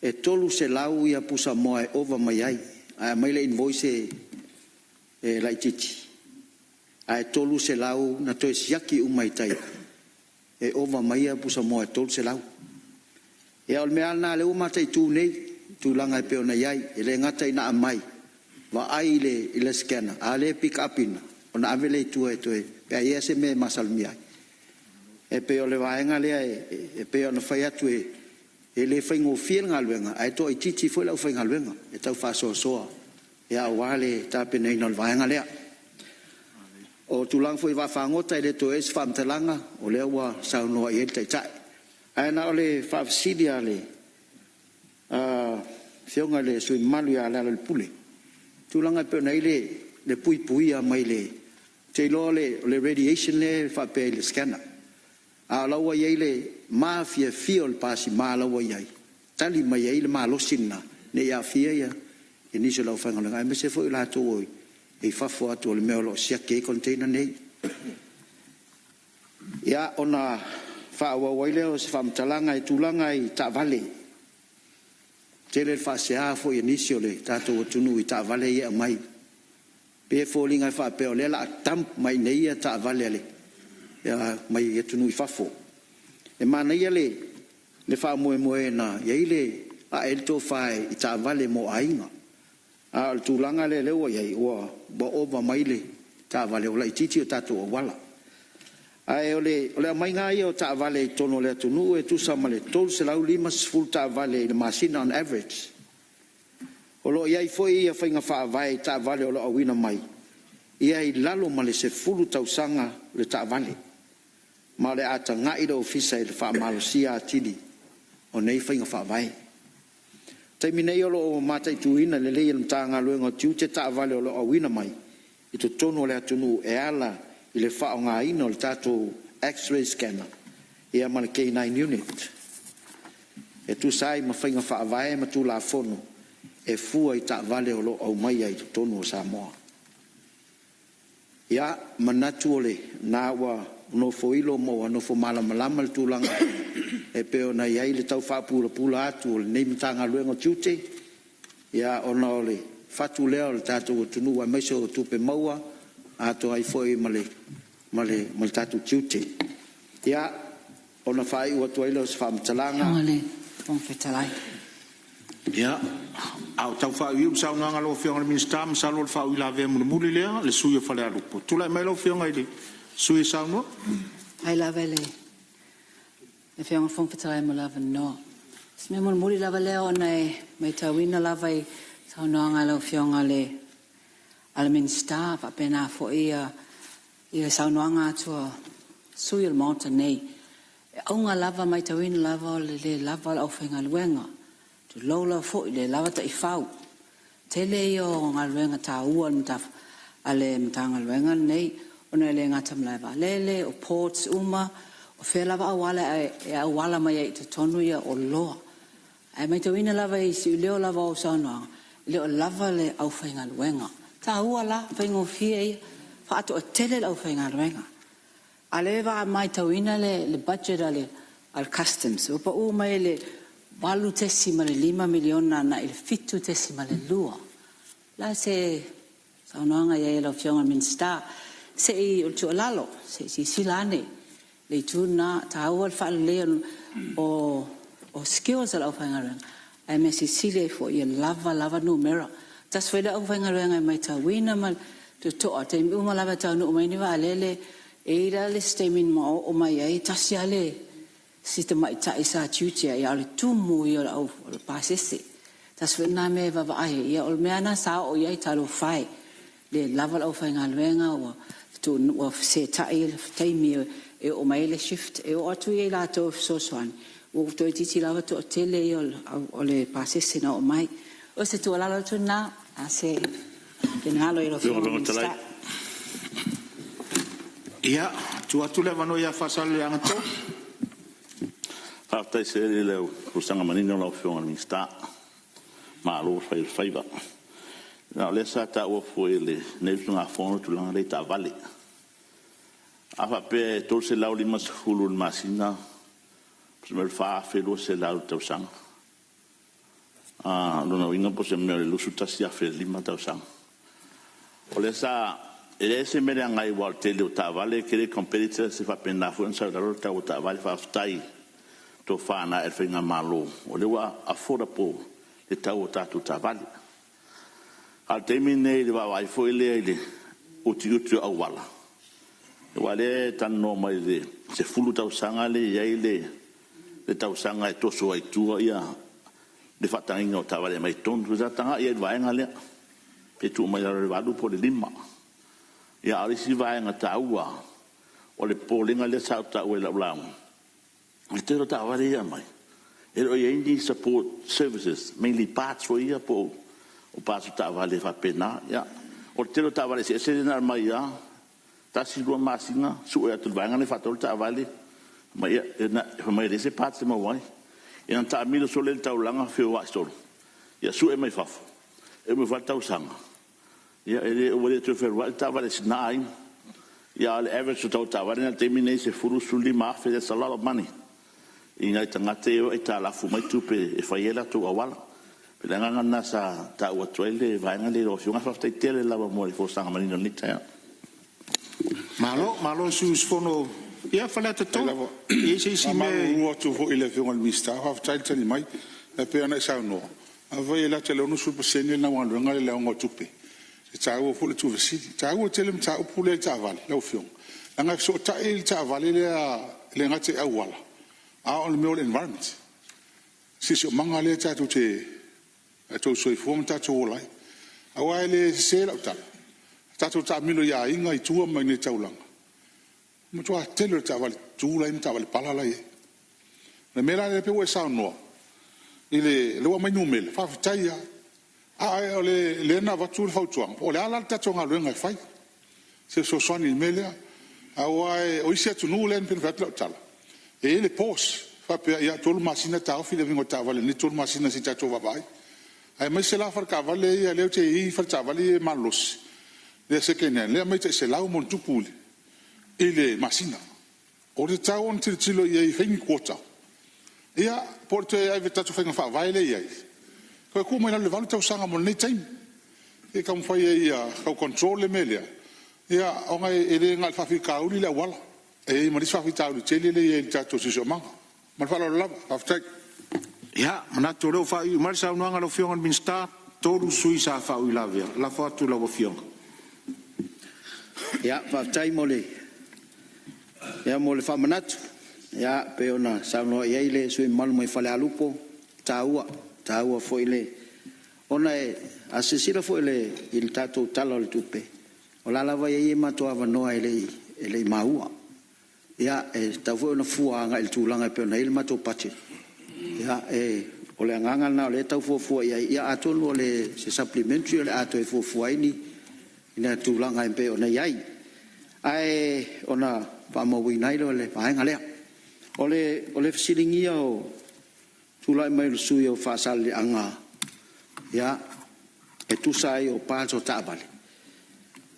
e tolu se lau ia pusa mo e over mai ai a mai le invoice e la titi a tolu se lau na to e siaki mai tai e over mai ia pusa mo e tolu se lau e al me ana le uma tai tu nei tu langa pe ona yai ele ngata ina mai va ai le scanner ale pick up ina ona avele tu e to e pe ese me masalmia e pe ole va nga le e pe ona fa ya tu e le fa ngo fiel nga luenga ai to i titi fo la fa nga luenga e tau fa so e a wale ta pe nei no va nga le o tu lang foi va fa ngota ile to es fam talanga o le wa sa no e tai ana ole fa sidia le fionga le sui malu ya la le pule tulanga pe nei le pui a mai le te lo le radiation le fa pe le scanner a la wa ye le mafia fiol pasi ma la wa ye tali mai ye le ma lo sinna ne ya fia ya ni se lo fa ngala me se fo la to e fa fo to le me lo sia ke container nei ya ona fa wa waile o se fam talanga e tulanga i ta vale tele fa se a fo inicio le tato tunu i ta vale ia mai pe folinga fa pe o le la tamp mai nei ta vale le ya mai e tunu i fa fo e mana ia le fa mo na ia ile a elto fa i ta vale mo ainga a tulanga le o ia o bo over mai le ta vale o la titi tato o wala ai ole mai ngai o ta vale tono le tunu e tu sa male tol se lau lima full ta vale le machine on average o lo ia foi ia fainga fa vai ta vale o lo awina mai ia i lalo male se full tau sanga le ta vale male ata ngai do ofisa le fa malusia tidi o nei fainga fa vai tai minei o lo mata tuina le le tanga lo ngo tiu te ta vale o lo awina mai i to tono le tunu e ala ile fa nga ino il tato x-ray scanner e ma K9 unit e tu sai ma fainga fa vai ma tu la fono e fu ai ta vale o lo au mai ai tonu Samoa ya manatuole na wa no foilo mo no fo mala malama tu langa e pe ona ia ile tau fa pula atu nei mtanga luengo tute ya ona ole fatu leo il tato tunu wa mai so tu pe maua ato ai foi male tatu tute ya ona fai o to ilo fam talanga Male fon fetalai ya au tau fa yu sa nga lo fiong min stam sa lo fa ila ve mun muli le suyo fa le alupo tu la melo fiong ai suyo sa no ai la vele e fiong fon fetalai mo lava no sme mon muli lava le ona mai tawina lava i sa no nga lo fiong ale min sta pa pena fo ia sa no nga to suyo mountain nei aunga lava mai tawina lava le lava o fenga luenga tu lola fo le lava ta ifau tele yo ngalwenga ta uan ta ale mtanga lwenga nei ona le ngata mlava lele o ports uma o fela va wala e wala mai te tonu ya o lo ai mai te wina lava i si leo lava o sana le lava le au fenga lwenga ta uala fengo fie fa ato tele au fenga lwenga ale va mai te wina le budget ale al customs o pa u mai le Walu tesima le 5 miliona na il fitu tesima le lua. la se saunanga ia lo fionga minsta se I o tu lalo se si silane le tuna tawal fa le o skills ala fanga ai me si sile fo ia lava numero tas fela o fanga renga mai ta wina mal to ate uma lava ta no mai ni va lele e ra le stemin mo o mai ai tasiale sistema ita isa tutia ia le tumu ia o pasese tas fela me va ai ia o meana sa o ia talo fai le lava o fanga renga o to o se tai mi e o mai le shift e o tu ia la to so swan o to ti lava to tele o le pasese na o mai o se to la to na ase kenalo ilo ia tu atu le vano ia fasal yang to hafta se le o sanga manino la fiona mi sta ma lo faiva na le sa ta o foi le ne tunga fono tu la le ta vale ava pe to se la o limas hulul masina primer fa fe lo se la o sang non ho inga posso me lo su tasia fe lima ta sang o le sa ele se me anga I volte le ta vale che le competitor si fa penna fu un sa la ta vale fa stai to fa na e finga malo o le wa afora po le ta o ta vale al termine le va vai foi le o ti a wala wale tan no mai de se fulu ta sanga le ia le ta sanga e to so ai tu ia le fatanga o tavale mai ton tu tanga ia vai ngale pe tu mai la vadu po le lima ia ali si vai ngata ua o le polinga le sa ta o la ulang e te ta vale ia mai e o indi support services mainly parts for ia po o paso ta vale fa pena ia o te ta vale se na mai ia ta si do masinga su e tu vai ngale fa ta vale mai na mai se parts mo vai e an ta milo so le taulanga fe wa stol ia su e mai fafo e me falta usanga ia e o le tu fer wa ta vale snai ia le average to ta vale na termine se furu suli ma fe that's a lot of money ina tanga te o ta la fu mai tu pe e fa yela tu awala pe la ngana na sa ta wa toile va ngale ro fiunga fa tele la mo fo sanga manino nita malo su sfono ia fala te to e se si me o tu fo ile fiunga mista ha taita ni mai e pe ana sa no ava ila tele no su persene na wan ngale la ngo tupe se ta o fo le tu visi ta o tele mta o pule ta val la o fiunga anga so ta il ta vale le ngate awala a on le environment si so mangale ta tu te to so fo mta to lai awa le se la ta tu ta milo ya inga I tu mai ne taulanga mo tua tele ta vale tu la ta vale pala la le mera le pe sa no ile lo mai no mel fa taia a le na va tu fa tuang o le ala ta tonga lo ngai fai se so soni melia a wai o isia tu no len pe fa tala e le pos fa pe ya tol masina ta fi le vingo ta vale ni tol masina si ta to va vai ai mai se la fa ka vale ya le te I fa ta vale malos le se ke ne le mai te se la mo tu puli ile masina o le tau on tilo I fengi quota ia porte ai vetatu fenga fa vai le ia ko ku mai le valu tau sanga mo nei time e kam fa ia ka control le melia ia o ngai ele ngal fa fi ka uli la wala e ma fa fi tau tele le ia tatu si so manga ma fa la fa tek ia mana to lo fa I mar sa no ngalo fionga min sta toru sui sa fa u la via la fa tu la wo fionga ia fa tai mole ia mo le famanatu ia pe ona sauno ia ile sui malu mai fale alupo taua fo ile ona e asisira fo ile il tato talo le tupe o la lava ia mato ava noa ile maua ia e tavo ona fua nga il tulanga pe ona il mato pache ia e o le nganga na le tau fo ia atolu le se supplementary le ato e fo ini ina tulanga pe ona iai ai ona pa mo winai le pa ngale ole silingia o tulai mai sui o fa sali anga ya e tu sai o pa so ta vale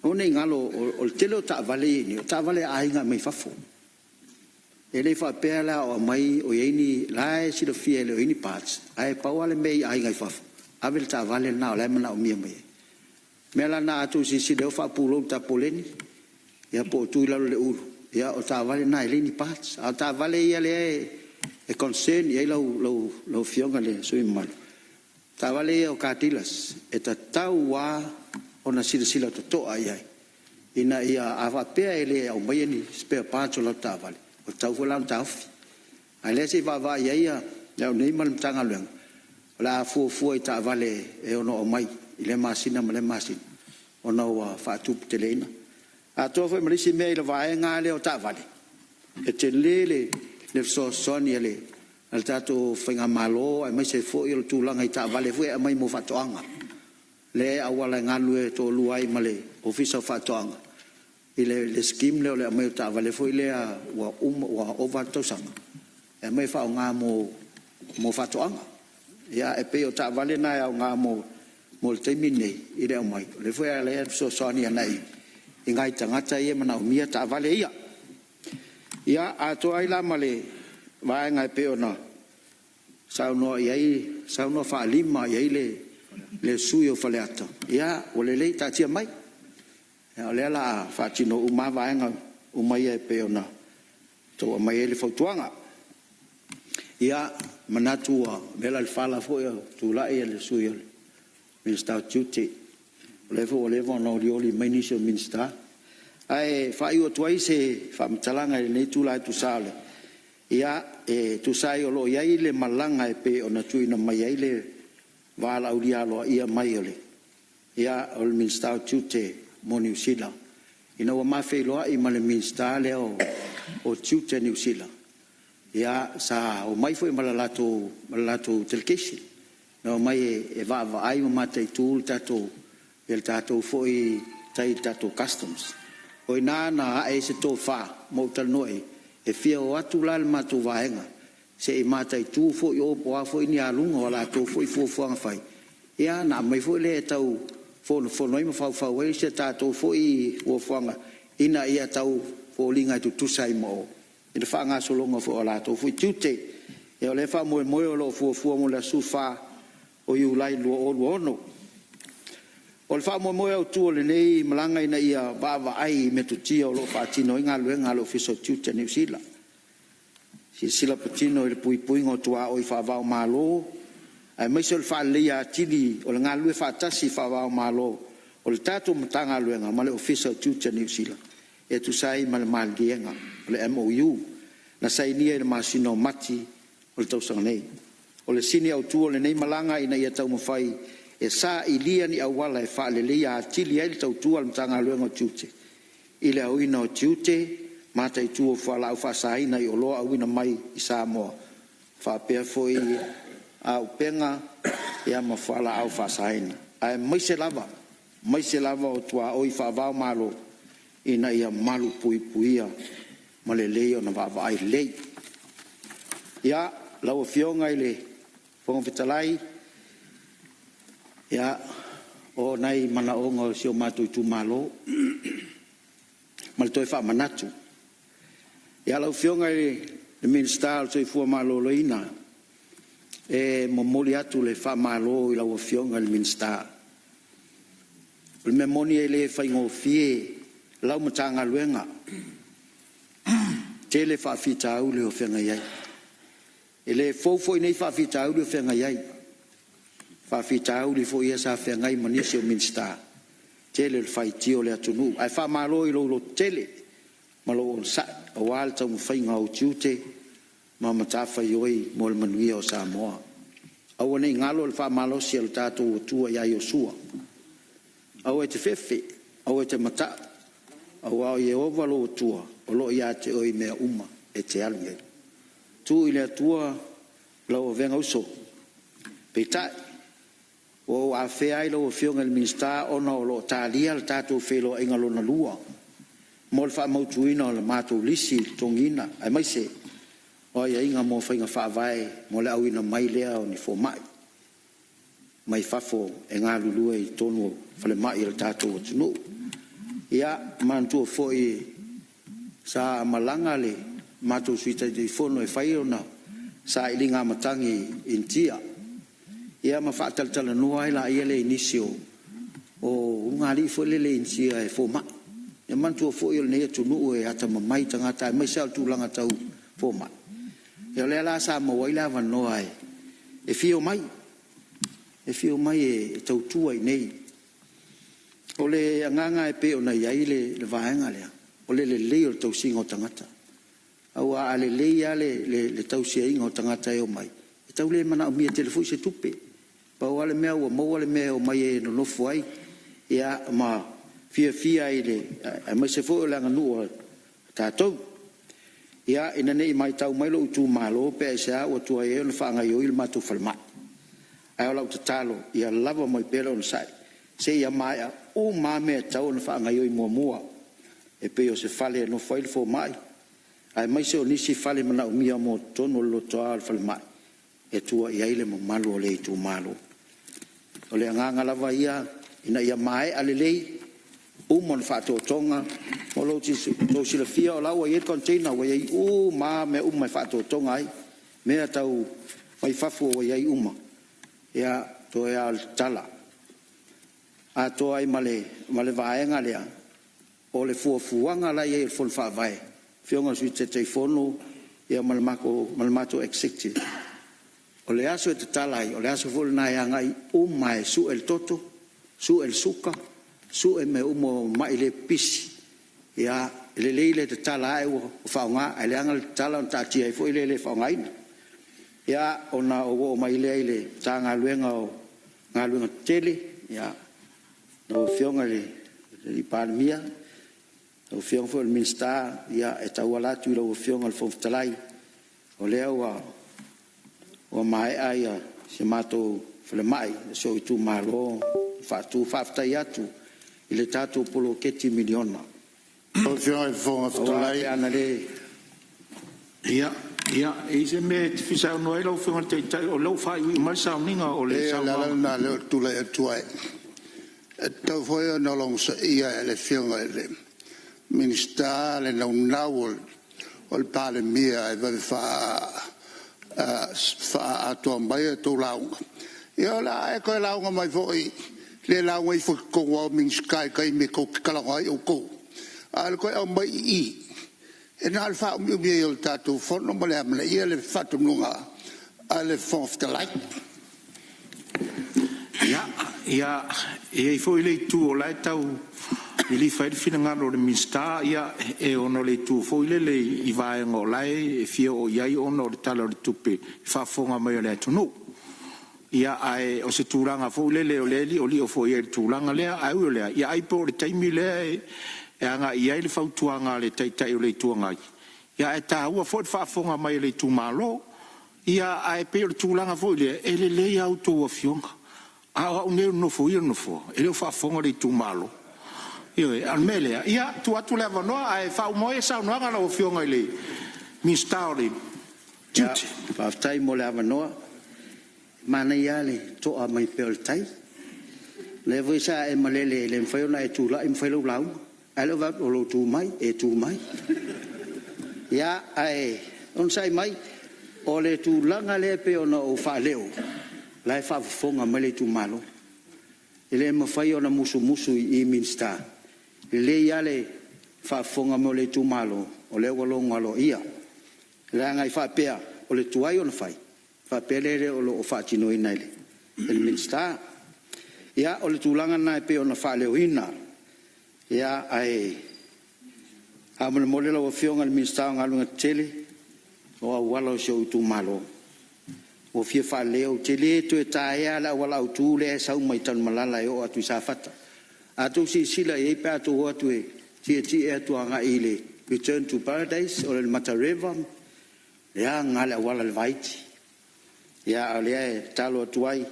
one ngalo o telo ta vale ni ta vale ai nga mai fafo ele fa pela o mai o yeni lai si do fiele o ini parts ai pa wale mai ai nga fafo avel ta vale na le mana o mia mai Mela na atu si leo fa pulo ta poleni. Ia po tu la le ulu. Ia o ta vale na elini pats. A ta vale ia le e concern ia lo fionga le sui mal. Ta vale ia o katilas. E ta tau wa ona sila to ai. Ina ia ava pea ele au mai ni spare parts o la ta vale. O tau fo lan tau. Ai le se va ia ya nei mal tanga leng. La fu i ta vale e ono o mai. Ile masina male masin. Ona wa fa tu telena. A to foi malisi me le vai nga le o ta vale. E te le so soni le. Al tato finga malo ai mai se fo il tu langa ta vale foi mai mo fa toanga. Le awala ngalu to luai male officer fa toanga. Le scheme le mai ta vale foi le wa over to sang. E mai fa nga mo fa toanga. Ya e pe o ta vale na ya nga mo te mine ile mai. Le foi le so soni anai. Ingai tangata ia mana umia ta vale ia. Ia ato ai la male vai ngai pe ona. Sauno iai sauno fa lima iai le suyo fale ata. Ia o le ta tia mai. Ya le la fa tino uma vai ngai umai e pe ona. To mai le fotuanga. Ia manatua mela le fala fo tu la ia le suyo. Minister Tuti. Levo no lioli mainisio minsta ai fai o tuai se fa mtalanga le tu la tu sale ia tu sai o lo ia ile malanga e pe ona tu ina mai ile vala ulia lo ia mai ole ia ol minsta tute moni usila ina wa mafe lo ai male minsta le o tute ni usila ia sa o mai foi malalato telkesi no mai e va ai ma te tu tato el tato foi tai tato customs o na e se to fa mo tal noi e fia o atu lal matu vaenga se i matai tu foi o po foi ni alunga wala to foi fo fai ia na mai foi le tau fo noi mo fa we se tato foi o fanga ina ia tau fo linga tu sai mo ina fa nga solonga fo la to foi tute e o le fa mo o lo fo mo la sufa o yu lai lo o no o le fa mo o tu le nei malanga ina ia bava ai metutia o lo fa tino inga luenga lo fiso tuta New Zealand si sila patino le pui ngo tua o fa va malo ai mai se fa le ya tili o nga lu fa tasi fa va malo o le tatu mtanga luenga ma le officer tuta New Zealand e tu sai mal dienga le MOU na sai ni le masino mati o le tau nei o le sini au tu le nei malanga ina ia tau mo fai e sa ilia ni awala e fa le lia tili ai tau tu al tanga luenga tute ile au ina tute mata i tu fa la fa sai na yo lo au ina mai i sa mo fa pe foi au penga ia ma fa la au fa sai ai mai se lava o tua o i fa va malo ina ia malu puia ma le leo na va ai le ia la o fionga ile fong vitalai ya o nai mana o ngo sio matu tu malo mal toi fa manatu ya la fionga le minister so fu malo loina e momoli atu le fa malo la fionga le minister le memoni ele fa ngo fie la mtanga luenga tele fa fita u le ofenga yai ele fofo nei fa fita u le ofenga yai fa fitau li fo ia sa fe ngai manisio minsta tele fai tio le atunu ai fa malo i lo tele malo sa o wal tau fai ngau tute ma mata fa yoi mol manui o sa mo au nei ngalo le fa malo si el tatu tu ya Yosua au e te fefe au e te mata au au ye ovalo tu o lo ia te oi me uma e te alme tu ile tua lo venga uso petai o a fe ai lo fionga il minsta o no lo talia il tato felo inga lo na lua mol fa mo tuina le mato lisi tongina ai mai se o ia inga mo fa inga fa vai mo le au ina mai le o ni fo mai fa fo e nga lulu e tonu fa le mai il tato tunu ia mantu fo i sa malanga le mato suita di fono e fai ona sa ilinga matangi intia ia ma fa tal tal no ai la ia le inicio o ngali fo le insi e fo ma e man tu fo il ne tu no e ata mai tanga ta mai sel tu langa tau fo ma e le la sa mo wai la van no ai e fio mai e tau tu ai nei o le nganga e pe ona ia le vaenga le o le o tau singo tangata au a le le tau singo tangata e o mai e tau le mana o mia telefoni se tupe pa o le mea o mo le mea o mai e no fuai ia ma fia ile a mai se fo la nganu ta to ia ina nei mai tau mai lo tu malo pe sa o tu e le fa ngai o il matu falma ai lo talo ia lava mai pelo on sai se ia mai o ma me tau le fa ngai o mo e pe o se fale no foi fo mai ai mai se o nisi fale mana o mia mo tono lo to al falma e tu ia ile mo malo le tu malo o le nganga lava ia ina ia mai alelei mon fato tonga o lo ci lo si la fia o la o ye container o ye ma me mai fato tonga ai me tau mai fafu o ye ya to ya tala a to ai male vaenga le o le fuanga la ye fol fa vai fionga su te telefono ya malmato executive o le aso te tala o le aso fol na ya ngai mai su el toto su el suka su e me umo mai le pisi ya le te tala ai o faunga ai le angal tala on tati ai foi le faunga ya ona o mai le tanga luenga o ngaluenga tele ya no fionga le palmia o fionga fo el minsta ya e tawala tu lo fionga el fontalai o le o mai ai se mato fle mai so tu malo fatu fafta ya tu ile tatu polo keti miliona o fio e fo aftalai anale ia e se me fisa no elo fo te o lo fa i mal sa ninga o le sa na le tu le tuai to foi no long sa ia le fio le minista le no nawol o le pale mia e va fa a to mai to lau ia la e ko lau mai foi le la wai fo ko wa min sky kai me ko kala wai o ko al ko o mai i en al fa mi el tatu fo no mole am le ele fa tu nunga al fo of the light ia e fo ile tu o lai tau ili fa il fina ngalo le mista ia e ono le tu fo ile le i vai ngo lai fio o ia ono le talo le tupe fa fonga mai le tu no ia ai o se turanga fo lele o leli o li o fo ia turanga le ai o le ia ai po le taimi le e anga ia le fau tuanga le tai o le tuanga ia e ta ua fo fa fonga mai le tu malo ia ai pe le turanga fo le ele le ia auto fionga a o ne no fo ele fa fonga le tu malo ia al mele ia tu atu le no ai fa mo e sa no anga o fionga le mi stauri tuti fa tai mo le no mana ia le to a mai pel tai le voi sa e malele le fai ona e tu la im fai lo lau alo va lo tu mai e tu mai ya ai on sai mai o le tu langa le pe ona o fa leo la fa fonga mai le tu malo ele mo fai ona musu i minsta le ia le fa fonga mo le tu malo o le wo lo ngalo ia la ngai fa pea o le tu ai on fai fa pelele o lo fa tino inaile el minsta ya o le tulanga na pe ona fa le ina ya ai amol modelo o fionga el minsta ngalunga tele o wala show tu malo o fie fa le o tele to taia la wala o tu le sa mai tan malala o atu sa fata atu si sila e pa to o tu e ti e tu anga ile return to paradise o el matareva ya ngala wala le vaiti ya ale talo tuai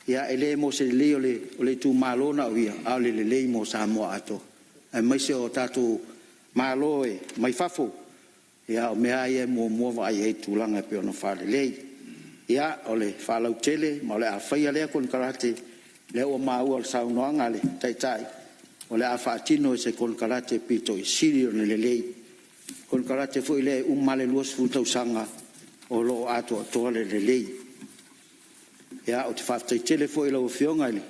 ya ele mo se le ole tu malo na via ale le mo sa mo ato e mai se o tatu malo e mai fafo ya me ai mo va ai tu langa pe ona fa le ya ole fa la tele mo le fa ya le kon karate le o ma o sa no ngale tai ole a fa tino se kon karate pito sirio le kon karate foi le male luos fu tau sanga o lo ato to le ya o te faftai tele fo ilo fionga ile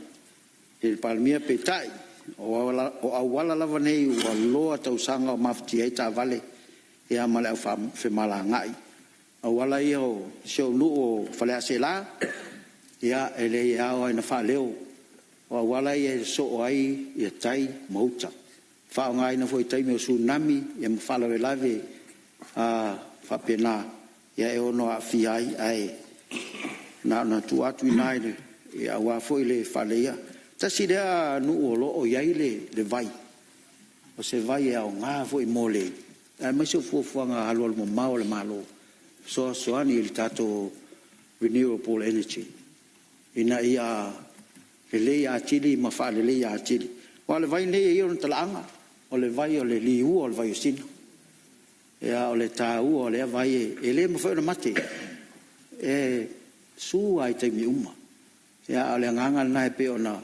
il palmia petai o awala lava nei ua loa tausaga o mafiti ai tavale ia ma le au femalagai auala ia o seoluu o faleasela ia e lei ao aina faaleo o awala ia e soo ai ia tai mauta faaogāina foi taimi o sunami ia ma faalawelave a faapena ia e ono aafia ai ae na ona tu atu ina ile ia ua foi le faaleia tasi lea nuu o loo iai le vai o se vai e aogā foi mo le ae maise o fuafuaga alualu mamao le malo soasoani i le tatou renewable energy ina ia lelei atili ma faalelei atili ua le vai lei ia ona talaaga o le vai o le liua o le vai o sina ia o le tāua o lea vai e lē mafai ona mate e su ai taimi uma ia o le agaga lenā e pe ona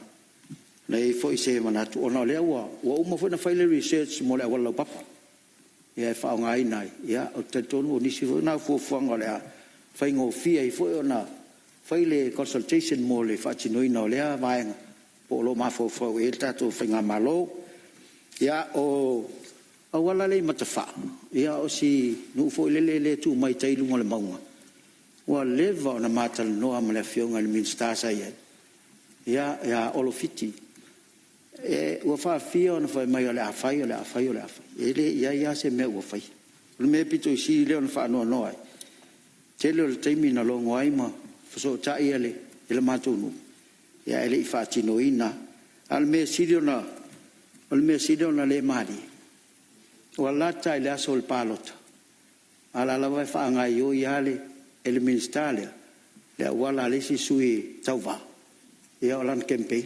nei foʻi se manatu ona o lea ua uma foi na fai le research mo le auala laupapa ia e faaogāina ai ia o tatonu o nisi foi na fuafuaga o le a faigofia i foʻi ona fai le consultation mo le faatinoina o lea vaega po o loo mafaufau e le tatou faiga malo ia o auala lei matafaa ia o si nuu foʻi lele le tuumai tailuga o le mauga ua leva ona matalanoa ma le afioga i le minista sai ai ia ia olofiti e ua faafia ona fai mai o le afai e le ia se mea ua fai o le mea pito isi lea ona faanoanoa ai tele o le taimi na logo ai ma fesootaʻi e le matou nuu ia e leʻi faatinoina a le mea sili ona lē mali ua lata i le aso o le palota a la lava e faagai o ia e le minista lea le auala a leisi sui tauvā ia o lana campaign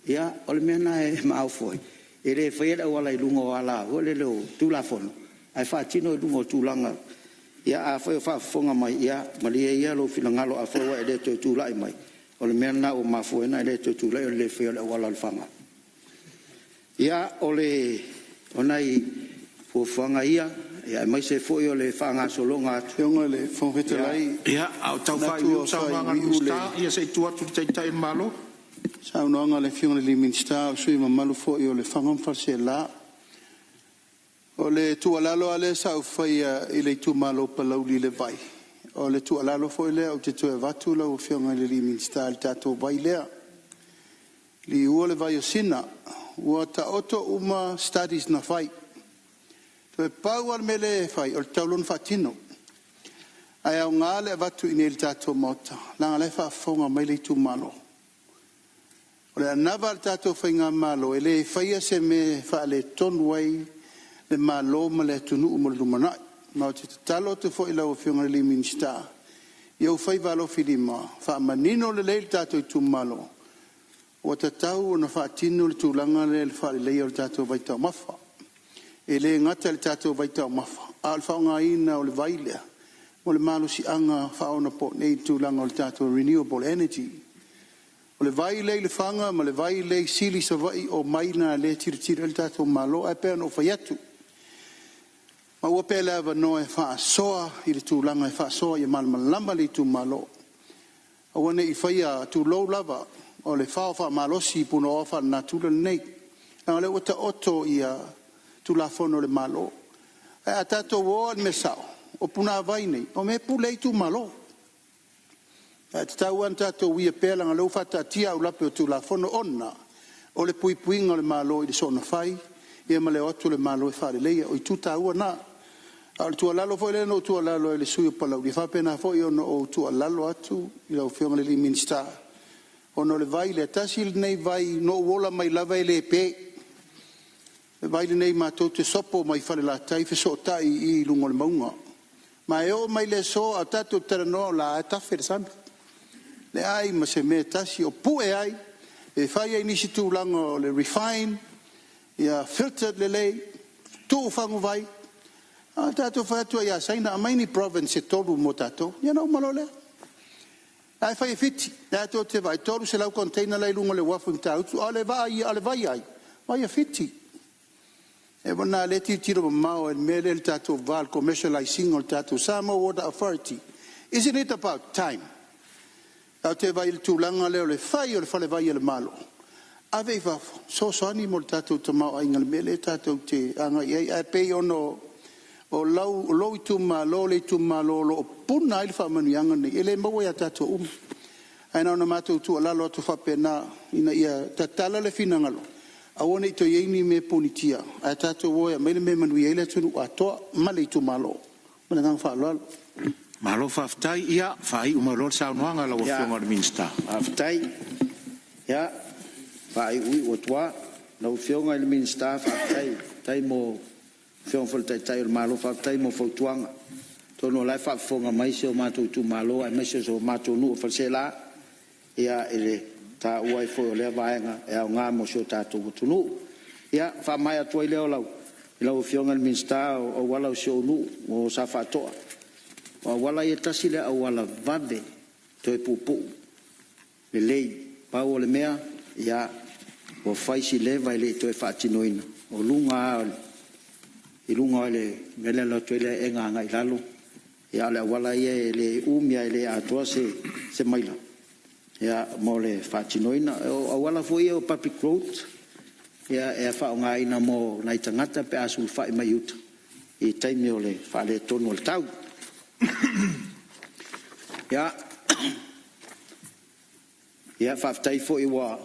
ia o le mea na e maau foi e lē faia le auala i luga o ala ua le leo tulafono ae faatino i luga o tulaga ia a fai o faafofoga mai ia ma lia ia lou finagalo a fai ua e lē toe tulaʻi mai o le mea na ua mafuena e lē toe tulaʻi o le lē faia o le auala o le faga ia o le onai fuafuaga ia ia mai se foʻi o le faagasologa atu Eonga le fonfetalai. Ia au tau fai u saunoanga le minsta ia se tu atu te tai malo. Saunoanga le fionga le minsta o sui mamalu foʻi o le fagamafalasela. O le tualalo ale sau fai i le tumalo palauli le vai. O le tualalo foʻi lea o te toe vatu lau fionga le minsta le tatou vai lea. Li ua le vai o sina ua taoto uma studies na fai. Toe pau al mele fai o le taulon fatino. Ai au ngā le vatu i le tatou mota. Langa le whaafonga mai le tu malo. O le anava le tatou whai ngā malo. E le whaia se me wha le tonu ai le malo ma le tunu umo le rumanai. Ma o te talo te fo i lau whionga le minsta. Iau whai valo whilima. Wha manino le le tatou i tu malo. O te tau o na whaatino le tūlanga le wha le leia o le tatou vai tau mafa. E le ngata le tatou vai tau mafa. A le whaonga ina o le vailea. O le malo si anga whaona po nei tūlanga o le tatou renewable energy. O le vai le whanga ma le vai le sili sa vai o maina le tiritira le tatou malo e pēr no whaiatu. Ma ua pēr lewa no e wha soa i le tūlanga e wha soa i malama le tū malo. A wane i whaia tū lou lava o le wha malosi puno o wha na tūla nei. Nga le wata oto i tū la fono le malo. E a tatou o al mesao. O puna vai nei, o me pulei tu malo. E te tau an tatou wia pēlanga lau whata tia au lape o tu la fono onna. O le pui puinga le malo i le sona fai, ia ma le otu le malo e whare leia, o i tuta ua na. Al tua lalo foi le no tua lalo e le sui o palau, i whapena foi ono o tua lalo atu, i lau whionga le li minsta. Ono le vai le tasil nei vai no wola mai lava e le pe. Le vai le nei mātou te sopo mai whare la tai wheso tai i lungo le maunga. Ma e o mai le so a tatou terano la e tawhi le sami. Le ai ma se me tasi o pu e ai. E whai ai nisi tūlanga o le refine. Ia filtered le lei. Tū whangu vai. A tatou whaatua ia saina a maini province e toru mo tatou. Ia nau malo lea. Ai whai e fiti. Tatou te vai toru se lau container lei lungo le wafu mtautu. A le vai ai. Vai e fiti. E wana le tiro mao e mele le tatou val commercializing o le tatou Samoa Water Authority. Isn't it about time? Au te vai le tūlanga leo le whai o le whale vai le malo. ave va so sani mo tatou te mau ai ngal mele tatou te anga ia ai pe ono o lau tu ma lo le tu ma lo puna il fa manu yanga ni ele mo ya tatou ai na matou tu ala lo tu fa pena ina ia tatala le fina ngalo awone to yeni me punitia ai tatou wo ya me manu ile tu ato male tu malo mana ngang fa lo malo fa ftai ia fa i uma lo sa noanga la ofionga le minsta aftai ya fa i ui o tua la ofionga le minsta fa tai mo fion fol tai malo fa tai mo fo tuanga tono lai fa fonga mai se o matou tu malo ai mai se o matou nu fa se la ia ele ta uai fo le vaenga e nga mo so tatou tunu ia fa mai atu ile o lau ila ofionga le minsta o wala o so nu o sa fa toa wa wala ia tasi le au wala vave to e pupu le lei pa o le mea ia o faisi leva ile to e fatinoina o lunga le mele lo to le enga nga ilalo ia le wala ia le umia ile atua se maila ia mo le fatinoina o wala foi o public road ia e fa nga ina mo na itangata pe asul fa mai uta e taimi o le fa le tonu le tau ya faftai fo iwa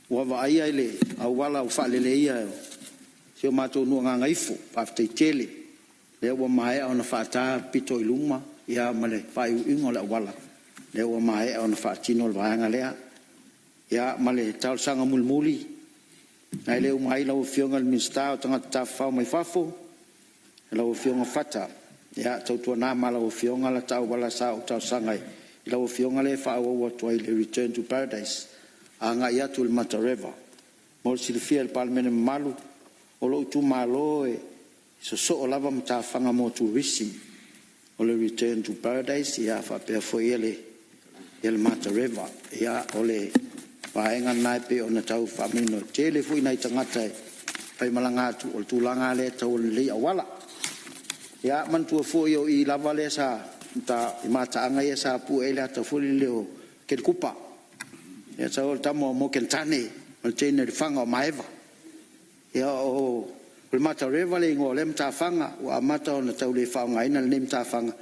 wa ai le au wala fa le ia se o matou no nga ngaifu faftai tele le wa mai ona fata pito iluma ya male fa ingo le wala le wa mai ona fa tino le vanga le ya male tal sanga mulmuli ai le mai la o fionga le minsta o tanga ta fa mai fafo la o fionga fata ya tau tua na mala o fionga la tau wala sa o tau sangai ila o fionga le fa o toi le return to paradise anga ia tu le mata river mo silfia el palmen malu o lo tu malo e so lava mta fanga mo tu risi o le return to paradise ya fa pe fo ele el mata river ya ole pa enga nai pe ona tau fa mino tele fu ina tangata pai malanga tu o tu langa le tau le awala ya man tu fo yo I lava le sa ta mata anga ya sa pu ele ta fo le o ke kupa ya sa o tamo mo ken tane o tene de fanga maeva ya o le mata reva le ngo le mta fanga wa mata ona tau le fanga ina le mta fanga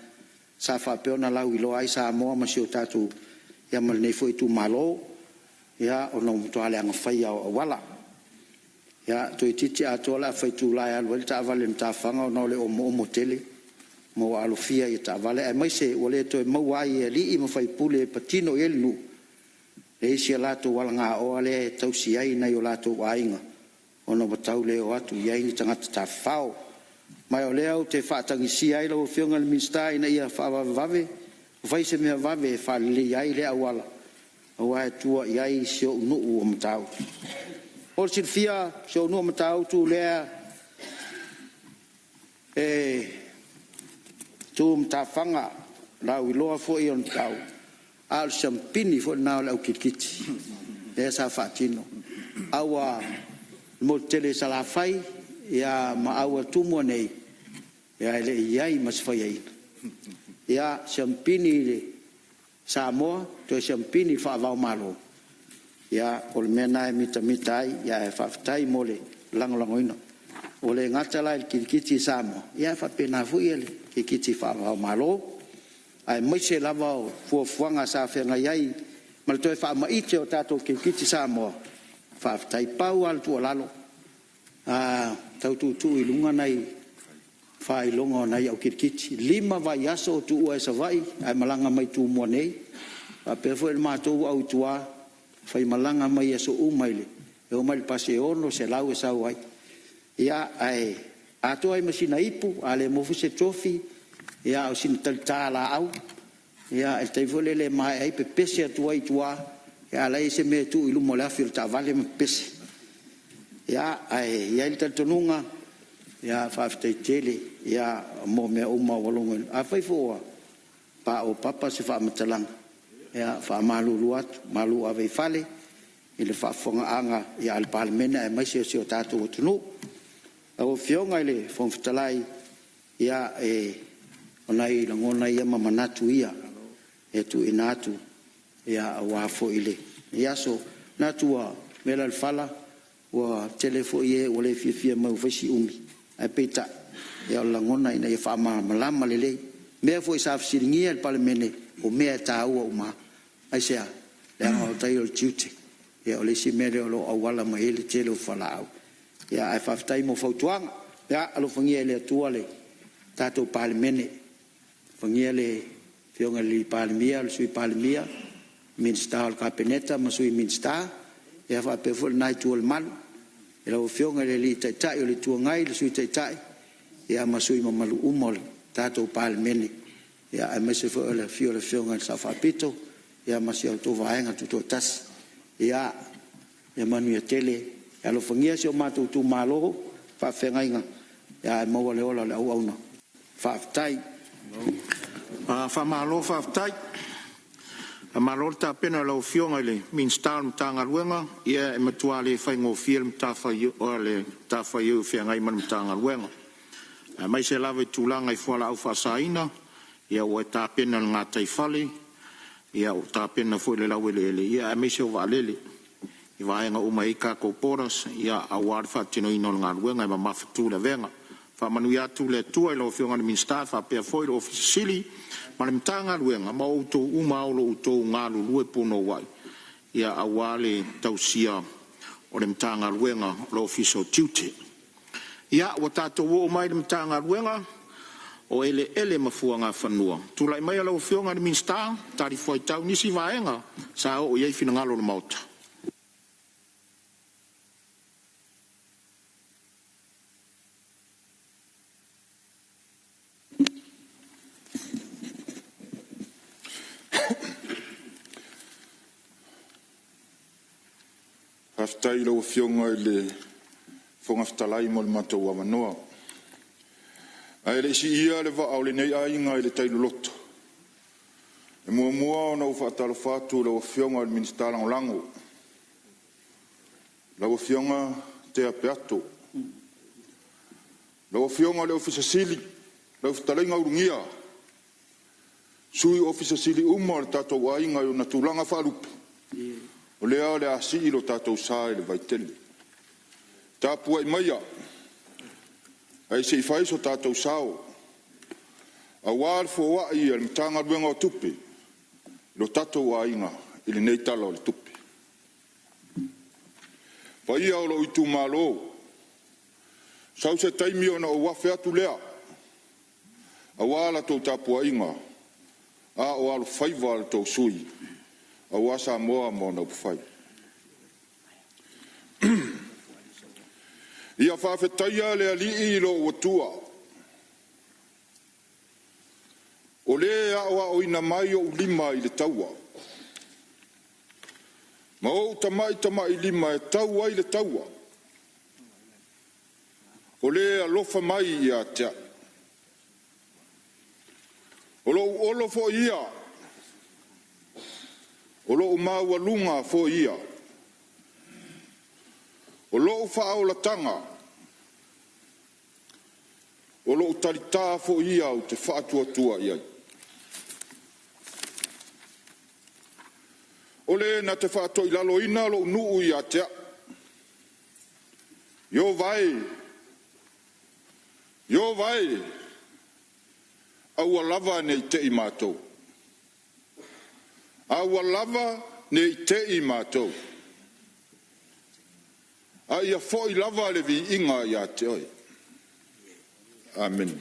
sa fa pe ona la wilo ai sa mo ma si o tatu ya mal ne fo tu malo ya ona to ale anga fa ya wala ya to titi atola fai tu la ya wel ta vale mta fanga no le o mo tele mo alofia ya ta vale ai mai se ole to mo wai li mo fai pule patino el nu le sia la to wala nga o ale tau si ai na yo la to wainga ono batau le o atu ya ni tanga ta fao mai ole au te fa tangi si ai lo fionga le minsta ina ia fa vave vai se me vave fa le ai le awala o ai tu ia I sio nu o mtau o silfia so no matau tu le tu mta fanga la wilo fo I on tau al champini fo na la ukikiti esa fatino awa mo tele sala fai ya ma awa tu mo nei ya le yai mas fai ya champini le samo to champini fa va malo ya ol mena mitai ya faftai mole langoino ole ngatala il kiti samo ya fa pena fu ele kiti fa malo ai mai se lava fu fuanga sa fe ngai mal to fa mai te o tato kiti samo faftai pau al tu lalo tau tu ilunga nai fa ilonga nai au kiti lima vai aso tu o sa vai ai malanga mai tu mo nei pa pe fu el mato au tua fai malanga mai so umaile e o mal pase ono se lau sa wai ya ai ato ai masina ipu ale mo fu se trofi ya o sin tala au ya el te vole le mai ai pe pese tu ai tua ya lai se me tu ilu mo la fil ta vale me pese ya ai ya il tonunga ya fa fte tele ya mo me o ma wolongo a fai fo pa o papa se fa matalang ya fa malu luat malu ave fale ile fa fonga anga ya al palmena e mai se o tatu tunu o fionga ile fon ftalai ya onai langona ia mamanatu ia e tu inatu ya wa fo ile ya so na tua mela le fala wa telefo ye o le fia mau fasi umi ai peta ya la ngona ina fa ma malama lele me foi sa fsiringia le palemene o me ta o ma ai sea le o tai o tuti ya o le si mere o awala mai le tele fala ya ai fa tai mo fautuang ya alo fangia le tua le tato palemene fangia le fionga li palemia le sui palemia minsta al kapeneta masui minsta ya fa pe fol nai tu al mal e lo fionga le li tai o le tu ngai le sui tai ya masui mamalu umol tato palemene ya ai mese fo le fionga sa fa pito ya masio to vaenga tu tas ya manu ya tele ya lo fangia si o matu tu malo fa fengainga ya mo le ola le au no fa tai fa malo fa tai a malo ta pena lo fionga le min star mtanga luenga ia e matuale fa ngo film ta fa yo ole ta fa yo fengai man mtanga luenga mai se lave tulanga i fola au fa saina ia o ta pena nga tai fale ia o ta pena fo le lawele ia mai se valele i vai nga uma ika ko poras ia awar fa tino ino nga luenga ma maftu le venga fa manu ya tu le tu lo fionga min star fa pe fo le officially ma le mtanga luenga ma o to uma o lo to nga lu lue puno wai ia awale tausia o le mtanga luenga lo official duty ia o tato wo mai le mtanga luenga o ele mafuanga fanua tu lai mai lo fionga min star tari foi tau nisi vaenga sa o ye fina ngalo le mauta Aftai lo fionga le fonga ftalai mo le matou wa manoa. Ai le si ia le va au le nei ai nga le tai loto. E mua no fa talo fatu lo fionga le minister lango. Lo fionga te aperto. Lo fionga le office sili lo ftalai nga urungia. Sui office sili umar tato wa inga yo natulanga falupe. O lea le asi lo tatou sa le vaitele. Tapua i maia. Ai se i fai so tatou sao. A wār fo wa i al mtanga ruenga o tupe. Lo tatou wa inga ili nei tala o le tupe. Pa ia o lo itu malo. Sau se taimi o na o wafe atu lea. A wāla tau tapua inga. A o alo faiva al tau sui. A wasa moa mo na pufai. Ia whawhetaia le alii lo watua. O le awa o ina mai o lima i le taua. Ma o tamai lima e taua i le taua. O le alofa mai i a tea. O lo olo fo ia. O lo maua lunga fo ia. O lo whao la tanga. O lo tarita fo ia o te whaatua tua iai. O le na te whaatua i lalo ina lo nuu i a tea. Yo vai. Yo vai. Aua lava nei te i mātou. Aua lava nei te i mātou. A ia fo i lava le vi inga i a te oi. Amen.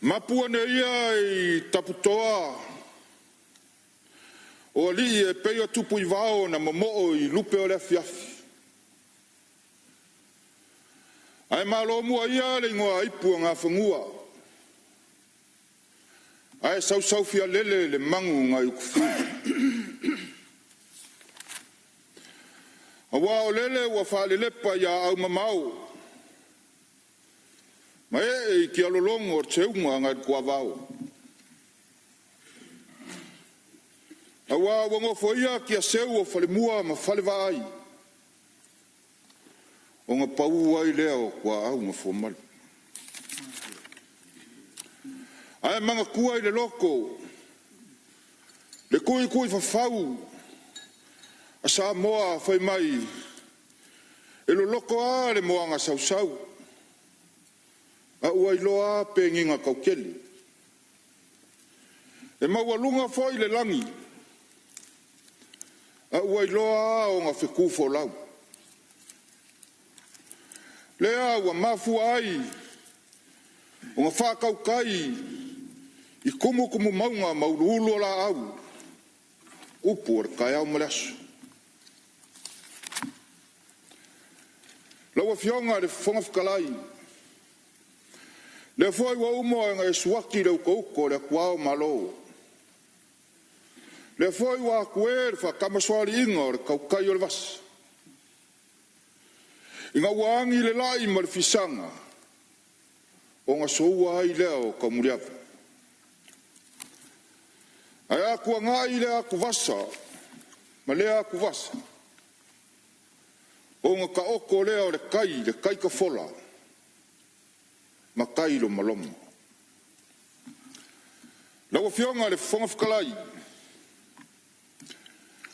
Mapua ne ia i taputoa. O li e peo tupu i vao na mamoo i lupe o le fiafi. Ai malo mua ia le ngoa ipua ngā whangua. Ai sau fia lele le mangu ngā ukufu. Awa o lele ua whaalelepa ia au mamau. Ma e ki alolongo o teunga ngā kua vau. Awa wangofo ia ki a seu o whalemua ma whalewai. O ngā pau ai leo kua au ngā fōmalu. Ai manga kua i le loko. Le kui fafau. A Samoa fai mai. E lo loko a le moanga sausau. A ua iloa pe nginga kaukeli. E maualunga foi le langi. A ua iloa o ngā whekufo lau. Lea ua mafu ai. O ngā whakaukai. I kumu maunga mauluulu la au. Upu ar kai au maleasu. Laua fionga le whangawhikalai. Le foi wa umo e suaki le ukauko le kuao malo. Le foi wa kuer fa kamaswari inga o le kaukai o le vas. Inga waangi le lai ma le fisanga. O ngā soua ai leo ka muriawa. Ai aku ngai le aku vasa. Ma le aku vasa. O ngā ka oko leo le kai ka fola. Ma kai lo maloma. Laua fionga le whangawhikalai.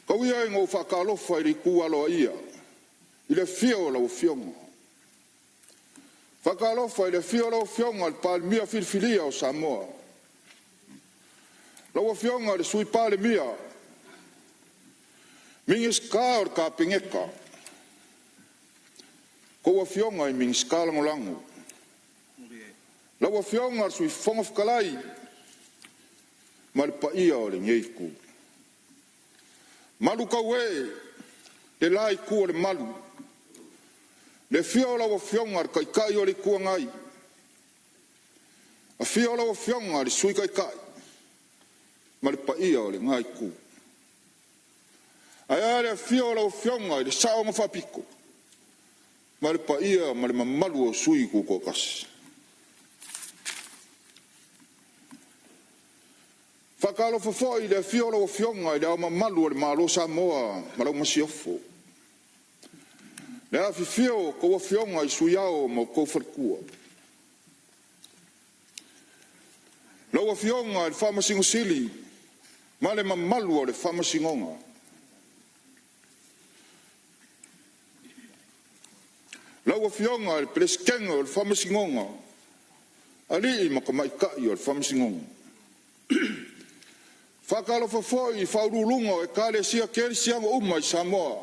Kauia e ngau whakalofa i kualoa ia. I le fio lau fionga. Whakalofa i le fio lau fionga le palmia filfilia o Samoa. Laua fionga le sui pale mia. Mingis ka or ka pingeka. Koua fionga i mingis ka langolango. Laua fionga sui whangawhikalai. Ma le paia o le ngeiku. Malu kaue. Le lai kua le malu. Le fio laua fionga le kai o le kua ngai. A fio laua fionga le sui kai. Ma le paia o le ngai ku. Aia le fio lau fionga i le sao mawhapiko. Ma le paia ma le mamalu o sui ku kokasi. Whakalo fafoi le fio lau fionga i le au mamalu o le malo Samoa ma lau masiofo. Le afi fio koua fionga i sui ao ma kou wharkua. Lau a fionga i le whamasingo sili. Ma le mamalu o le whamasingonga. Lau a fionga le preskenga o le whamasingonga. Ali i makamaikai o le whamasingonga. Whakalo fafoi i whaurulunga e kare sia keri sianga uma i Samoa.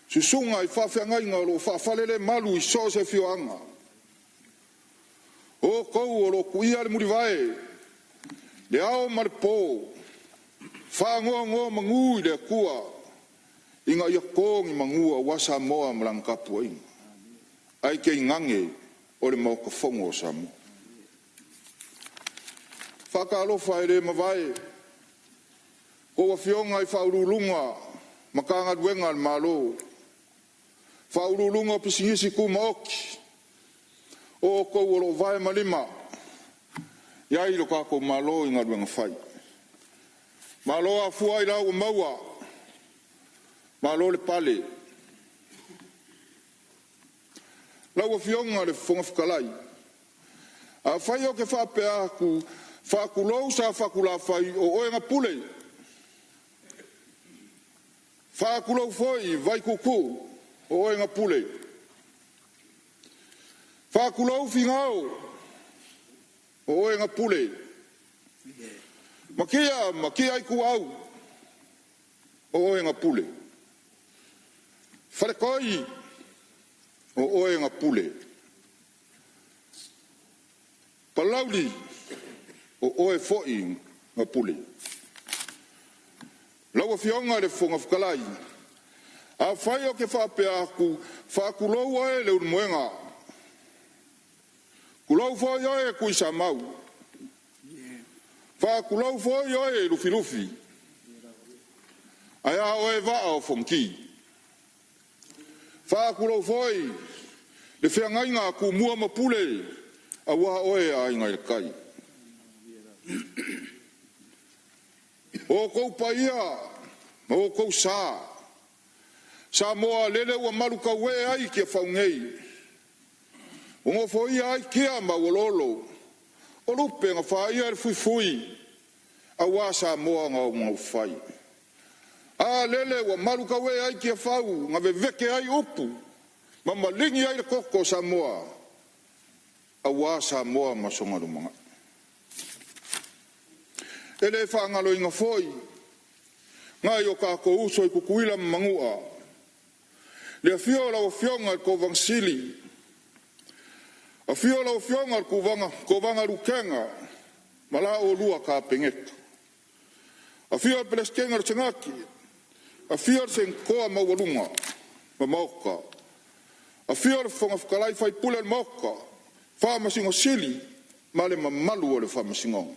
Susunga i whawhiangainga o lo whawhalele malu i so se fioanga. O kou o lo kuia le murivae. Le ao marpo, whangoa mangui le kua, inga ia kongi mangua wa Samoa mlangkapu inga. Ai ke ingange o le mauka fongo o Samoa. Whakalofa e le mawai, koua fionga i whaurulunga, makanga duenga le malo. Whaurulunga o pisingisi ku maoki, o kou o lo vai malima. Ia ilo kako malo i ngaruenga whai. Malo a fua i lau maua. Malo le pale. Lau a fionga le whangawhikalai. A whai o ke whapea ku whakulou sa whakula whai o oenga pule. Whakulou whai vai kuku o oenga pule. Whakulou whingao. O oenga pule. Makia i ku au. O oenga pule. Wharekoi. O oenga pule. Palauli. O oe foi nga pule. Laua fionga le whangawhikalai. A whai o ke whapea aku. Whakulou ae le unmoenga. Kulau foi oe kui sa mau. Kulau foi oe lufi. Ai a oe vaa o fonki. Kulau foi le whiangainga ku mua mapule a waha oe a inga i kai. O kou paia, o kou sa. Sa moa lele ua malu ka we ai kia whaungei. O ngā whaia ai kia ma walolo. O lupe nga whai ar fui a wasa moa ngā ngau whai. A lele wa maru ka we ai ki a whau nga veke ai upu ma malingi ai koko sa moa a wasa moa masonga rumanga. Ele whaangalo inga foi ngai o ka ko uso i kukuila mangua le fiola o fionga ko vangsili a fiola o fionga ko vanga rukenga mala o lua ka pengeka a fiola peleskenga changaki a fiola sen koa mawalunga mamoka a fiola fonga fkalai fai pula moka fa masingo sili male mamalu o le fa masingo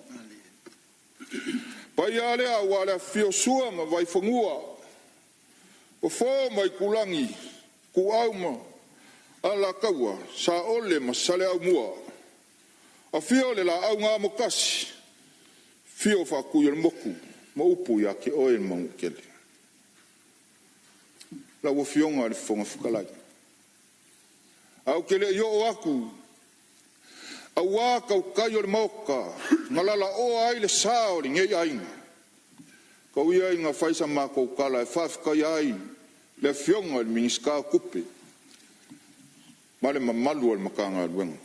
pai ale a wale fio sua ma vai fangua o fo mai kulangi ku auma ala kaua sa ole ma sale au mua a fio le la au ngā mokasi fio fa kuia moku ma upu ya ke oe mangu kele la wo fionga le fonga fukalai au kele yo o aku a waka o kaio le moka ngalala o ai le sao li ngei ainga kau ia inga faisa mako kala e whafika ai le fionga le miniska kupe ma le mamalu al makanga luenga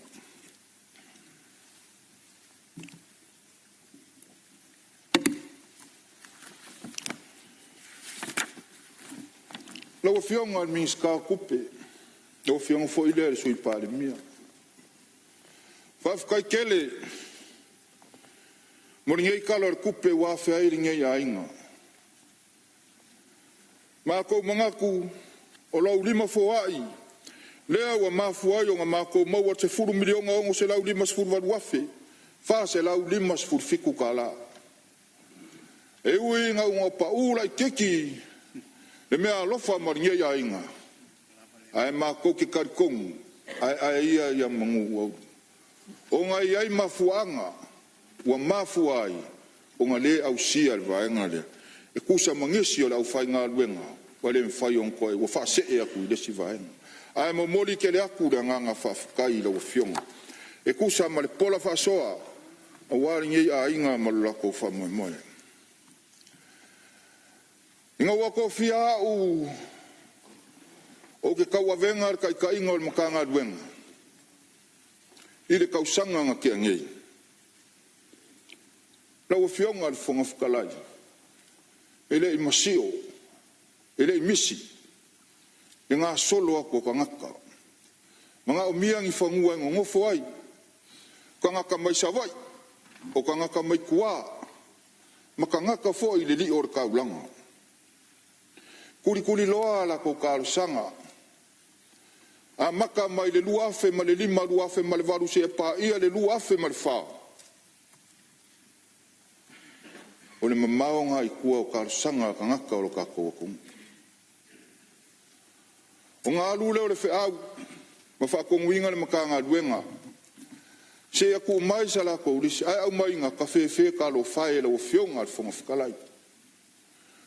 lau fionga le miniska kupe lau fionga fo ile le sui pale mia whafika kele mo ngei kala le kupe wa fe ai ngei ainga ma ko mangaku o lau lima fo ai lea wa mafu ai o ngā maua te furu milionga ongo se lau lima sfuru waduafe fa se lau lima sfuru fiku kala e ui ngā unga paula i keki le mea alofa maringe ia inga ai mako ki karikongu ai ia ia mangu o ngā iai mafuanga wa mafu ai o ngā le au sia le vaenga le e kusa mangisi o lau whai ngā luenga wale mwhai on koe wa wha se e aku i lesi vaenga ai mo moli ke le aku da ngā whawhikai la wa fionga e kusa ma le pola whasoa a wari ngei a inga ma lako wha moe moe inga wako fia au o ke kaua venga kai ka inga o le makanga luenga i le kausanga nga ke ngei la wa fionga le fonga whakalai ele i masio ele i misi e ngā solo ako ka ngaka mga umiang i whangua e ngofo ai ka ngaka mai sawai o ka ngaka mai kua ma ka ngaka fo i le li or kaulanga kuri loa la ko karusanga a maka mai le luafe ma le lima luafe ma le varu se pa ia le luafe ma le fa o le mamao nga i kua o karusanga ka ngaka o ka kouakunga o ngā alu leo le whiau ma whakonguinga le makanga luenga se aku mai sa la kourisi ai au mai ngā ka whewhe ka lo whae la o whionga le whonga whakalai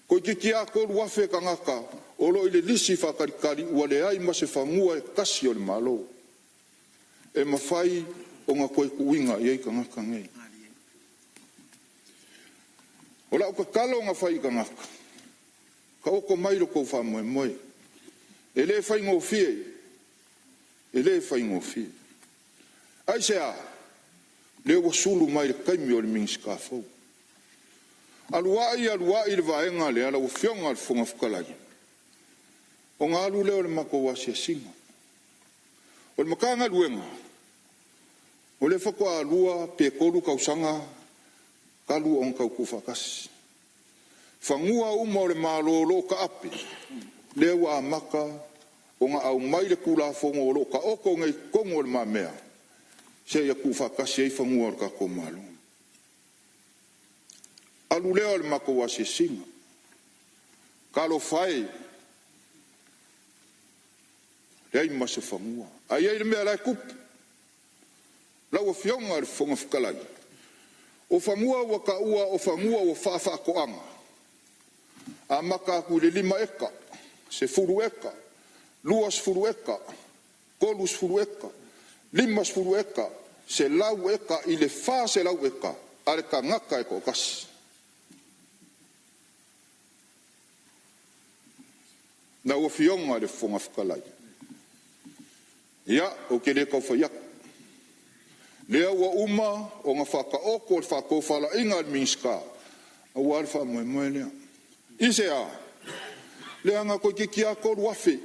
ko ki a ko luafe ka ngaka o lo i le lisi whakarikari ua le ai ma se whangua e kasi o le malo e mawhai o ngā koe kuinga i ei ka ngaka ngei o la o ka kalo ngā whai ka ngaka ka oko mai lo kou wha moe moe ele fai ngofie ele fai ngofie ai sea le wasulu mai le kaimi o le minska fo aluai le vaenga le ala o fionga le fonga whakalai o ngā alu leo le mako wasi singa o le makanga luenga o le whako alua pe kolu kausanga kalu on kau kufakasi whangua uma o le malolo ka api le wa maka o nga au mai le kula fongo lo ka oko ngai kongo le mamea se ya kufa ka se fongo ka ko malo alu leo le mako wa se singa ka lo fai le ma se fongo ai le me la kup la o fionga le fongo fkalai o famua wa ka ua o famua o fa ko anga a maka ku le lima eka se furu eka, luas furu eka, kolus furu eka, limas furu eka, se lau eka i le wha se lau eka, ale ka ngaka e ko kasi. Na ua fionga le fonga whakalai. Ia, o ke le kau whaiak. Lea ua uma o ngā whakaoko o le whakofala inga le minska. A ua le wha moe lea. Ise a, lea ngā koe ki kia koru wafi.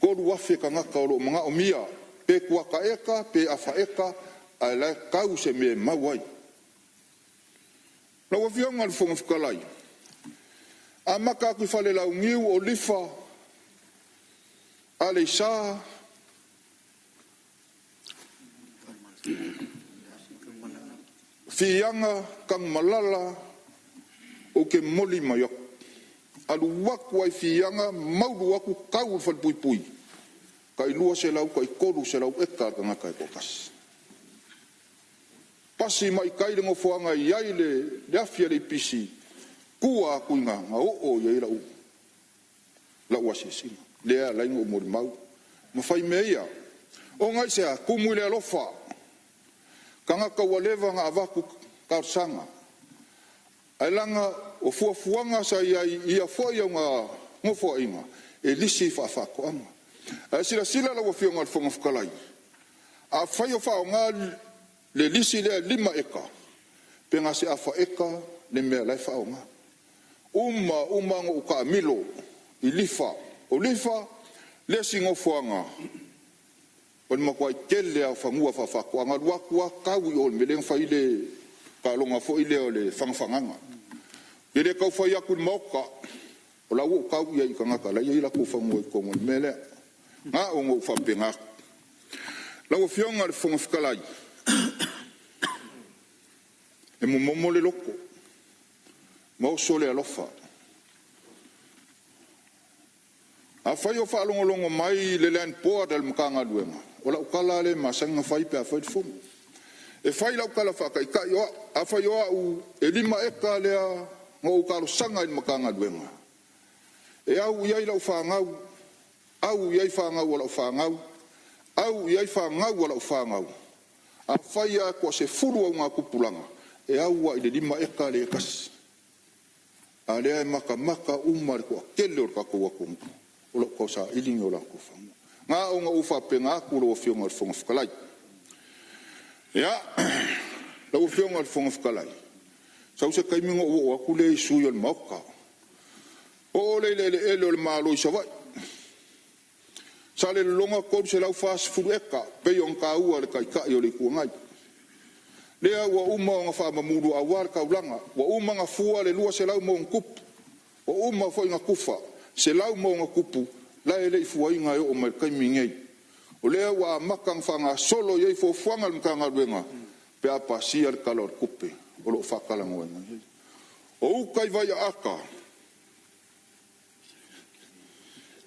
Koru wafi ka ngaka o lo mga o mia. Pe kuaka eka, pe afa eka, a le kau se me mawai. Na ua fionga le fonga whakalai. A maka kui whale lau ngiu o lifa, a le isa, fianga kang malala o ke moli mayok. Alu waku ai fianga, maulu waku kau whal pui pui. Kai lua se lau, kai koru se lau eka ka ngaka e kokas. Pasi mai kai rengo fuanga iai le afia le pisi. Kua aku inga nga o iai lau asisina. Lea laingo mori mau. Mawhai meia. O ngai sea, kumu le alofa. Kanga kawalewa nga avaku karsanga. Ailanga o fuafuanga sa ia fwai au nga ngofua inga. E lisi whaafako anga. A sila lau a whionga whonga whakalai. A whai o whao ngā le lisi lea 5 eka. Penga se awha eka le mea lai whao ngā. Uma ngo uka milo i lifa. O lifa le singo fuanga. O ni makuai kele au whangua whawhako. Anga ruakua kau i o meleng whaile ka longa fo ile o le whangwhanganga. Ele kau whai aku ni mauka. O lau o kau ia i ka ngaka lai i lako whangua i kongo ni mele. Ngā o ngau whampenga. Lau o whionga le whonga whakalai. E mo momo le loko. Mau sole alofa. A whai o whaalongolongo mai le lean poa dal makanga luenga. O lau kala le masanga whai pe a whai whonga. E whai lau kala whakai kai oa. A whai oa u e 5 eka lea ngā ukaro sanga i makanga luenga. E au iai lau whangau. Au iai whangau o lau whangau. Au iai whangau o lau whangau. A whai a kua se furu au ngā kupulanga. E au wa i le 5 eka le kasi. A lea e maka umare kua kele o kako wakungu. O lo ko sa ilingi o la kufangu. Ngā o ngā uwha penga aku lo whionga le whonga whakalai. Ia, lo whionga le whonga whakalai. Sau se kaimingo o aku le sui o le mauka. O le ele o le malo i sawai. Sa le longa koru se lau whaas furu eka. Pei on ka ua le kai o le kuangai. Lea ua uma o ngā whaamamuru a wār kaulanga. Ua uma ngā fua le lua se lau mo kupu. Ua uma fo ngā kufa. Se lau mo ngā kupu. Lai le i fua inga o mai kaimingei. O lea ua makang whanga solo iei fo fuanga le mkanga ruenga. Pe a pasia le kalor kupe. O lo whakalango inga. O ukai vai a aka.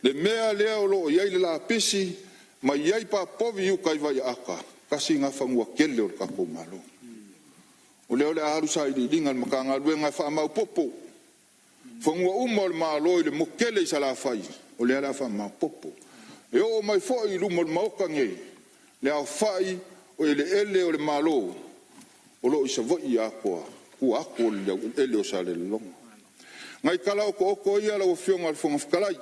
Le mea lea o lo iei le la pisi. Ma iei pa povi ukai vai a aka. Kasi ngā whangua kele o le kako malo. O leo le aharusa i li linga makanga luenga wha mau popo. Whangua uma le malo i le mokele i sala whai. O leo le wha mau popo. E o mai fo i lumo le maoka ngei. Le au whai o ele o le malo. O lo i sa voi i akoa. Ku ako le ele o sa le longa. Ngai kala o ko oko ia la o whionga le whonga whakalai.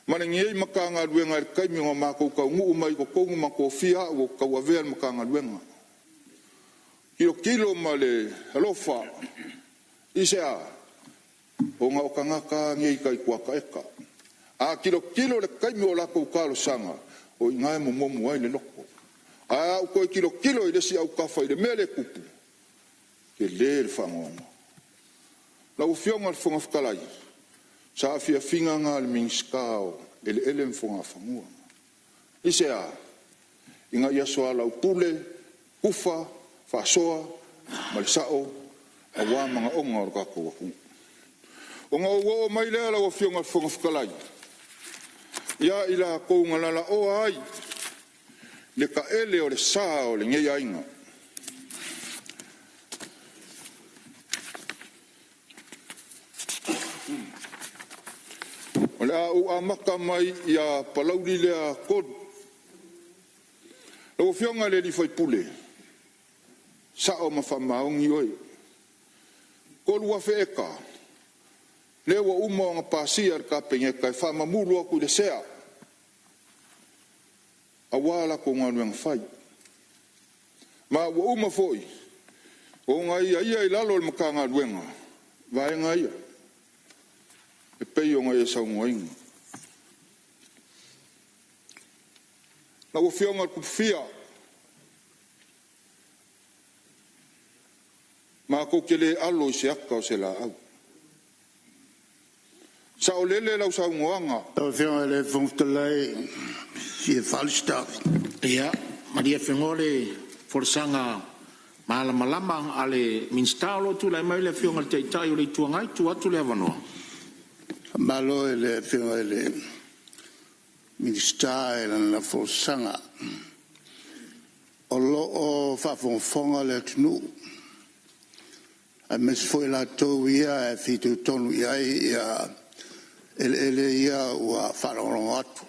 Mana ngiei makanga luenga i kaimi ngā mākou kau ngu umai ko kongu mako fia o kau avea le makanga luenga. Kilo ma le halofa. Isea. O ngā o ngaka ngiei kai kuaka eka. A kilo le kaimi o lako ukalo sanga. O ngai mo momu ai le loko. A uko kilo i lesi au kafa i le mele kupu. Ke le whangonga. Lau whionga le whonga whakalai. Sa afia finga ngā le mingskao. Ele mfonga whangua. Isea. Inga ia soa lau pule. Kufa. Whasoa. Malisao. A wā mga onga o kako waku. O ngā ua mai lea lau whionga le whonga whakalai. Ia ila kou ngalala o ai. Le ka ele o le saa o le ngei ainga. O le au a maka mai ia palauri lea kodu. Lau Lau fionga le li fai pule. Sa o mawhamaongi oi. Kolua fe eka. Lewa uma o ngā pāsia ar ka pengeka e whamamuru aku le sea. A wala ko ngā nuang whai. Ma wa uma foi. O ngā ia I lalo le maka ngā nuenga. Vai ngā ia. E pei o ngā ia saunga inga. Na o fionga kupfia. Ma ko kele alo I se aka o se la au. Sa o lele lau sa ungoanga. Tau fionga le fungtalai si e falstaf. Ia, maria fengole forsanga malama ale minstalo tu la mai le fionga te tai o le tuangai tu atu le avanoa. Malo e le fionga le minsta e la forsanga. O lo o fafonfonga le tunu. A mes foi la tau ia e fitu tonu ia ele ia ua whalorong atu.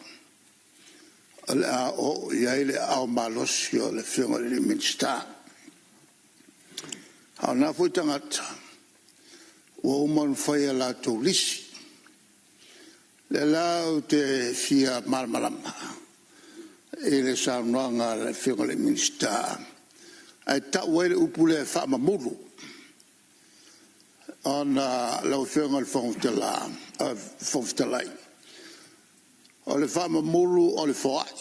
Le a o ia ele au malosio le whiunga le minsta. Au nā fui tangata. Ua umon whai a la tau lisi. Le lau te fia malmalama. Ele sa noanga le whiunga le minsta. Ai tau ele upule whamamuru. Ona lau whiunga le whongtalai. O le whamamuru o le whaai.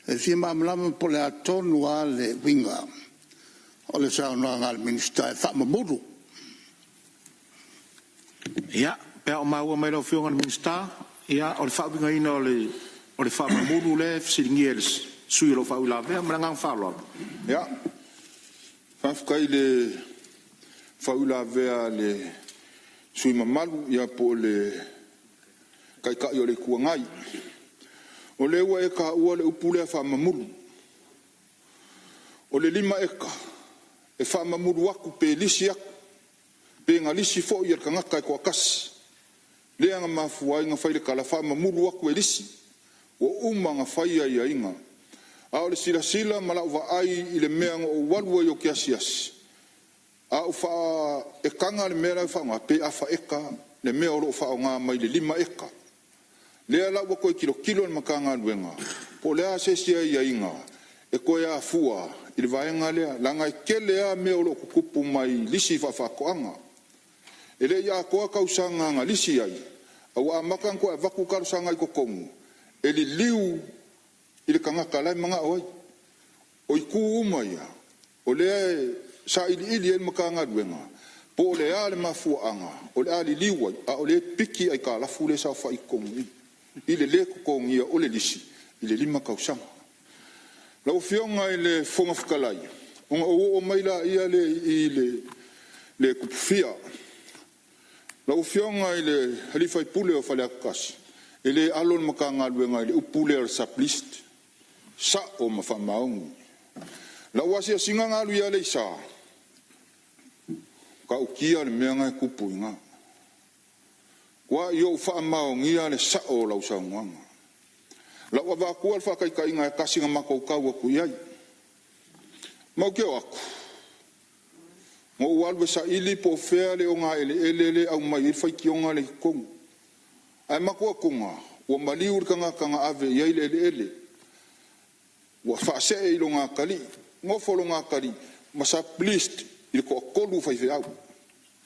E fia mamlama po le atonu a le winga. O le saunoanga le minsta e whamamuru. Ia, pea o maua mai lau whiunga le minsta. Ia, o le whawinga ina o le whamamuru le fsiringi e le sui lo whawila vea. Mrangang whawla. Ia, whawkai le whawila vea le sui mamalu ia po le kai o le kuangai. O le ua e ka ua le upule a whamamuru. O le lima eka e whamamuru aku pe lisi aku. Pe ngā lisi fo i ka ngaka e kua kasi. Lea ngā mafua inga whaile ka la whamamuru aku e lisi. O uma ngā whaia ia inga. A o le sila malau wa ai I le mea o walua I o kiasiasi. A o wha e kanga le mea lau whaunga pe a wha eka le mea o lo whaunga mai le lima eka. Lea lau koe kilo le makanga luenga. Po lea sesia ia inga. E koe a fua I le vaenga lea. Langa I kele a mea o lo kukupu mai lisi whawhakoanga. E le ia koa kausanga nga lisi ai. Au a makan koe vaku karusanga I kokongu. E li liu I le kangaka lai mga oai. O I ku umaia. O lea sa ili e makanga luenga. Po le a le mafuanga. O le a li liuai. A o le piki ai ka lafu le sa whaikongu. I le kokongia o le lisi. I le lima kausanga. Lau fionga I le fonga whakalai. Onga o maila ia le kupufia. Lau fionga I le halifai pule o whale akasi. E le alon makanga luenga I le upule al saplist. Sa o mawhamaungu. Lau asia singa ngā luia le isa. Ka ukia le mea ngai kupu inga. Wa yo whaamaungia le sa o lau saunguanga. Lau awakua al whakaika inga e kasinga makaukau aku iai. Mau keo aku. Mo ualwe sa ili po fea le o ngā ele au mai irwhai ki o ngā le kongu. Ai makua kunga. Ua maliur kanga ave iai le ele. Ua whaasea ilo ngā kali. Ngofolo ngā kali. Masa plist ili ko kolu whaife au.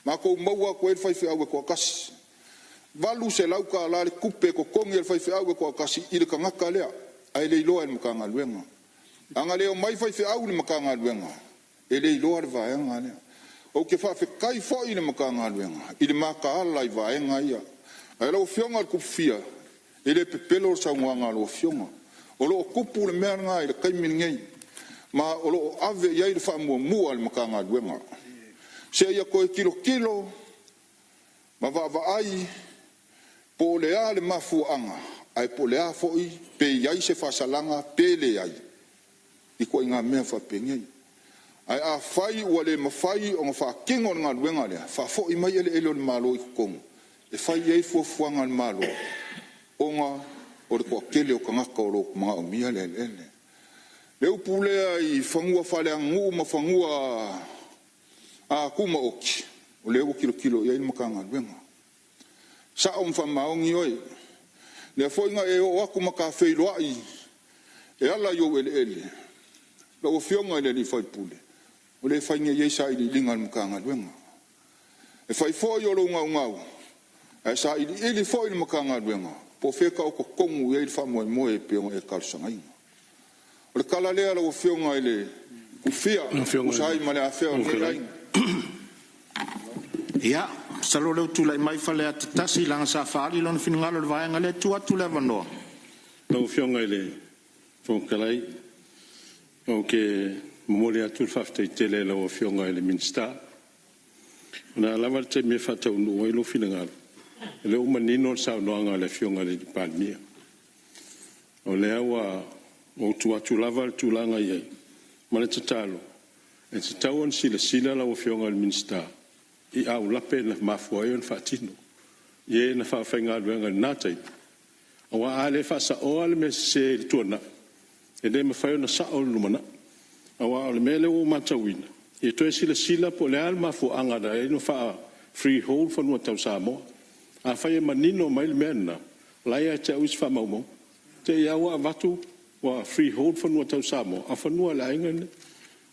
Mako maua ko e whaife au e ko kasi. Valu se lauka ala le kupe ko kongi e whaife au e ko kasi ili ka ngaka lea. Ai le iloa le makanga luenga. Anga leo mai whaife au le makanga luenga. E le iloa le vaenga lea. O ke whaafe kai fo i le makanga luenga. I le maka ala I vaenga ia. Ai lau fionga le kupfia. E le pepelo sa nguanga lo fionga. O lo kupu le mea ngā I le kaimini ngei. Ma o lo ave iai le whaamua mua le makanga luenga. Se ia koe kilo. Ma va ai. Po lea le mafuanga. Ai po lea foi. Pe iai se whasalanga. Pe le ai. I koe ngā mea whapengei. Ai a whai ua le mawhai o ngā whakingo ngā luenga lea. Whafoi mai ele o le malo I kukongu. E whai iai fuafuanga le malo. O ngā o le kua kele o ka ngaka o lo mga o mia le ele. Le upulea I whangua whale angu ma whangua a kuma oki. O le o kilo ia I makanga luenga. Sa om whamaongi oi. Le whoinga e o aku maka wheiroa I. E ala yo ele. La o fionga ele li whaipule. O le whainga yeisa I li linga makanga luenga. E whaifoi o lo ngau. E sa I li whoi makanga luenga. Po wheka o kongu e li whamoe moe pe o e kalsanga inga. O le kala lea la o fionga ele kufia. Usai ma le a whea o le lainga. Ia, salo leo tula I mai whale a tatasi langa sa whaari lona whinangalo le vaenga le tua tula wanoa. Tau fionga ele whonkalai o ke mamole atu whaftai tele la o fionga ele minsta. Na lawal te me whatau nua ilo whinangalo. Ele o manino sao noanga le fionga ele di palmia. O le awa o tuatu lawal tulanga iai. Mane tatalo. E te tauan sila la o fionga ele minsta. I au lape na mafua yon fatino. Ye na whawhainga luenga natai. Awa ale whasa o ale me se tuana. E de me whaio na sa o lumana. Awa ale mele o matawina. E toe sila po le al mafua angada e no wha freehold whanua tau Samoa. A whaia manino mai le mena. Laia te au isi whamaumo. Te iawa watu wa freehold whanua tau Samoa. A whanua le aingane.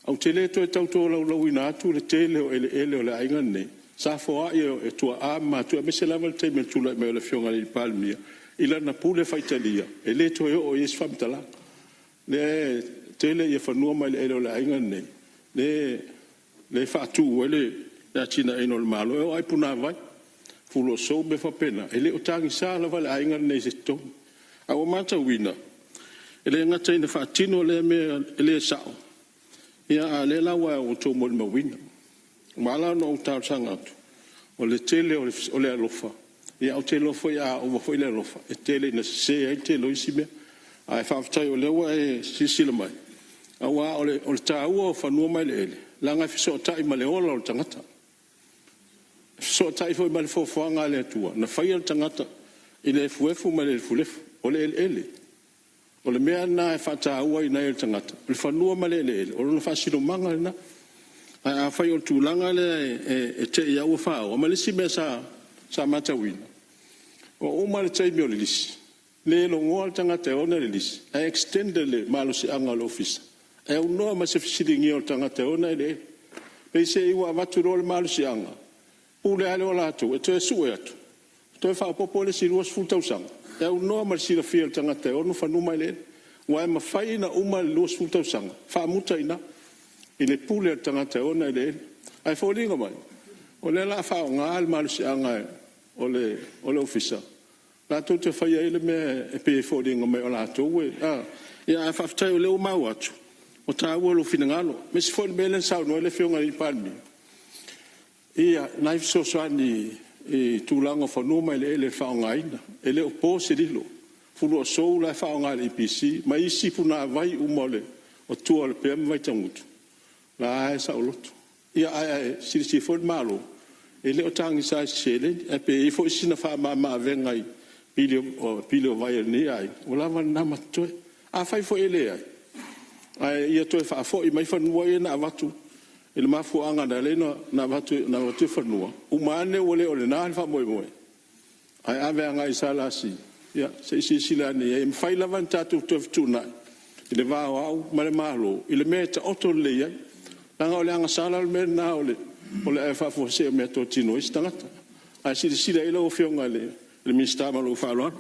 Au te le to tau to lau ina atu le tele o ele o le ainga ne sa foa io e tua a ma tu me se lava te me tula me le fionga le palmia ila na pule faitalia e le to o is famtala le tele e fanua mai ele o le ainga ne le fa tu ele la china e no malo e ai puna vai fulo so be fa pena ele o tangi sa lava le ainga ne se to au mata wina ele ngata ina fa tino le me ele sao ia le lawa o to mo mawina mala no tau sangatu o le tele o le alofa ia o tele fo ia o fo le alofa e tele na se ai tele isime ai fa ftai o le wa e sisila mai awa o le tau o fa no mai le langa fiso tai ma le ola o tangata so tai fo mai fo nga le tua na fa ia tangata ile fuefu ma le fulefu o le ele o le mea na e whata ua I nei tangata. Le whanua ma le ele. O lona whasiro manga na. A whai o tūlanga le e te ia ua whao. O malisi mea sa matawina. O ma le teimi o le lisi. Le lo ngoa tangata e ona le lisi. A extende le malo si anga le ofisa. E unoa ma se fisiringi o tangata e ona ele. Pei se iwa waturo le malo si anga. Pule ale o lato. E toe sue atu. Toe wha popo le si ruas fultausanga. E unoa ma sila fia tangata e ono whanuma ele. Wa e mawhai na uma le luas fultau sanga. Wha muta ina. I le pule tangata e ona ele. Ai whaulinga mai. O le la whao ngā al malu si anga o le ofisa. La tau te whai ele me e pe whaulinga mai o la tau e. Ia e whaftai o leo mau atu. O tā ua lo fina ngalo. Me si whaile mele sao no ele whionga I palmi. Ia naif so soani e tūlanga whanuma ele ele whao ngaina. Ele o pō se rilo. Fulu o sou la whao ngā le IPC. Ma isi puna vai umole o tua le PM vai tangutu. La ae sa o loto. Ia ae sirisi fwoi malo. Ele o tangi sa sele. E pe I fwoi sina wha maa vengai. Pilio vai ni ai. O lava nama toe. A whai fwoi ele ai. Ai ia toe wha fwoi mai whanua e na avatu. Ele mafu anga na le na avatu whanua. Umane ole ole na alfa moe moe. Ai ave anga I sa lasi. Ia, se isi sila ni. E mwhai lavan tatu tuna. I le vāo au, ma le malo. I le mea ta oto le iai. Langa o le anga sala le mea na o le e whafua se o mea tō tino isi tangata. Ai sila ila o whionga le minsta malo whaloa.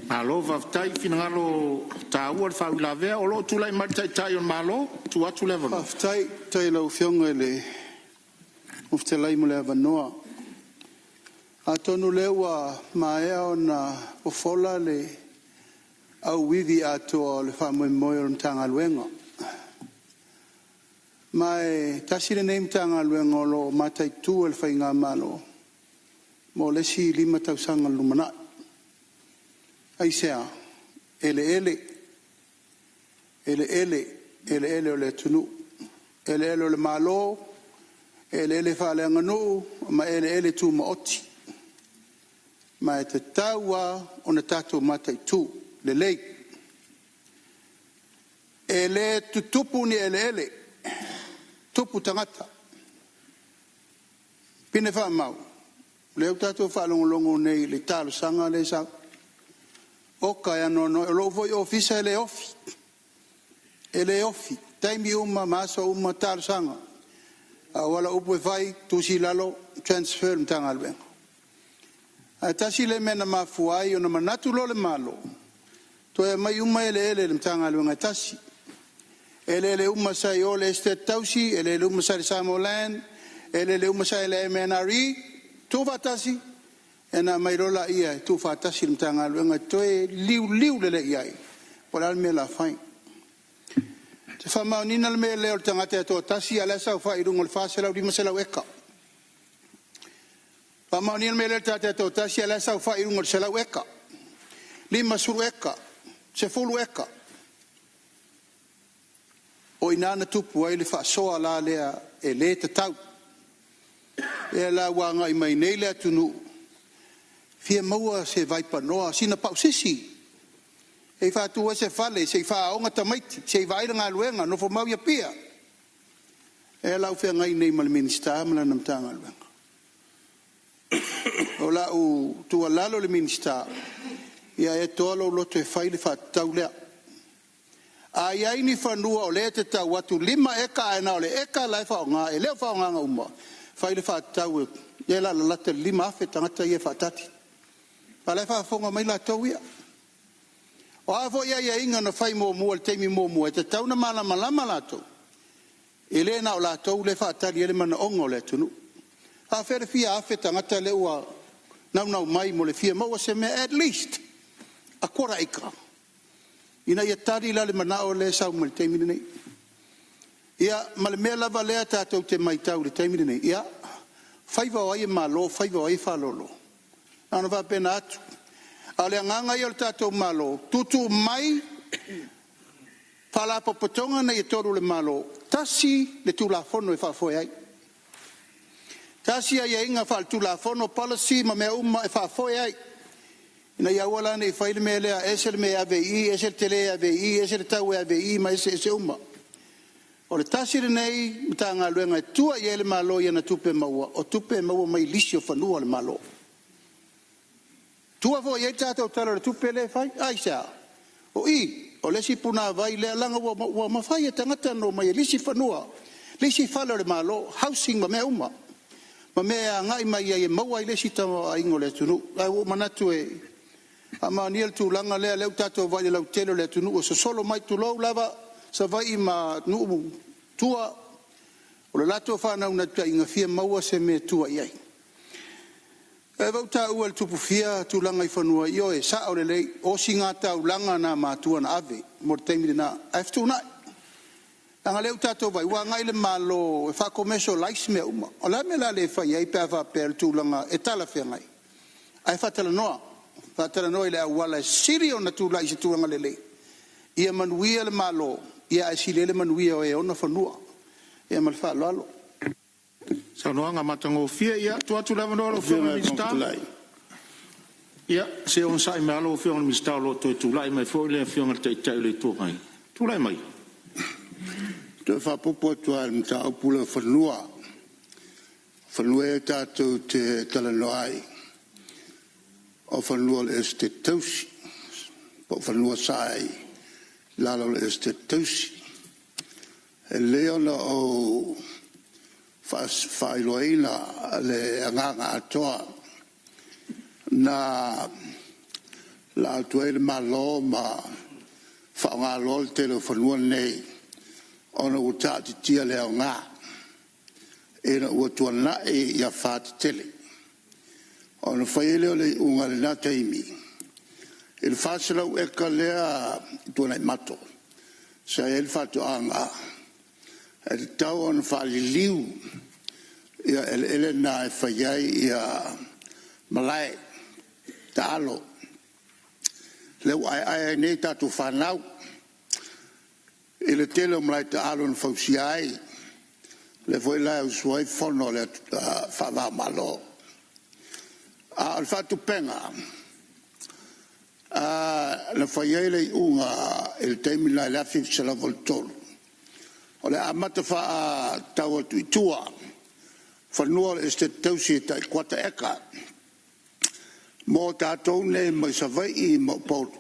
Malo vavtai finangalo ta ua le whau la vea. O lo tūlai maritai tai on malo. Tu atu le vano. Vavtai tai lau whionga le uftelai mo le avanoa. A tonu lewa maea o na ofola le au wivi ato le whamoe moe o mtanga luenga. Mai tasire nei mtanga luenga o lo matai tu el whainga malo. Mo lesi 5 tausanga lumana. Aisea, ele o le tunu. Ele o le malo, ele whale anganu, ma ele tu maoti. Ma e te taua o na tatou matai tu, le lei. e le tutupu ni ele tupu tangata pine fa mau le utato fa longo nei le talo sanga le sa o ka no lo voi ofisa ele ofi taimi uma maso uma talo sanga wala upu vai tu si lalo transfer mtanga alben atasi le mena mafuai ona manatu lo le malo to e mai uma ele mtanga alben atasi ele uma sai ole este tausi ele uma sai samolan ele uma sai le menari tu vatasi ena mai rola ia tu fatasi mtanga alben to e liu le ia por al me la fain te fa ma ni nal me le tanga te to tasi ala sa fa irung ol fa sela di masela weka fa ma ni me le te to tasi ala sa fa irung ol sela weka lima sur weka se fulu weka o inana tupu ai le fa so ala le e le te tau e la wanga i mai nei le tunu fia maua se vai panoa sina pau sisi e fa tu se fale se fa onga tamaiti se vai nga luenga no fo mau ia pia e la fe ngai nei mal minister mal nam tanga luenga o la u tu alalo le minister ia e tolo lo te fai le fa taulea ai ai ni fanua o le te tau atu lima eka na ole eka lai fa nga e le fa nga uma fai le fa tau e la te lima fe tangata ia fa tati pa le fa fonga mai la tau ia o avo ia inga na fai mo le teimi mo e te tau na malama lato e le na o la tau le fa tali ele mana ongo le tunu a fere fia afe tangata le ua nau mai mo le fia maua se me at least a kora ika ina ia tari la le mana o le sau mo le teimi nei ia ma le mea lava lea tātou te mai tau le teimi nei ia fai va ai malo fai va ai fa lolo ana va pena atu ale nganga yo tato malo tutu mai pala popotonga na yetoru le malo tasi le tulafono e fa foi ai tasi ai inga fa tulafono policy ma me uma e fa foi ai ina ya wala ne fa ile mele esel me AVI esel tele AVI esel tau AVI ma ese uma o le tasi nei mtanga luenga tua yele malo yana tupe maua o tupe maua mai lisio fanua le malo tua vo ye tato talo tu pele fai aisa o le si puna vai le langa wa ma fai tangata no mai lisi fanua lisi falo le malo housing ma me uma ma me ngai mai ye maua le si tamo aingo le tunu ai o manatu e ama niel tu langa le tato vai le telo le tunu o so solo mai tu lo lava sa vai ma nu tua o le lato fa na una inga fia maua se me tua ai e vauta ua le tupufia tulanga i whanua io e sa o le lei o singa tau langa na mātua na ave mo te teimiri na aftu nai anga leu tato vai ua ngai le malo e whakomeso lais mea uma o la me la le whai ei pēr whapēr tūlanga e tala whea ngai ai whatala noa i le awala e siri o na tūla i se tūlanga le lei ia manuia le malo ia e sile le manuia o e ona whanua ia malwha lalo Sa noanga matango fia ia tu lava no lo fia minister. Ia se on sai me alo fia minister lo tu lai mai fo le fia ngal tai le tu mai. Tu lai mai. Te fa popo tu al mta opula fanua. Fanua ta tu te talanoi. O fanua este tausi. Po fanua sai lalo este tausi. E leona o failoina le anganga atoa na la tuele malo ma fa lo telefono nei ona utati tia le nga era utona e ya fat tele ona faile le unga le nataimi il faselo e kalea tuona mato sai il fatto anga el tau on faliliu ia ele na fai ia malai talo le ai nei tatu fanau ele tele malai talo on fausiai le foi la suai fono le fa va malo al fatu penga La whaiai lei unga il teimi la lafi sala voltol. O le amata wha tau atu i tua. Whanua este tausi e tai kwata eka. Mō tātou nei mai sa vai i mo pōru.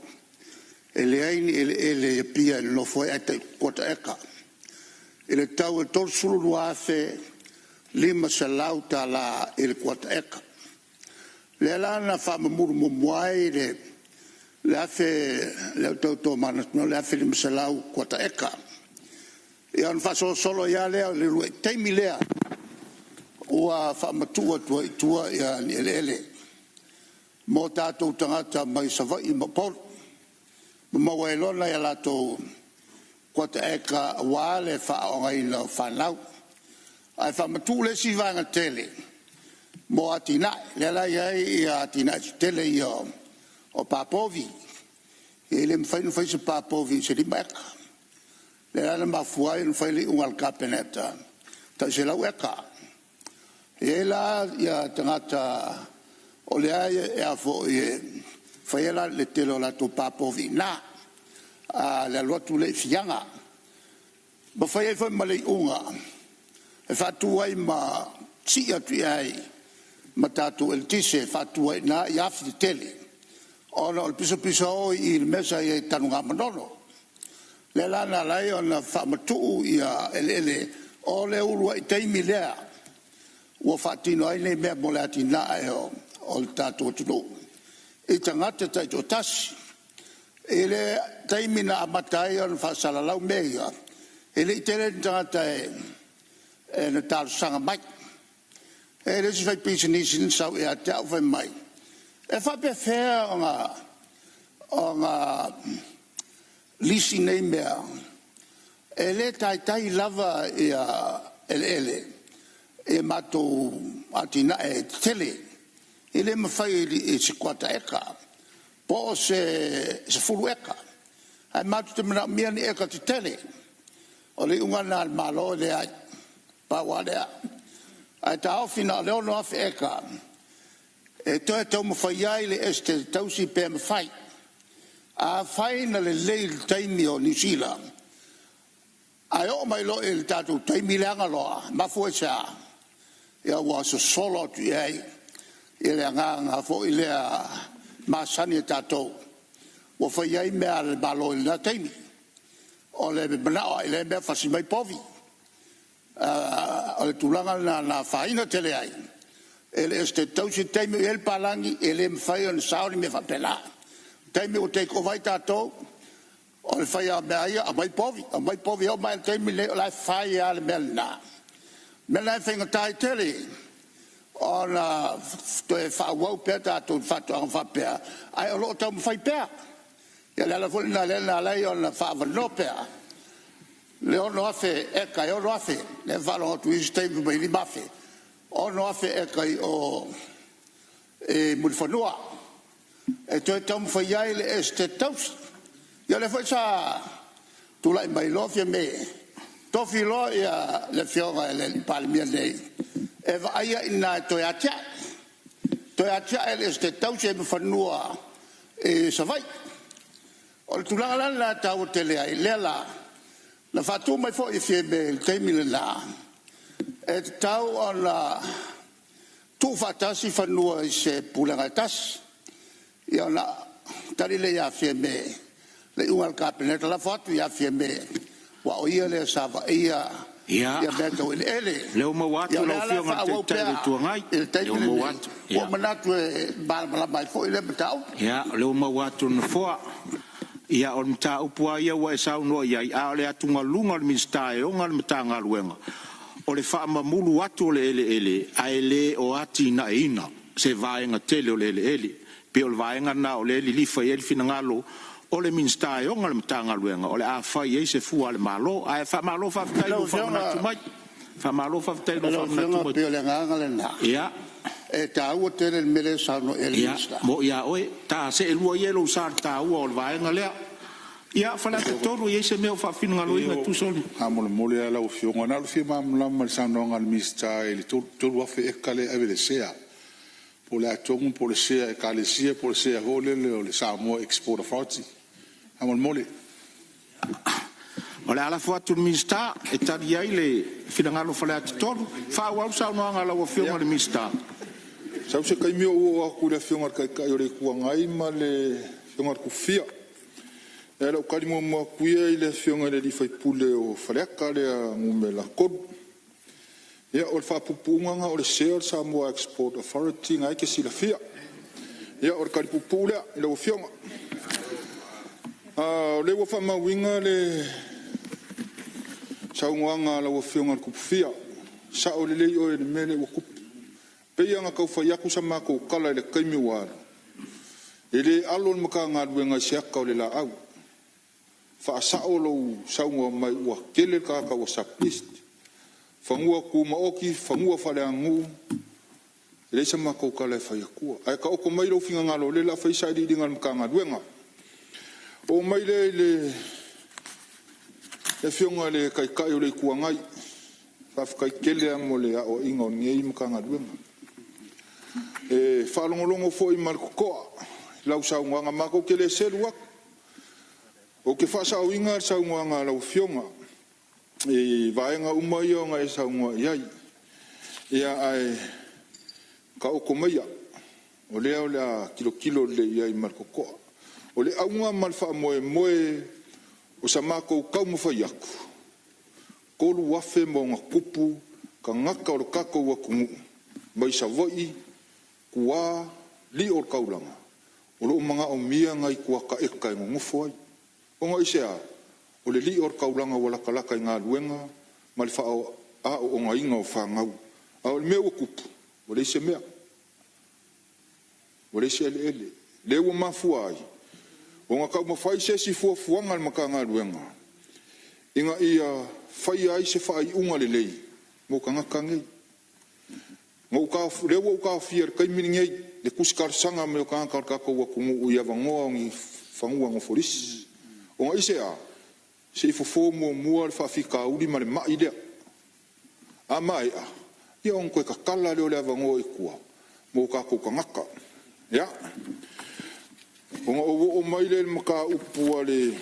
E le aini e le pia e lofo e tai kwata eka. E le tau e tol sulu ruafe lima sa lau tā la e le kwata eka. Le alana wha mamuru mo muai le afe le tau mana le afe lima sa lau kwata eka. E an wha solo ia lea le rue teimi lea. Ua wha matua tua i tua ia ni ele. Mō tātou tangata mai sa vai i mapol. Mawa e lona ia lato kwata eka wale whaonga i lau whanau. Ai whamatu le si vanga tele. Mō atina, le la iai i atina tele i o Papovi. E le mwhainu whaisa Papovi se lima eka. Le la mafuai un whaili ungal kapeneta. Ta se lau eka. E la ia tangata o le aia e a fo e whaiela le telo la to Papovi na le aloatu le fianga ma whaiei whai ma le unga e whatuai ma si atu ai ma tātou el tise whatuai na i afi te tele ona o le pisa o i le mesa i tanunga manono le lana lai o na whamatu i a ele o le urua i teimi lea ua whatino ai nei mea mo le ati na e o le tātou tuno. E tangata tai tō tasi. E le taimina amatai o le whasalalau mea. E le tere tangata e na tālu sanga mai. E le si whai pisa nisin sau e a te au whai mai. E whape whea o ngā lisi nei mea. E le tai lava e a ele. E mato atina e tele. Ele me fai e se kwata eka. Po se fulu eka. Ai matu te mena miani eka te tele. O le unga na malo le ai. Pa wadea. Ai ta aufina leo no afe eka. E toi tau me fai ai le este tausi pe me fai. A fai na le leil taimi o New Zealand. Ai o mai lo e le tatu taimi leanga loa. Mafu e sea. Ia wa so solo tu ai. Ele nganga fo ile masani tato wo fo yai me al balo la taimi o le bana ile me fasi mai povi o le tulanga na faina tele ai ele este tausi taimi el palangi ele me fai on sauni me fa pela taimi o te ko vai tato o le fai a mai povi o mai taimi le la fai al melna melna finga tai tele ona to e fa wau pe ta to fa to fa pe ai o lo to fa pe ya la fo na la ona fa no pe le ono afe e kai o afe le va lo tu iste be li bafe ono afe e kai o e mul fonua e to tom fa ya le este tos ya le fa sa tu la mai lo fe me to fi lo ya le fiora le palmier nei e vaia ina toyatia ele este tau se me fanua e savai o le tulanga la tau tele ai lela la fatu mai fo i febe il teimi la e tau ona tu fatasi fanua i se pulanga tas i ona tari le ya febe le ungal kapeneta la fatu ya febe wa o ia le sava ia ya beto ele leo mo watu lo fio ngal te tu ngai leo mo watu o manatu bala mai fo ile betau ya leo mo watu no fo ya on ta upua ia wa sa no ya a le atunga lunga mi sta e onga mi tanga luenga o le fa mamulu watu le ele a ele o ati na ina se vai nga tele o le ele pe o vai nga na o le li fa ele fina ngalo o le minsta e onga le tanga luenga o le a fa ye se fu ale malo a fa malo fa tai lo fa na tu mai fa malo fa tai lo fa na tu mai pe le nga le na ya e ta o te le mele sa no el minsta mo ya oi ta se el wo ye lo sa ta o vai nga le ya fa la to ye se me o fa fin nga lo inga tu soli amol mole ala o fio ngana lo fio mam la mal sa no ngal mista ele to wa fe ekale ave le sea po le atongu po le sea e kalesia po le sea holele o le Samoa Export Authority. Amol mole. O le ala fatu mista e tari ai le finangalo fale atitolu. Fa wau sa no ngala wo fionga le mista. Sau se kai mio o aku le fionga kai o le kuangai ma le fionga ku fia. E la ukari mo kuia i le fionga le fai pule o faleka le ngumela kod. Ya o fa pupunga o le sea Samoa Export Authority ngai ke sila fia. Ya o kari pupule le o fionga. Le wo fa mawinga le saunga la wo fionga ku fia. Sa o le o le mele wo ku pe nga ka fa yaku sama ko kala le kaimi wa. Ele alon maka nga wenga sia ka le la au. Fa sa o lo saunga mai wa kele ka wa sapist. Fangua ku maoki, fangua fa le angu. Ele sama ko kala fa yaku. Ai ka o ko mai lo finga nga lo le la fa isa di dinga maka nga wenga. O mai le fionga le kai o le kuangai fa kai kele mo le o ingo ngei mkanga duenga e fa longo fo i marko la usa nga mako kele selwa o ke fa sa winga sa nga la fionga e vaenga umai nga e sa nga yai ia ai ka o komaya o le kilo le yai marko o le aunga malfa moe o sa mako kau mo fai aku. Kolu wafe mo ngā kupu ka ngaka o kako wa kungu. Mai sa vai kua li o kaulanga. O lo mga o mia ngai kua ka eka i ngufo ai. O ngā isea o le li o kaulanga wala kalaka i ngā luenga ma le whao a o ngā inga o whangau. A o le mea o kupu. O le ise mea. O le ise ele. Le ua mafua ai. O ngā kau mawhai se si fuafuanga le maka ngā ruenga. Inga ia whai ai se whai unga le lei. Mō ka ngaka ngei. Rewa u ka whiar kai mini ngei. Le kusikar sanga me o ka ngaka kako wa kungu ui avangoa ngi whangua ngō foris. O ngā ise a. Se i fofo mua le whawhika uri ma le mai lea. A mai a. Ia on koe ka kala leo le avangoa i kua. Mō kako ka ngaka. Ia. O mai le maka upua le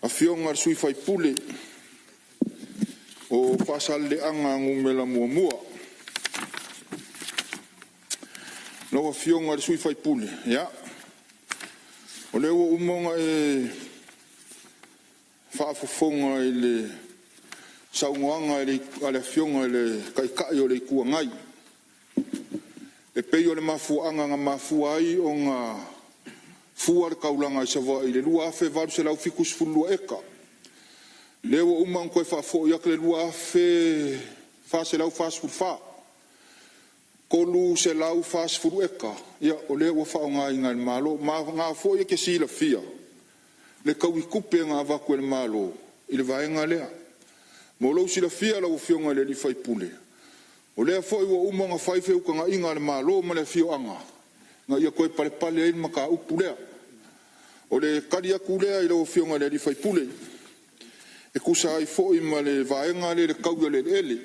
a fionga sui fai pule o pasal le anga ngumela mua no a fionga sui fai pule ya o le o umonga e faafofonga i le saungoanga i le fionga le kai o le kuangai e pei o le mafuanga nga mafua ai o ngā fua le kaulanga i sawa i le lua afe varu se lau fikus fulua eka. Le o umang koe whafo i ak le lua afe fa se lau fas fulfa. Kolu se lau fas fulu eka. Ia o le o whao ngā i ngā malo. Ma ngā fo i ke sila fia. Le kau i kupe ngā vaku e le malo. I le vaenga lea. Mo lau sila fia lau fionga le li fai pule. O lea foi ua umonga whaife uka ngā inga le malo ma le fio anga. Ngā ia koe pale pale e maka upu lea. O le kari aku lea i lau fionga le li fai pule. E kusa ai foi ma le vaenga le kauia le ele.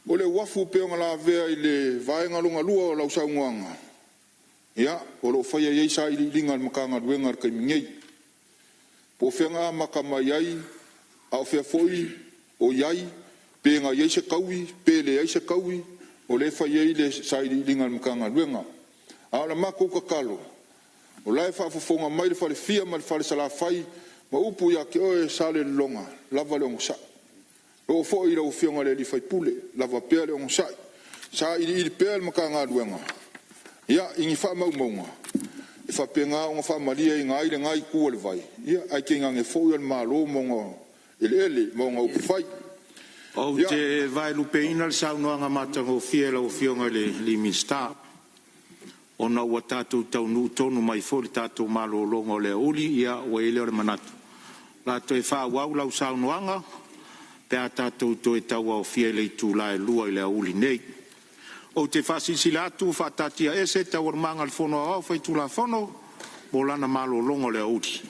O le wafu peonga la vea i le vaenga longa lua o lau saunguanga. Ia, o lo whaia iei sa i linga le maka ngā ruenga kai mingei. Po whenga maka mai ai, au whea foi o iai, pe nga ye se kaui pe le ye se kaui o le fa ye le sai linga mkanga luenga ala mako ka kalo o la fa fonga mai le fa le fia ma le fa le sala fai ma upu ya ke o sale longa lava le onsa o fo i lo fionga le di fai pule lava pe le onsa sa i pe mkanga luenga ya ingi fa mau monga e fa pe nga o fa malia i ngai le ngai ku le vai ya ai ke nga nge fo yo malo monga ele monga upu fai. O te vai lupeina le saunoanga matango fiela o fionga le limista. O na ua tātou taunu tonu mai fōri tātou malo longo le uli ia o ele o le manatu. La to e wha wau lau saunoanga, pe a tātou to e taua o fiele i tū lai lua i le uli nei. O te whasisilatu wha tatia ese tau ar manga le whono au whai tū la whono, mo lana malo longo le uli.